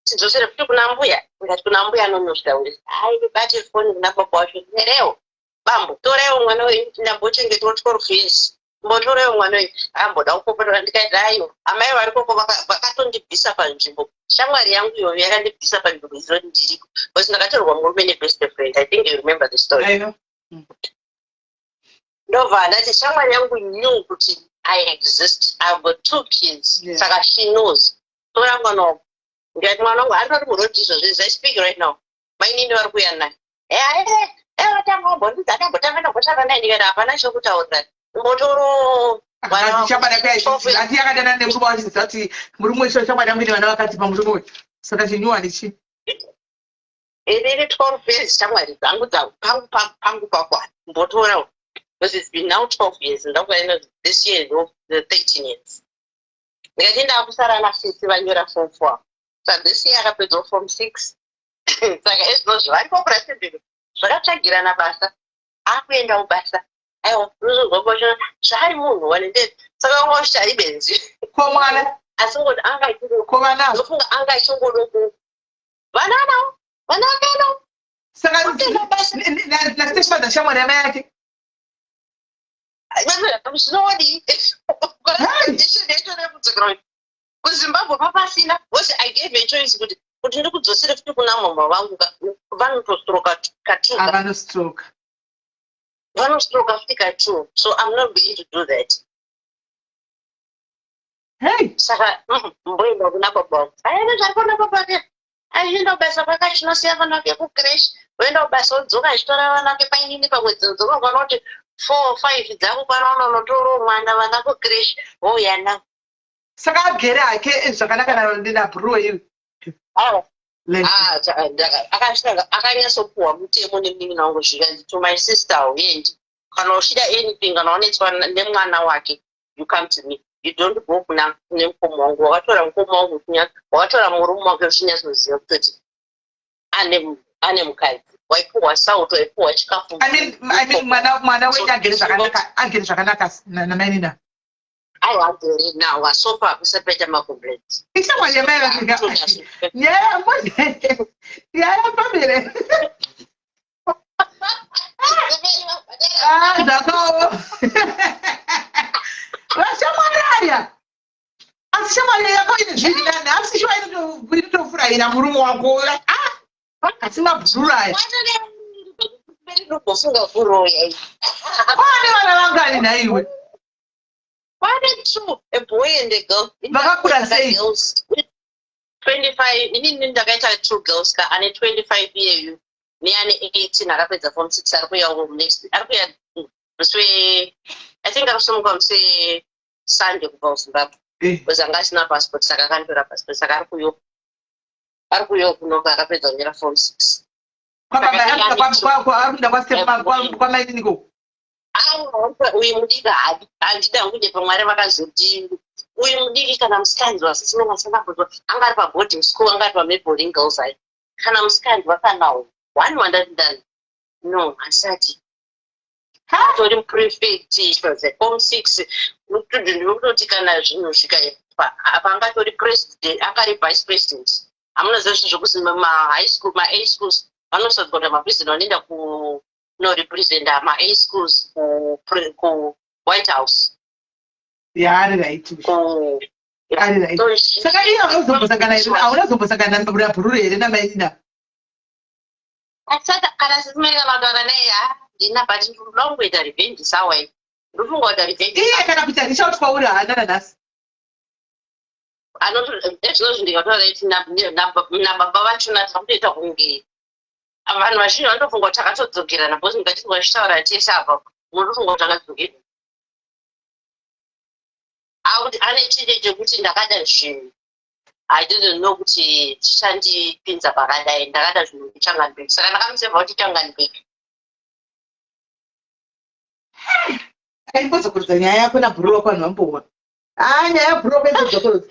tidzosere kuti kuna mbuya ngati kuna mbuya anonosvitaurisa bate foni kuna baba wacho nerewo bambo torewo mwana wenyu ndambochengetwa 12 years mbotorewo mwana wenyu amboda kupopotora ndikaiti aiwa amai varikoko vakatondibvisa panzvimbo shamwari yangu iyoyo yakandibvisa panzvimbo izoti ndiriko because ndakatorwa murume nebest friend I think you remember the story ndobva ndati shamwari yangu knew kuti I exist I've got 2 kids saka she knows tora mwana wangu ndikati mwana wangu aritori murodhi izvozvo I speak right now mainini vari kuya naye vatambotanga ndambotamba naye ndikati hapana chokutaurira mbotoro ati yakadana nemurume wachizisa kuti murume wecho shamwari yangu ine vana vakati pamurume wecho saka chinyuwa ndichi inini 12 years shamwari dzangu pangu pakwana mbotorawo because it's been now 12 years ndakuenda this year the 13 years ndikati ndakusara nafisi vanyora form 4 saka this year akapedzwa form 6 saka izvozvo varikoprasibhiro zvakatsvagirana basa akuendawo basa aiwa ruzozvobosha zvari munhu wanende saka ngoshari benzi komwana asingoti komanaofunga anga ichingodoku vananawo vanakaendawo saka nasiteshifadza shamwari yama yake zvinodi kuzimbabwe papasina wose I gave a choice kuti ndikudzosere futi kuna mama vangu vanotostroka katuka vanostroka futi katu so I'm not going to do that saka mboenda kuna baba vangu aenda zvarikona baba vake achienda kubasa pakachinosiya vana vake kucrash oenda kubasa odzoka achitora vana vake painini pamwedzi odzoka kwanoti 4 or 5 dzangu pano unotoro mwana vana kucrash ouya navo saka agere hake zvakanaka nabhuruwe iwe akanyatsopuhwa mutemo nemunin'ina wangu zvikanzi to my sister hauendi kana uchida anything kana wanetswa nemwana wake you come to me you don't go kuna nemukoma wangu wakatora mukoma wangu wakatora murume wake uchinyatsoziva kutoti ane mukadzi waipuhwa sauti waipuhwa chikafu mwana wenyu agere zvakanaka namainina aiwagere nawo asopa akusapeta macomplaints ishamwari yamaiayapambire ndakawo vashamwari aya asi shamwari yako ine zvirinani asi shiwa inotofurahira murume wako asi mabhururu aya ndinobofunga kuroya kwane vana vangani naiwe Why did you a boy and a girl? Vakakura sei? 25 inini ndakaita 2 girls ka ane 25 iyeyu neane 18 akapedza form 6 ari kuuyawo next ari kuuya muswe I think ari kusimuka muswe Sunday kubva kuZimbabwe because anga asina passport saka akanditora passport saka ari kuuyawo kunoka akapedza kunyora form 6 arikuda kwamainiko uyu mudiki handida kunge pamwari vakazoti uyu mudiki kana musikanzi wasisinongasanakuzwa anga ari paboarding school anga ari pamaboarding girls ai kana musikanzi wakanawo one wandati no asati atori muprefect form 6 ndinototi kana zvinhu zvikaipa pangatori president angari vice president hamuna zvezvo zvokuzi mahigh school ma-a schools vanosadziwa kuti mapresident vanoenda kunorepresenta ma-a schools ku-white house ari right saka iye aunazombosangana nabhururu here namainina saka kana sisimaika mataura naye ndina but ndoda kungoita revenge sawai ndofunga kuita revenge iye kana kuti handishauti kwauri haana nhasi ezvino zvindingataura iti nababa vachona takutoita kunge vanhu vazhinji vanotofunga kuti takatodzogerana bcause ndingatinga tichitaura tese apa munotofunga kuti takadzogerana akuti ane chide chekuti ndakada zvinhu I didn't know kuti tichandipinza pakadai ndakada zvinhu kuChanganbek saka ndakamuseva kuti Changanbek aimbozokorodza nyaya yako nabhururu wako vanhu vambowa nyaya yabhururu wako idzokorodza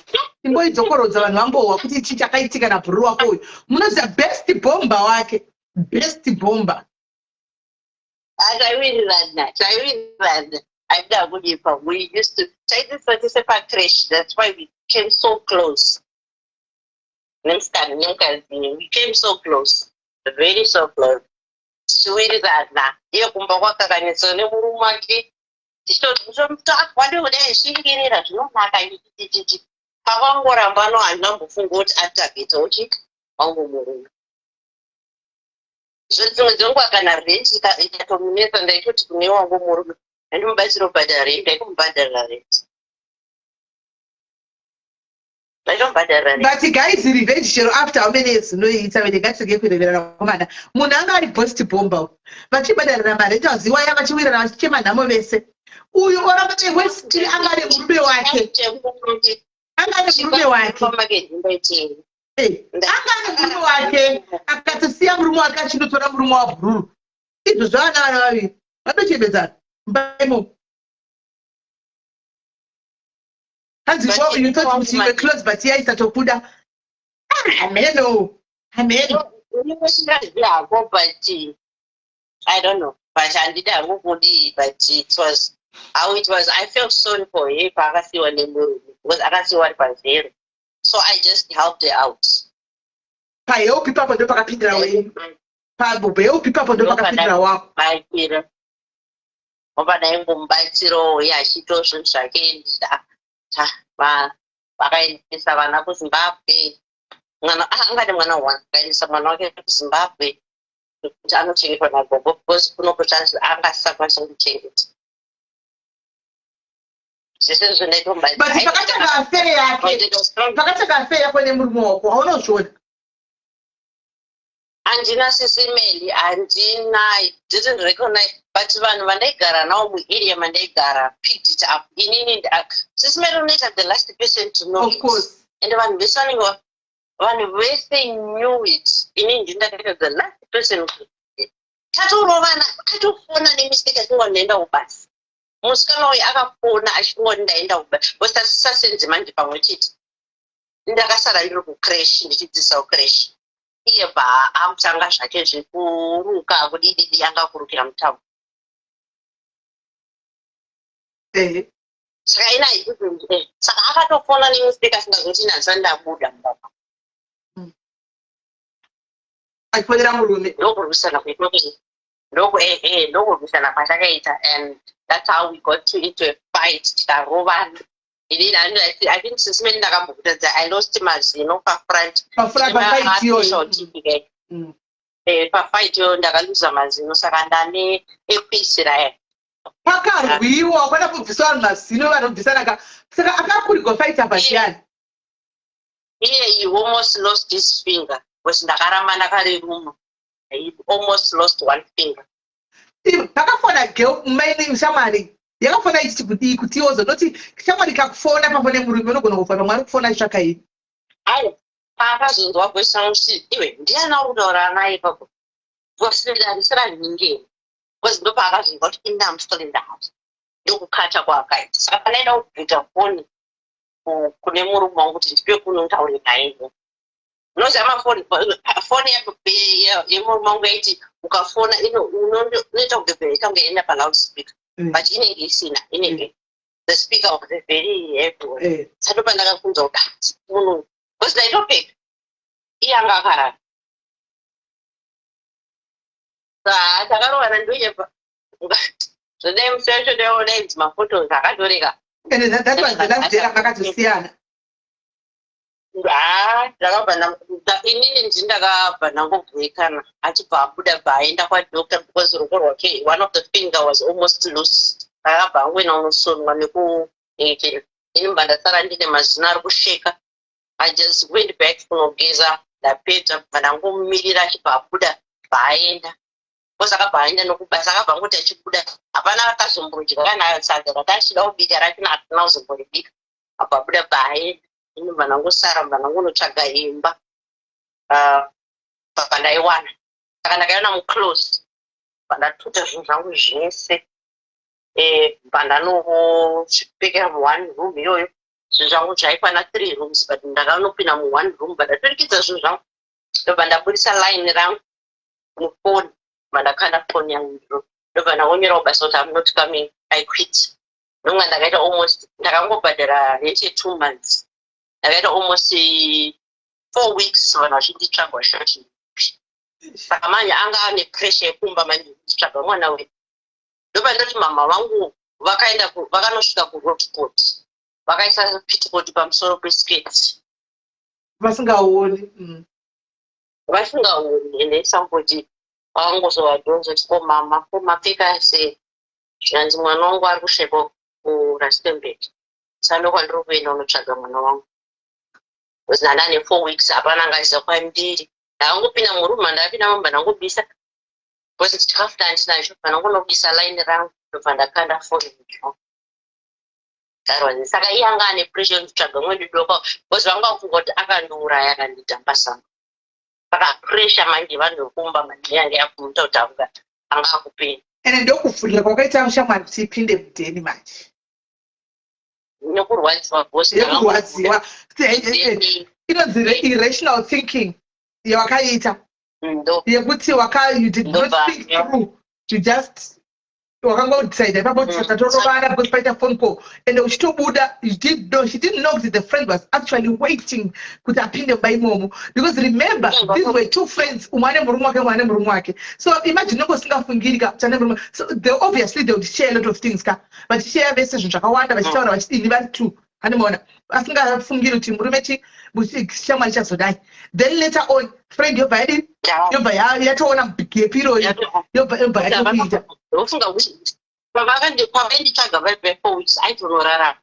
imboidzokorodza vanhu vambowa kuti ichi chakaitika nabhururu wako uyu munoziva best bomber wake best bomber taiwirirana aida kudipa we used to taitisatisai pacrash that's why we came so close nemusikana nemukazi we came so close very so close tichiwirirana iye kumba kwakakanisa nemurume wake tichitowadekudai shingirira zvinonaka ichichichichi pavangoramba no handinambofunga kuti atageta uchi wangu murume zvedzimwe dzenguva kana renti ikatomunetsa ndaitoti kune wangu murume handimubatsira kubhadhara renti ndaikumubhadharira renti but guys revenge chero after how many years noita when ngatisoge kureverera komana munhu anga ari post bomba vachibhadharira marenti aziwa ya vachiwirana vachichema nhamo vese uyu oramba westiri anga ari murume wake akatosiya murume wake achinotora murume wabhururu izvo zvavana vana vaviri vatochembedzana mbaimo hanzi you thought kuti you were close but here isatokuda ameno yako but I don't know but handida hangu kudi but it was how it was. I felt sorry for her paakasiwa nemurume because akasiwa ari pazero so I just helped her out pahelp ipapo ndo pakapindira wenyu pahelp ipapo ndo pakapindira wako maipira oba ndaingombatsirawo iye achiitawo zvinhu zvake vakaendesa vana kuZimbabwe angade mwana one akaendesa mwana wake kuZimbabwe kuti anochengetwa nagogo because kunokoti angasisakwanisa kuchengeta zvese zvonaitombai but pakatanga afere yako nemurume wako haunozviona handina sisimeli handina didn't recognize but vanhu vandaigara navo muarea mandaigara picked it up inini sisimeli unoita the last person to know of course and vanhu vese vanhu vese knew it inini ndindaita the last person tatorovana katofona nemistake atingwa ndaenda kubasa musikana uyu akafona achingoti ndaenda kubasa because tasisasenzi manje pamwe chete ndakasara ndiri kucrash ndichidzidzisa kucrash iye bva akutanga zvake zvekuruka kudididi anga kurukira mutambo saka ina saka akatofona nemistake asingazoti nanza ndabuda mubaba achifonera murume ndokurwisana kwetokei ndokurwisana kwatakaita and that's how we got into a fight tikarovana I think sisimeni ndakambokutadza I lost mazino pafront pafight yo ndakaluza mazino saka ndane ekuisira pakarwiwa kwada kubvisa vanhu mazino vanobvisana saka akakurigwa fight apa chiyani He almost lost his finger. Was ndakaramba ndakareruma. He almost lost one finger. Pakafona girl main shamari. Yakafona ichi kuti ozo noti shamari kakufona pamwe nemurume unogona kufona mwari kufona zvakaini. Ayo, pakazonzwa voice yangu iwe ndiana kutaura naye ipapo. Voice risira nyingeni. Voice ndo pakazonzwa kuti I'm still in the house. Ndokukata kwakaita. Saka naenda kubvita foni kune murume wangu kuti ndipe kunontaura naye. Unozama foni yako yemurume wangu yaiti ukafona unoita kubebereka ungeenda paloudspeaker. But inenge isina, inenge the speaker was very heavy. Saka pandakakunza kuti munhu because ndaitopeka iye anga akarara. Takarovana ndoyepa zvodai musesho ndeonaidzi maphotos akatoreka. And that was the last day akatosiyana. Inini ndakabva ndangobhekana achibva abuda baaenda kwadoctor because ruoko rwake one of the finger was almost loose. Akabva angwena unosonwa nekuekera. Ini mba ndasara ndine mazino ari kusheka. I just went back kunogeza ndapedza mba ndangomumirira achibva abuda baaenda. Because akabva aenda nokubasa akabva ngoti achibuda hapana akazombodya kana sadza ratachida kubika rakina hatina kuzomboribika. Abva abuda baaenda. Ini mba ndangosara mba ndangonotsvaga imba. Bva ndaiwana. Saka ndakaenda muclose. Bva ndatuta zvinhu zvangu zvese. Bva ndanopekera mu1 room iyoyo. Zvinhu zvangu zvaikwana 3 rooms but ndakanopinda mu1 room but ndaturikidza zvinhu zvangu. Ndobva ndabudisa line rangu mufoni. Bva ndakanda foni yangu ndiro. Ndobva ndaonyerawo basa kuti I'm not coming. I quit. Ndomwe ndakaita almost ndakangobhadhara neche 2 months. Ndakaita almost 4 weeks vanhu vachinditsvaga shoti. Saka manje anga ane pressure yekumba manje nditsvaga mwana wedu. Ndobva ndoti mama vangu vakanosvika kuRockport. Vakaisa pitipoti pamusoro pesiketi. Vasingaoni. Vasingaoni ende samboti vakangozovadhonza kuti mama mapfeka sei. Zvanzi mwana wangu ari kusvika kuRustenburg. Saka ndokwandiri kuenda unotsvaga mwana wangu. Because ndane 4 weeks hapana ngaisa kwandiri. Ndakangopinda murume ndapinda mamba ndangobisa. Because chikafu ndandinacho pandangonobisa line rangu ndobva ndakanda foni ndiro. Saka iye anga ane pressure yokutsvaga mwedu doko. Because vanga vafunga kuti akandiuraya akandidhamba sanga. Saka pressure manje vanhu vokumba manje yange yakumuita kuti anga akupinda. Ende ndokuvhurira kwakaita shamwari kuti ipinde mudheni manje. Nokurwadziwa bosi. Nokurwadziwa. Inonzi irrational thinking yawakaita. Yekuti you did not think through. You just wakangodecide ipapo kuti tatorovana because paita phone call and uchitobuda she didn't know that the friend was actually waiting kuti apinde mumba imomo because remember these were 2 friends umwane murume wake umwane murume wake. So imagine nongo usingafungiri chane murume. So obviously they would share a lot of things but share vese zvinhu zvakawanda vachitaura vachidini vari 2 animaona asingafungiri kuti murume shamwari chazodai. Then later on friend yobva yatoona gepiro yobva yatokuita. Ufunga kuti pavakanditsvaga vari 4 weeks aitonorarama.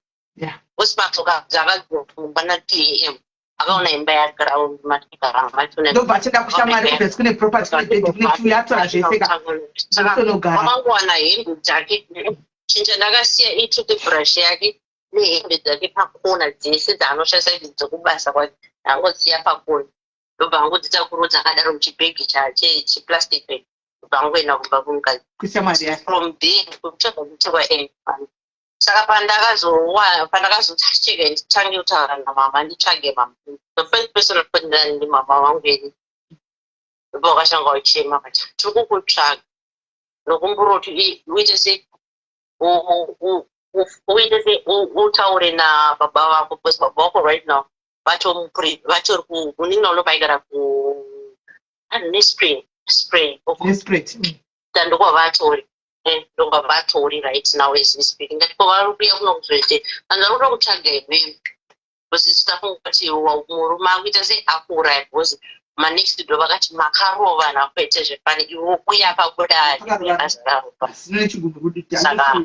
Usipatoka dzakagumba na 2 AM. Akaona imba yaground matikarama. Ndobva achida kushamwari kuti kune property yatora zvese akangowana hembe dzake. Chinja ndakasiya itoke brush yake nehembe dzake pakona dzese dzaanoshandisa idzi dzokubasa kwake ndangosiya pakona. Ndobva angodzita kuro dzakadaro muchibhegi cheplastic bag. Bangoenda kumba kumukadzi from there kutsvaga kutekwa saka pandakazotacheka ndichange kutaura namama nditsvage mama. The first person akupindira ndimama vangu eni. Ndobva wakashanga uchema kati tiri kukutsvaga nokumbura kuti uite sei utaure nababa vako because baba vako right now vatori kunina unopaigara nespray ndandokwa vatori right now as we speak ngati vari kuya kuno kuzoite vanhu vari kuda kutsvaga imweyo because sitafunga kuti murume akuita sei akuuraya because manext door vakati makarova nakuite zvefani iwo kuya pabuda basa raro saka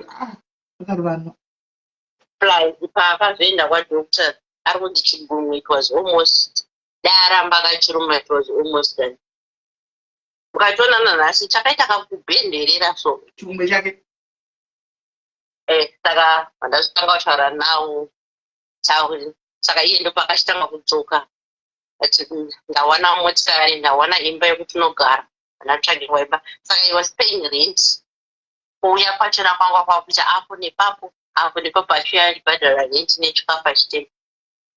pakazoenda kwadoctor Arikuti chibungu, it was almost daramba kachiruma, it was almost done. Ukatonana nasi chakaita kakubhenderera so chibungu chake saka ndazotanga kutaura nawo saka iye ndo pakachitanga kudzoka ndawana motikari ndawana imba yekuti tinogara ndatsvagirwa imba saka he was paying rent kuuya pachona kwanga kwakuita apo nepapo achiuya achibhadhara rent nechikafu achitema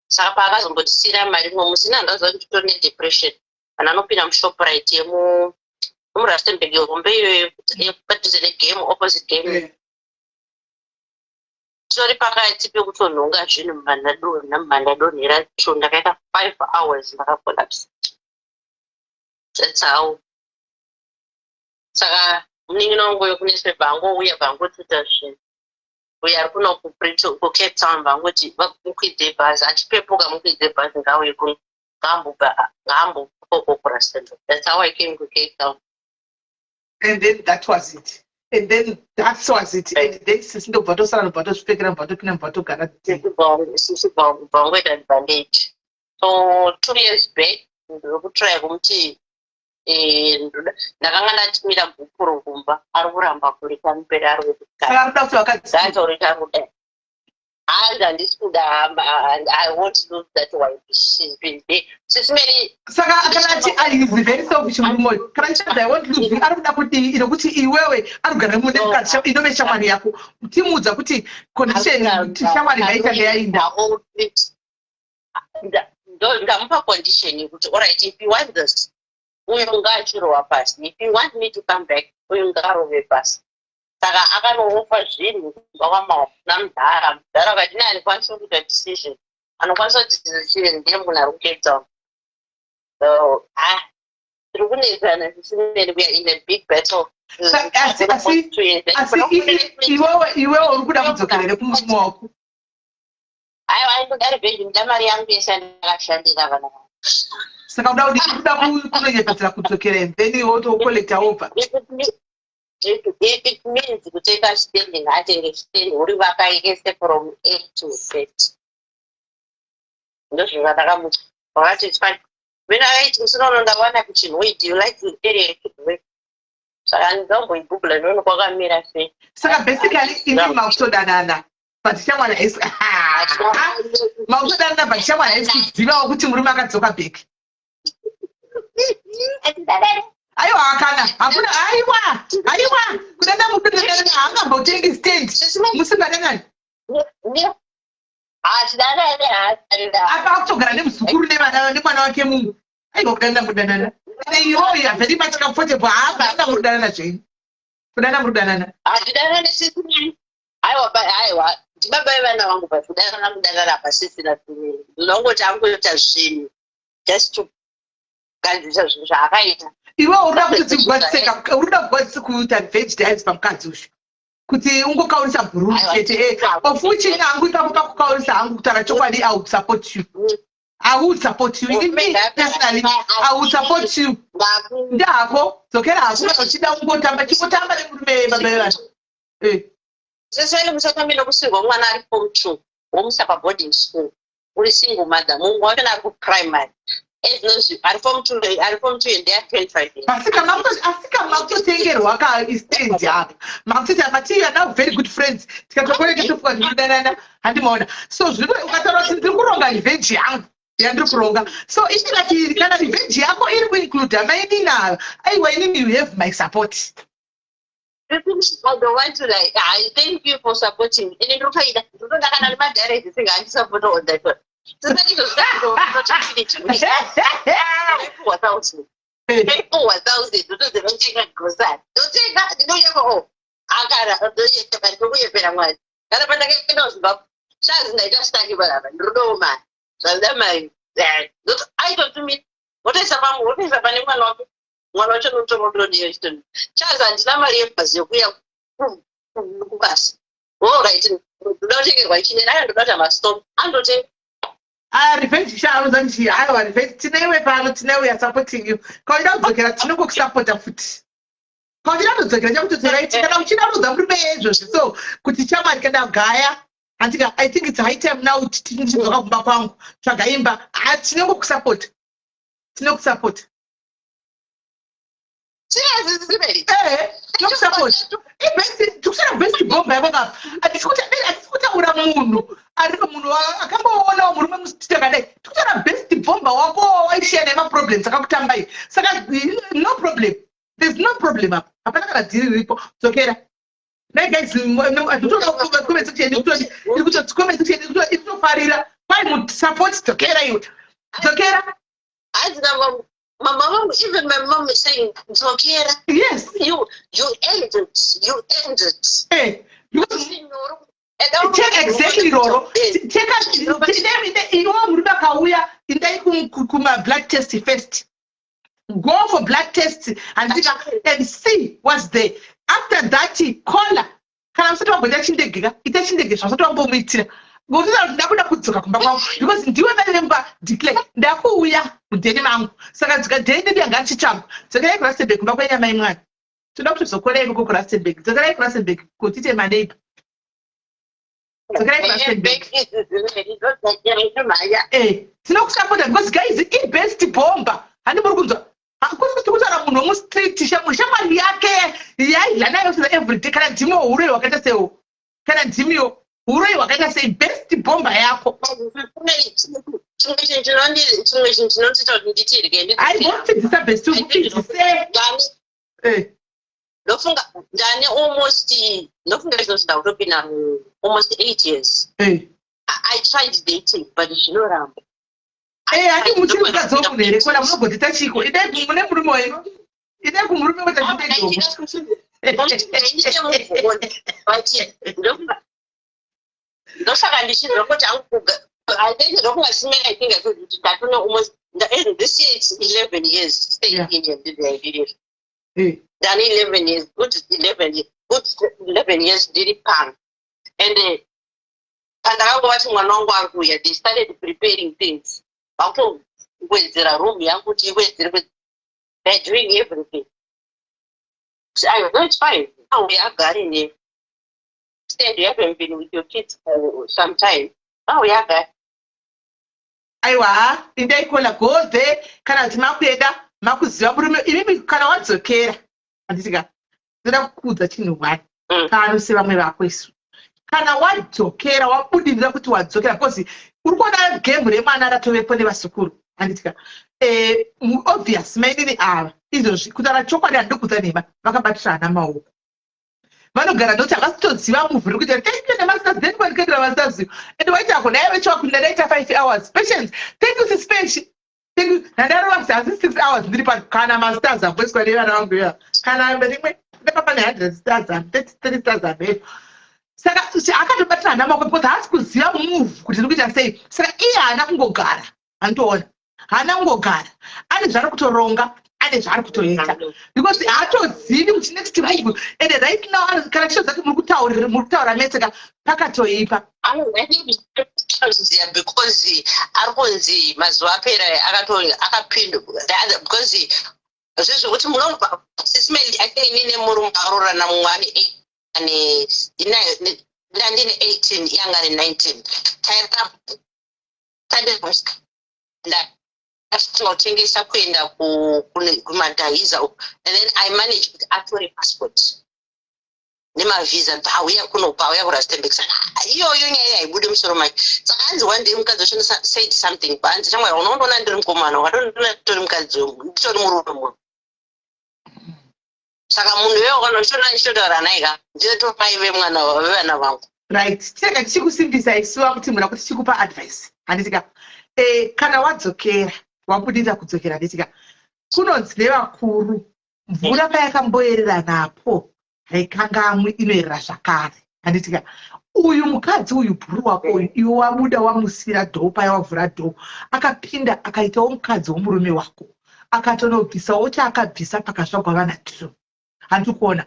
saka paakazongotisiyira mari mwe musina ndaziva kuti titori nedepression vanhu anopinda muShoprite yemuRustenburg hombe iyoyo padhuze negame opposite game tori pakati pekutonhonga zvinhu mumhandadonhera cho ndakaita 5 hours ndakakolapsa. That's how. Saka muningi wangu yokuneswe bango uya bango tutashin uya ari kuno kuCape Town vangoti mukwidze bhazi achipepuka mukwidze bhazi ngauye ngambo koko kuRustenburg. That's how I came to Cape Town. And then that was it. And then that was it. And then since the bottle sala bottle speaker bottle kina bottle gara bango advantage. So 2 years back ndokutry kumti ndakanga ndatumira bhuku rokumba ari kuramba kurika mupera ari wekugara and handisi kudahamba and I want to lose that wife. She's been there. Saka akati is very selfish mumoyo. Kana I want to lose ari kuda kuti inokuti iwewe ari kugara mune kacha inove shamwari yako. Timudza kuti condition shamwari ngaita ndeyainda. Ndamupa condition yekuti alright, if you want this uyu ngachirowa pasi, if you want me to come back uyu ngarove pasi. Saka akanofa zvinhu zvakamawa namudhara akati nani kwanisa kuita decision anokwanisa kuti decision ndiye munhu ari kuCape Town. So tiri kunetsana tisineri, we are in a big battle. Iwewe uri kuda kudzokerere kumurume wako? Aiwa, aindoda revenge, ndida mari yangu yese ndakashandira vana vangu. Saka uda kunonyepedzera kudzokera then wotokollecta over. It means to take a standing, I think it's still Urivaka from A to Z. Those are the what is fine. When I ate this on the one action, wait, do you like to get it? So I'm done with Google and don't go and I say. So basically, in Mausodanana, but someone is Mausodanana, but someone is Diva Mutumaka Zoka big. Aiwa akana akuna aiwa kunana mukudana anga botengi stage musibarana akatogara nemuzukuru nemwana wake mungu aiwa kudana mudanana iwoya very much comfortable hapa mudanana zveni kudana mudanana atidana nesisi aiwa ndibaba vana vangu patudana mudanana pasisina ndongoti angoita zvinhu just to kanzisa zvinhu zvaakaita. Iwe urida kugadzika kuita vegetables pamukadzi ushu kuti ungokaurisa bhuruu chete ofuchi hangu ikamuka kukaurisa hangu kutaura chokwadi I would support you. I would support you. In me personally, I would support you. Ndako dzokera hako uchida ungotamba chingotamba nemurume baba vanhu. Sesele musakamira kusingo mwana ari form 2 womusa paboarding school uri single mother mungu wacho ari kuprimary. Ari form 2 and they are 25 years. Asika makutotengerwa stage yako. Makutoti amati are now very good friends. Tikatokoreka tofuka kudanana handimaona. So zvino ukataura kuti ndiri kuronga revenge yangu. Yandiri kuronga. So ichikati kana revenge yako iri kuinclude maini nayo. Aiwa inini you have my support. I don't want to like I thank you for supporting. Ini ndofaida. Ndodakana nemadhare ndisinga andisupport on that one. So that is people 1,000 don't take a grocer. Don't take that. You know you go. I got a do one. Got a get those bob. Shaz and I just thank you, whatever. No man. So that my I don't to me. What is about what is about one or two to Houston. Chaz and Samari Pazu, we are bus. All right. Don't take it white in an iron, but stop. And don't take. Revenge shauzanji aiwa revenge tinewe pano tinewe are supporting you. Konda kudzokera tinongokusupport futi. Konda kudzokera chakutodzera ichi kana uchida kudza murume izvozvo so kuti chamari kana gaya Andika, I think it's high time now tinizvoka kumba kwangu. Tsvagaimba, tinongokusupport. Tinokusupport. Nokusupport. Best bomba yavanga. Atisitaura munhu. Aripo munhu akamboona murume musitita kadai. Tikutaura best bomba wako waishia nema problems akakutambai. Saka no problem. There's no problem up. Hapana kana dhiri riripo. Dzokera. Hey guys, comment section inofarira. Why support Dzokera iwe? Dzokera. My mom, even my mom is saying, Dzokera. Yes. You end it. Hey, check exactly Roro. Check out blood test first. Go for blood test and see what's there. After that, call her. Can I say about that? Because do you remember declare that who we are with the man? Saka Deni and Ganchi Champ. So they cross the big Mabaya Mainland. To doctors of Korea go cross the big. The guy cross the big. Could it my name? The guy cross the big. Eh, Snow Sapper because guys, it best bomba. And the Akuza munhu street shamwari yake yaila nayo every day kana ndimo ure wakaita seo kana ndimio ure wakaita sei best bomba yako I want to this best to say Nofunga ndani almost almost 8 years. I tried dating but it's not around. I think we should go to the corner of the Tachiko. It ain't Murumo. It ain't Murumo with I think almost this year it's 11 years. Stay in India. Done 11 years, good 11 years did it pan. And I was watching one they started preparing things. With the room, they're doing everything. So I know it's fine. Now we are getting it. Instead, you haven't been with your kids for some time. Now we are that. Aiwa, in the corner go there, can I Mapeda, Marcus Zabrum, even can I want to care? And this guy, the good that you know why. Can you see what my quiz? Can I want to care or put in the to what to care? Because Urkona game with a man that to report the school. And it's obvious, maybe are. Is could I chop and look at him? Makabachana Mau. Manogara don't have to see how move. Look at the masters, then one get the masters. And wait up on every chalk in the later 5 hours. Patience, take you suspension. Take you, and that was 6 hours. Drip Kana masters, a voice around here. Can I the papa had the stars and 30 stars a day. Saka I can't better and I'm going to ask you see how move. Could you look and say, Saka, I'm not going to God. And on. Hanango God. And it's Ronga. And it's hard to enter because the actual scene which next to me and right now corrections that Murta Meta Pakatoipa. I think because Argonzi, Mazwapera, Agaton, Akapindo, because this is what smell. I think in a Murum Aurora Namwani and in 1918, younger than 19. Tired up. That. After kwenda kumadaiza and then I managed with actual passport nema visa pauya kunopauya kurastembek sana iyo nyaya ibude musoro mai tsakanzi one day mukadzi said something but chamwa unoona ndiri mukomana wakatondona tori mukadzi tori murume saka munhu wewe kana nishotara naika ndito mai vemwana vevana vangu right cheka chikusimbisa isuwa kuti muna kuti chikupa advice handitika kana wadzokera wabudira kudzokera nditika kunonzi nevakuru mvura payakamboerera napo haikangamwi inoerera zvakare handitika uyu mukadzi uyu bhuru wako uyu iwe wabuda wamusira dhoo paya wavhura dhoo akapinda akaitawo mukadzi womurume wako akatonobvisawo chaakabvisa pakasvagwa vana 2 handiri kuona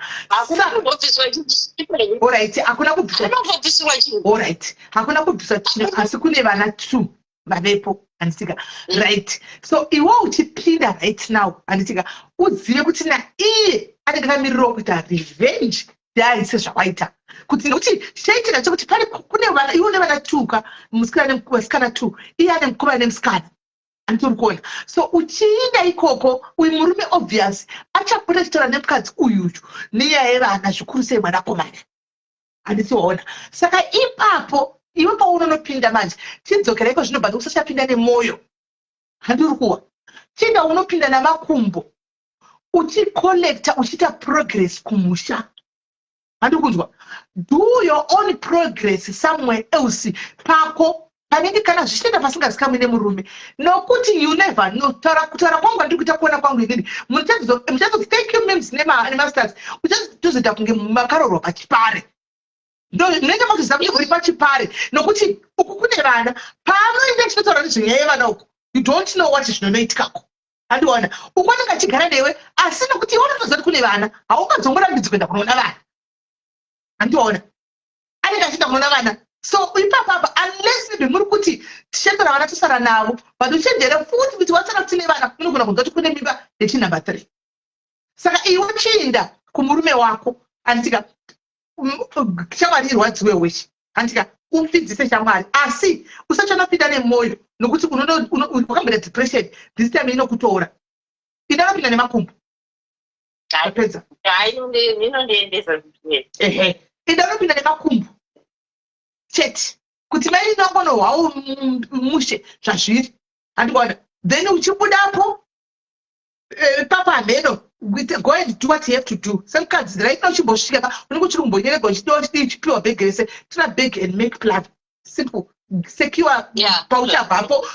alright hakuna kubviswa chino asi kune vana 2 vavepo handitika right so iwe uchipinda right now handitika uzive kuti naiye anenge akamirirawo kuita revenge yaise zvakaita kuti nokuti chaitika chekuti pane kune vana iwo nevana tuka musikana nemusikana tu iye ane mukoma nemusikana andiri kuona so uchiinda ikoko uyu murume obvious achaprotectora nemukadzi uyuyu nenyaya yevana zvikuru sei mwanakomana handisiwaona saka ipapo iwe paunonopinda manje chidzokera iko zvino bhati usachapinda nemwoyo handiri kuwa chinda unopinda namakumbo uchicollecta uchiita progress kumusha handiri kunzwa do your own progress somewhere else pako panenge kana zvichienda pasingazikamwe nemurume nokuti you never know kutaura kwangu andiri kuita kuona kwangu inini muchazozi thank you mems nemasters uchazotozoita kunge makarorwa pachipare munenge makuziva kuti uri pachipare nokuti uku kune vana paanoenda chinotaura nezvenyaya yevana uku you don't know what zvinonoitikako handiona uku anenge achigara newe asi nokuti iwe unotoziva kuti kune vana haungadzongorambidzi kuenda kunoona vana handiona anenge achienda kunoona vana so ipapapa unless maybe muri kuti tishendera vana tosara navo but uchenjere futi kuti wasara kuti nevana unogona kunzwa kuti kune mimba yechinumber 3 saka iwe chiinda kumurume wako andika shamwari irwadziwe weshe andika umpidzise shamwari asi usachonopinda nemwoyo nokuti wakambira depression this time inokutora inakapinda nemakumbo apedza indanopinda nemakumbo chete kuti mai inongonohwawo mushe zvazviri handikuona then uchibudapo papa hameno go and do what you have to do semukadzi right now uchimbosvika unenge uchiri kumbonyeregwa uchipiwa bhegi rese tora bhegi and make plan simple secure pauchabvapo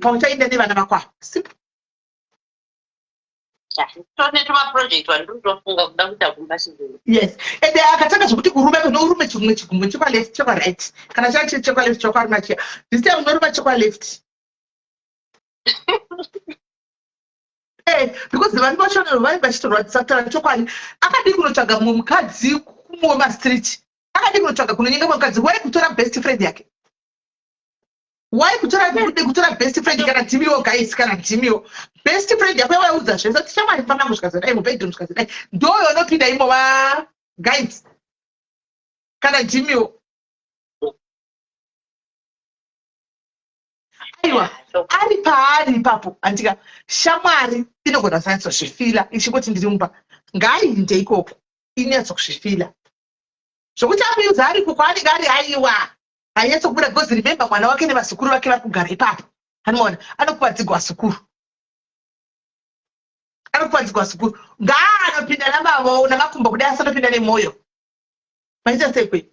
pauchaenda nevana vakwavo simple yes and akatanga zvokuti kurume unorume chimwe chigumwe chekwaleft chekwaright kana chachi chekwaleft chekwarumachiya this time unoruma chekwaleft because vanhu vachona vai vachitorwadzisatara chokwadi akadii kunotsvaga mumwe mukadzi kumwe mastreet akadii kunotsvaga kunonyenga mumwe mukadzi wai kutora best friend yake wai kutora best friend kana timiwo guys kana timiwo best friend yako yawaiudza zvese kuti shamwari fanira kusvikazadai mubedroom svikazadai ndoyo unopinda imo va guys kana jimiwo aiwa ari paari ipapo andika shamwari inogona kusanisa zvifila ichingoti ndiri mumba ngaiinde ikoko inyatsa kuzvifila zvokuti amuyudza ari koko anenge ari aiwa hanyatsa kubuda because remember mwana wake nevazukuru vake vari kugara ipapo anomaona anokupadzigwa zukuru ngaanopinda namavo namakumba kudai asanopinda nemwoyo maita sekwe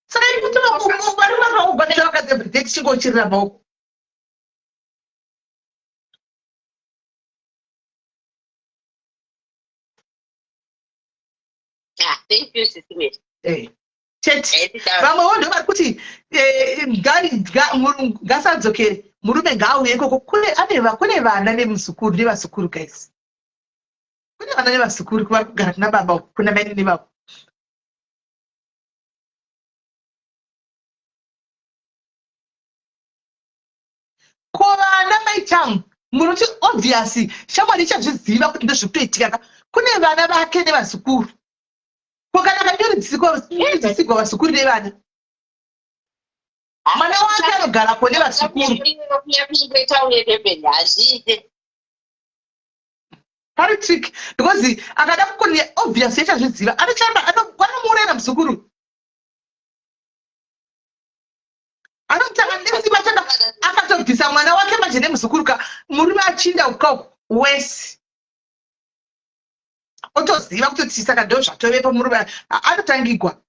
saka ikuti vakagadzebridhe tichingochirira maoko chete vamwewo ndo vari kuti ngasadzokere murume ngaauye ikoko kune vana nemuzukuru nevazukuru guys kune vana nevazukuru kuvari kugara kuna baba kuna mai nevavo ko vana maichangu munoti obviously shamwari ichazviziva kuti ndozvikutoitika kune vana vake nevazukuru kokana kanyoridzisigwa vasukuru nevana mwana wake anogara ko nevasukuru pari trick because akada kukone obviously ichazviziva anomuurayira muzukuru anotanga nesimba tanga akatobvisa mwana wake manje nemuzukuru murume achinda ukoko wese otoziva kutoti saka ndo zvatovepo murume anotangigwa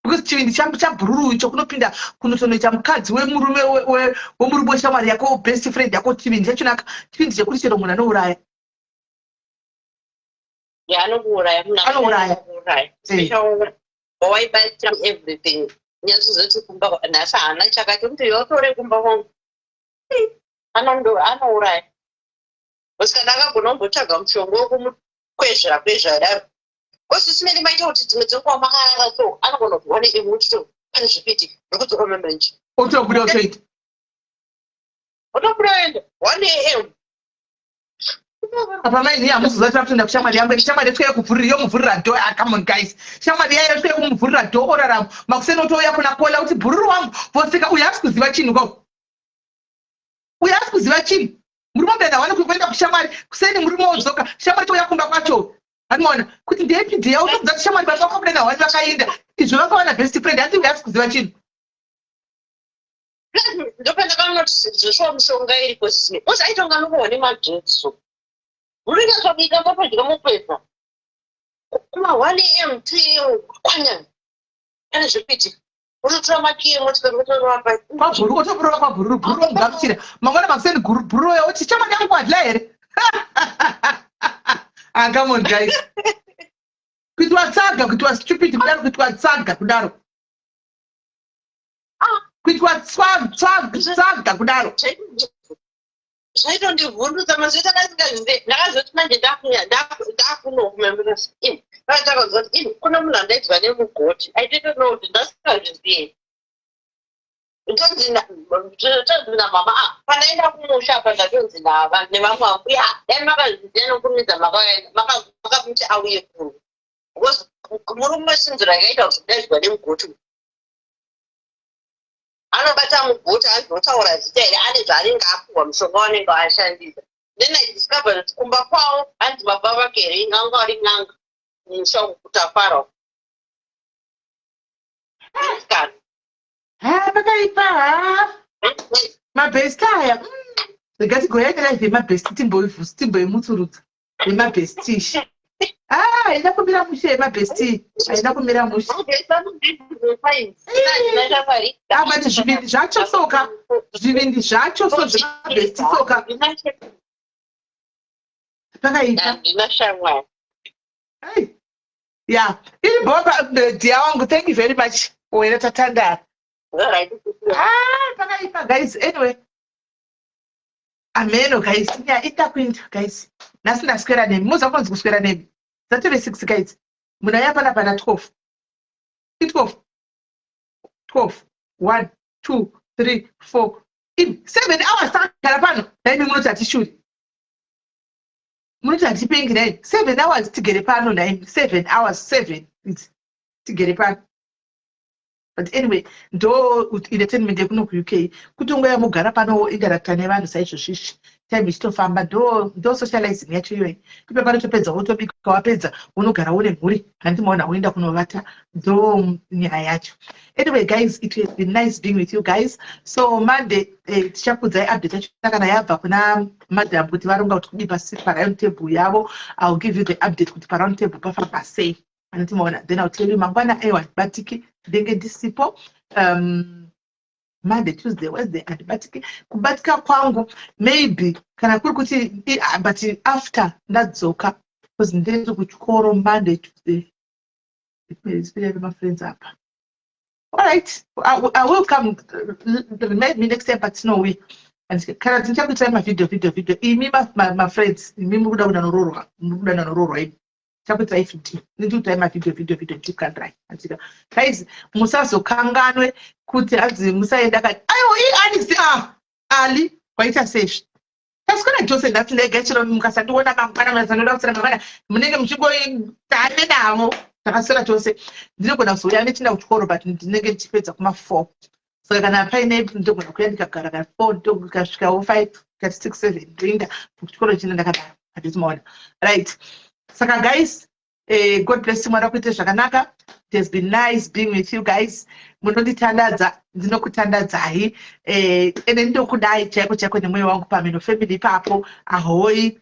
because chivindi chabhururu icho kunopinda kunotonoita mukadzi wemurume wemurume weshamwari yako best friend yako chivindi chachonaka chivindi chekuti chero munhu anouraya anouraya waibaita everything nyazozoti kumba nhasi haana chakati kuti yotore kumba kwangu anouraya usikana akagona kumbotsvaga mushonga wokumukwezvera daro kosisimene maita kuti dzimwe dzenguva makarara so anogona kuone kuti pane zvipitika nokudzoka membenji otobuda utoita otobuda enda 1 am apamaini yamuzuza tinotoenda kushamwari yangu shamwari yatweye kuvhurira yomuvhurira dho. Come on guys, shamwari yayo yatweye kumuvhurira dho oraramo makuseni otouya kuna kola kuti bhururu wangu voseka uyu hasi kuziva chinhu kwako, uyu hasi kuziva chinhu. Muri momboenda wane kuenda kushamwari kuseni muri modzoka shamwari touya kumba kwacho. Anoona kuti ndepi dhiya unoudza kuti shamwari baba vako mudenga wani vakaenda izvo vakawana best friend hati uyu hasi kuziva chinhu. ndopanda zveswa mushonga iripo sisime uzaitonga nokuone magetso uringa zvabika mapedya mupedza kuma 1 am 2 am kwanya ane zvokuitika unotora makiyemo tikaotorapa kwabhuru otobhurura kwabhururu bhururu mugakuchira mangwana makuseni bhururu oyo oti chama yangu wadla here. Come on guys, kuitwa tsaga kuitwa stupid kudaro kuitwa tsaga kudaro kuitwa tsaga kudaro zvaitondivhundutsa mazita kasingazive ndakazoti manje ndakunokumemberesa akatakazoti kuna munhu andaidyiva nemugoti I didn't know kuti ndasingazvizive tonzina mama pandaenda kumusha apa ndatonzi nevamwe vangu dai makazviziva nokumidza makamuti auye kuno because muri mumasinziro yakaita kuti ndaidyiva nemugoti anobata mugoti azotaura zita here ane zvaanenge apuhwa mushonga wanenge ashandisa then I discovered kuti kumba kwavo hanzi baba vake here inganga vari n'anga musha kutafara pakaipa mabhest aya regatigoyaenderai vemabhest timboimutsurudza vemabhestishi haina kumira mushe yemabhesti haina kumira mushe bati zvivindi zvacho soka zvivindi zvacho so zvemabhesti soka pakaipa ya iri bhoba dia wangu thank you very much wena tatandara pakaipa guys anyway ameno guys itakwinda guys nhasi ndaswera nemi muza kunzi kuswera nemi zatove 6 guys muna yapana pana 12 12 1 2 3 4 7 hours takagara pano naimi munoti hatishuri munoti hatipengi naimi 7 hours tigere pano naimi 7 hours 7 tigere pano. But anyway, ndo entertainment yekuno kuuk kutongoya mugara pano interacta nevanhu saizvo zvishi time ichitofamba ndo socializing yacho iyoyi ipe panotopedza wotobika wapedza unogara une mhuri handimaona uenda kunovata ndo nyaya yacho. Anyway guys, it has been nice being with you guys. So Monday tichakudzai update yacho kana yabva kuna madam kuti varonga kuti kudi pasi paround table yavo. I'll give you the update kuti paround table pafamba sei handimaona, then I'll tell you mangwana batiki denge disipo Monday, Tuesday, Wednesday andibatike kubatika kwangu maybe kana kuri kuti but after ndadzoka because ndiri kuchikoro Monday, Tuesday with my friends up. All right, I will come remind me next time but no way and kana tinchakuita video imi my friends imi mukuda kunanoroorwa chakuita ifiti ndikuita video tikandrai atika guys musazokanganwe kuti anzi musaenda kati ayo ani ali kwaita session tasikona Jose ndati legechero mukasandiona mangwana mazanoda kusana mangwana munenge muchingoitane navo takasira Jose ndinogona kuzouya nechinda kuchikoro but ndinenge ndichipedza kuma 4 saka kana paine ndogona kuya ndikagara ka 4 ndokasvikawo 5 kati 6 7 ndoenda kuchikoro chine ndakadaro handitimaona right. Saka guys, God bless you mwana kuite zvakanaka. It has been nice being with you guys. Munonditandadza ndinokutandadzai ene ndokudai chaiko nemwoyo wangu pameno family papo ahoi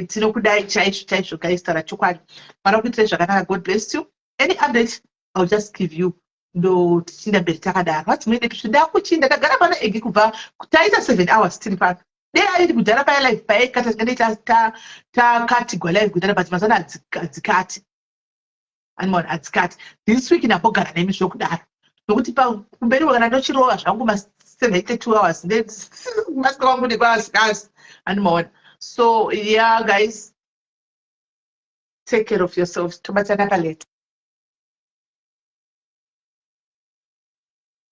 tinokudai chaizvo guys tara chokwadi mwana kuite zvakanaka. God bless you. Any update I'll just give you ndo tichinda mberi takadaro vati mwene ndakuchinda ndagara pana egi kubva taita 7 hours tiri pano dera iri kudhara paya live paya kata tingaita takati gwa live kudhara but mazana adzikati animaona adzikati this week ndambogara nemi zvokudaro nokuti kumberi wakana ndochirova zvangu ma 72 hours masika wangu ndekwaasikazi animaona. So yeah guys, take care of yourselves. Tobatana later.